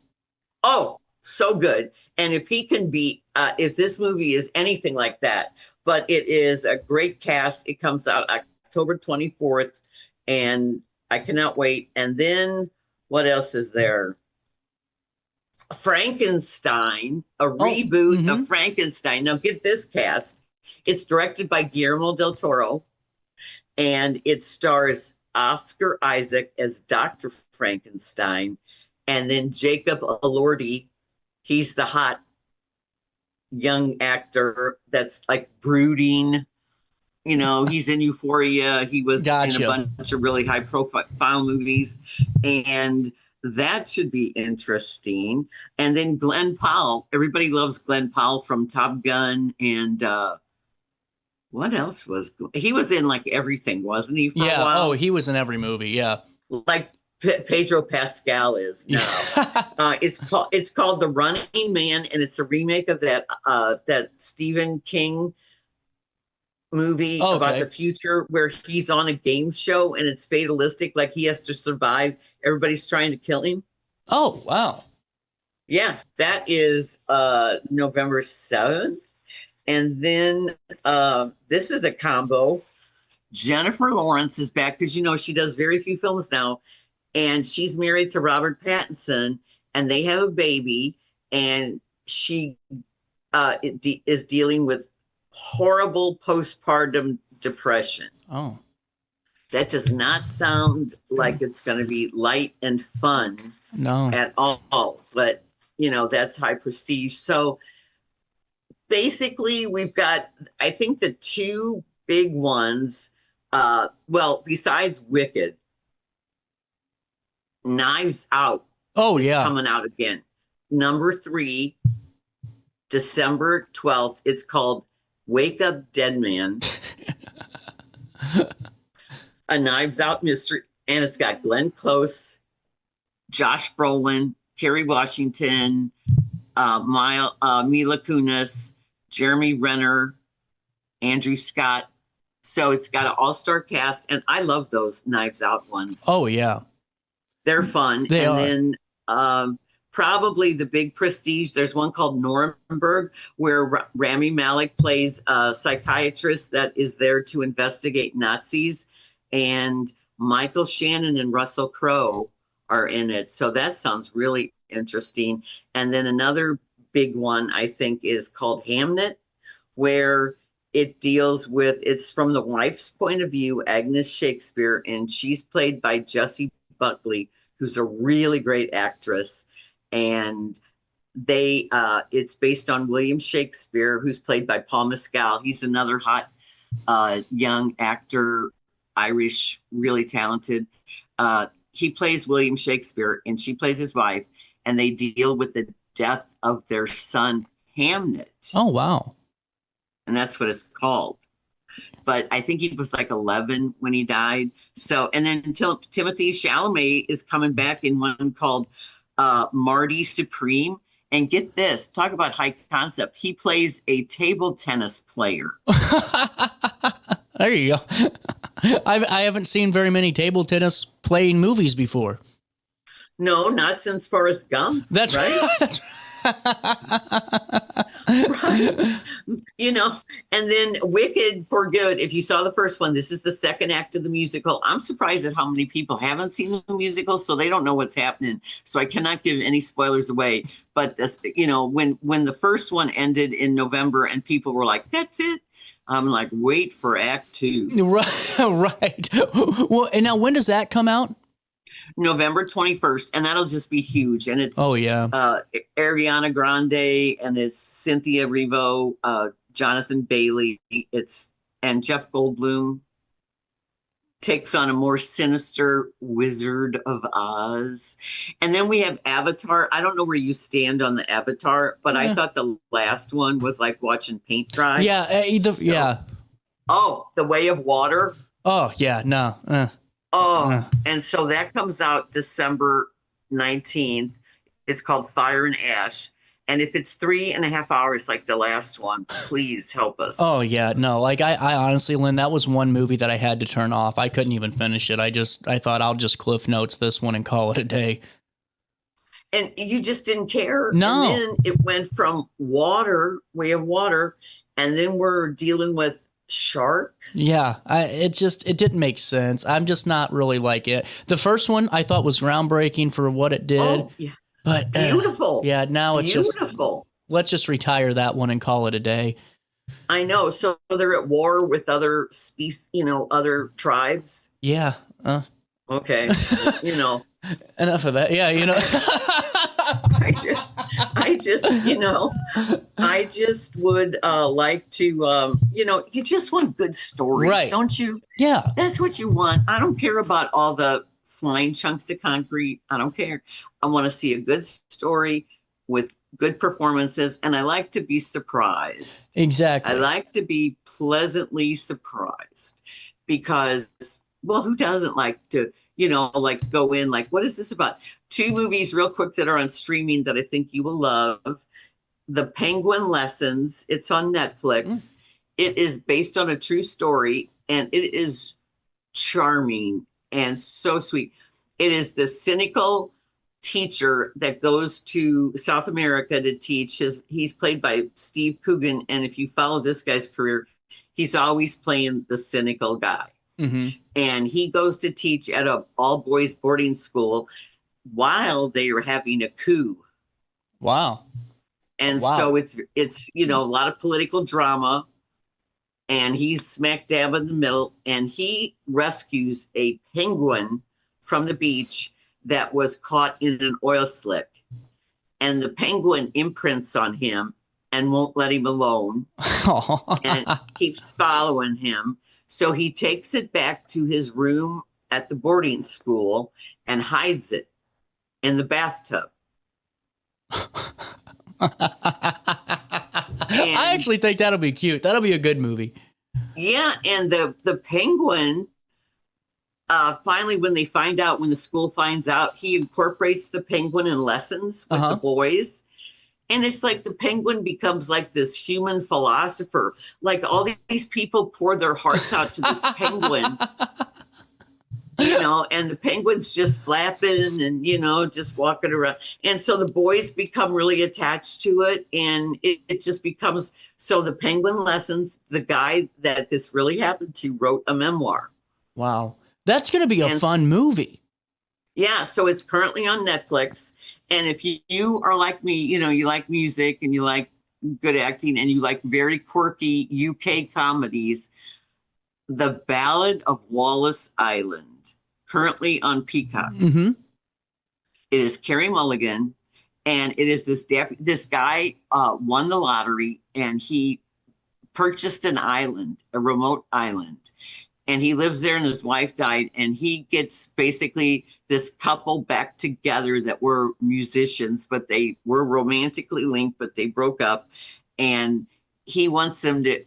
Oh, so good. And if he can be, if this movie is anything like that, but it is a great cast. It comes out October 24th, and I cannot wait. And then what else is there? Frankenstein, a reboot of Frankenstein. Now get this cast. It's directed by Guillermo del Toro, and it stars Oscar Isaac as Dr. Frankenstein, and then Jacob Elordi. He's the hot young actor that's like brooding. He's in Euphoria. He was in a bunch of really high profile movies. And that should be interesting. And then Glenn Powell. Everybody loves Glenn Powell from Top Gun. And what else he was in like everything, wasn't he? For a while? Oh, he was in every movie. Yeah. Like Pedro Pascal is now. It's called The Running Man, and it's a remake of that Stephen King movie about the future where he's on a game show and it's fatalistic, like he has to survive. Everybody's trying to kill him. Oh, wow. Yeah, that is November 7th. And then this is a combo. Jennifer Lawrence is back because she does very few films now. And she's married to Robert Pattinson, and they have a baby, and she is dealing with horrible postpartum depression. Oh. That does not sound like it's going to be light and fun at all. But, you know, that's high prestige. So basically, we've got, I think, the two big ones. Well, besides Wicked, Knives Out is coming out again. Number 3, December 12th. It's called Wake Up Dead Man. A Knives Out mystery, and it's got Glenn Close, Josh Brolin, Kerry Washington, Mila Kunis, Jeremy Renner, Andrew Scott. So it's got an all-star cast, and I love those Knives Out ones. Oh, yeah. They're fun. They are. Then probably the big prestige, there's one called Nuremberg, where Rami Malek plays a psychiatrist that is there to investigate Nazis. And Michael Shannon and Russell Crowe are in it. So that sounds really interesting. And then another big one, I think, is called Hamnet, where it deals with, it's from the wife's point of view, Agnes Shakespeare, and she's played by Jessie Buckley, who's a really great actress. And it's based on William Shakespeare, who's played by Paul Mescal. He's another hot young actor, Irish, really talented. He plays William Shakespeare, and she plays his wife, and they deal with the death of their son, Hamnet. Oh, wow. And that's what it's called. But I think he was like 11 when he died. So, and then Timothée Chalamet is coming back in one called Marty Supreme. And get this, talk about high concept. He plays a table tennis player. There you go. I haven't seen very many table tennis playing movies before. No, not since Forrest Gump. That's right. That's right. You know, and then Wicked for Good. If you saw the first one, this is the second act of the musical. I'm surprised at how many people haven't seen the musical, so they don't know what's happening. So I cannot give any spoilers away. But this, you know, when the first one ended in November and people were like, "That's it," I'm like, "Wait for Act 2." Right. Well, and now when does that come out? November 21st, and that'll just be huge. And it's Ariana Grande, and it's Cynthia Erivo, Jonathan Bailey, and Jeff Goldblum takes on a more sinister Wizard of Oz. And then we have Avatar. I don't know where you stand on the Avatar, but I thought the last one was like watching paint dry. Yeah, yeah. Oh, The Way of Water. Oh, yeah, no. And so that comes out December 19th. It's called Fire and Ash. And if it's 3.5 hours like the last one, please help us. Oh, yeah. No, like I honestly, Lynn, that was one movie that I had to turn off. I couldn't even finish it. I thought I'll just Cliff Notes this one and call it a day. And you just didn't care? No. And then it went from water, Way of Water, and then we're dealing with sharks. Yeah, it didn't make sense. I'm just not really like it. The first one I thought was groundbreaking for what it did. Oh, yeah. But beautiful. Yeah, now it's beautiful. Let's just retire that one and call it a day. I know. So they're at war with other species, other tribes. Yeah. Okay. Enough of that. Yeah, I just would like to, you just want good stories, right? Don't you? Yeah. That's what you want. I don't care about all the flying chunks of concrete. I don't care. I want to see a good story with good performances, and I like to be surprised. Exactly. I like to be pleasantly surprised because, well, who doesn't like to, go in like, what is this about? 2 movies real quick that are on streaming that I think you will love. The Penguin Lessons. It's on Netflix. It is based on a true story, and it is charming and so sweet. It is the cynical teacher that goes to South America to teach. He's played by Steve Coogan, and if you follow this guy's career, he's always playing the cynical guy. Mm-hmm. And he goes to teach at a all-boys boarding school while they are having a coup. Wow. And so it's a lot of political drama, and he's smack dab in the middle, and he rescues a penguin from the beach that was caught in an oil slick, and the penguin imprints on him and won't let him alone and keeps following him. So he takes it back to his room at the boarding school and hides it in the bathtub. I actually think that'll be cute. That'll be a good movie. Yeah, and the penguin, finally, when the school finds out, he incorporates the penguin in lessons with the boys. And it's like the penguin becomes like this human philosopher. Like all these people pour their hearts out to this penguin. And the penguin's just flapping and, just walking around. And so the boys become really attached to it. And it just becomes, so the penguin lessons, the guy that this really happened to wrote a memoir. Wow. That's going to be a fun movie. Yeah. So it's currently on Netflix. And if you are like me, you like music and you like good acting and you like very quirky UK comedies, The Ballad of Wallace Island, currently on Peacock. Mm-hmm. It is Carey Mulligan, and it is this guy won the lottery, and he purchased an island, a remote island, and he lives there, and his wife died, and he gets basically this couple back together that were musicians, but they were romantically linked, but they broke up, and he wants them to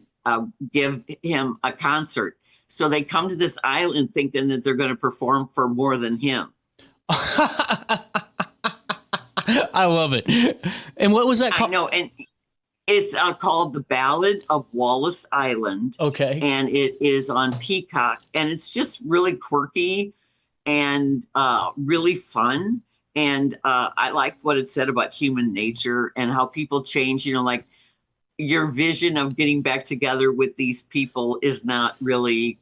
give him a concert. So they come to this island thinking that they're going to perform for more than him. I love it. And what was that called? I know, and it's called The Ballad of Wallace Island. Okay. And it is on Peacock, and it's just really quirky and really fun. And I liked what it said about human nature and how people change, like your vision of getting back together with these people is not really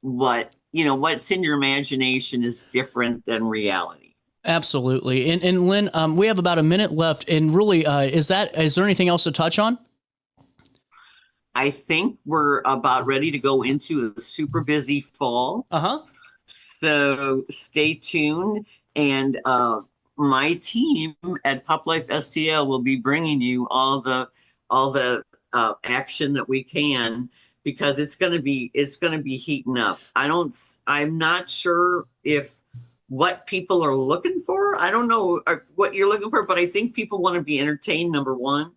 what's in your imagination is different than reality. Absolutely. And Lynn, we have about a minute left. And really, is there anything else to touch on? I think we're about ready to go into a super busy fall. So stay tuned. And my team at Pop Life STL will be bringing you all the action that we can, because it's going to be heating up. I'm not sure if what people are looking for. I don't know what you're looking for, but I think people want to be entertained. Number one,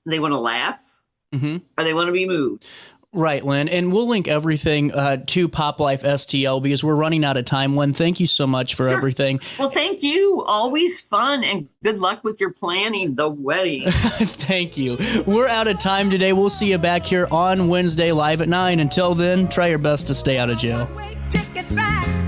they want to laugh, or they want to be moved. Right, Lynn. And we'll link everything to Pop Life STL because we're running out of time. Lynn, thank you so much for everything. Well, thank you. Always fun, and good luck with your planning the wedding. Thank you. We're out of time today. We'll see you back here on Wednesday live at 9. Until then, try your best to stay out of jail. Take it back.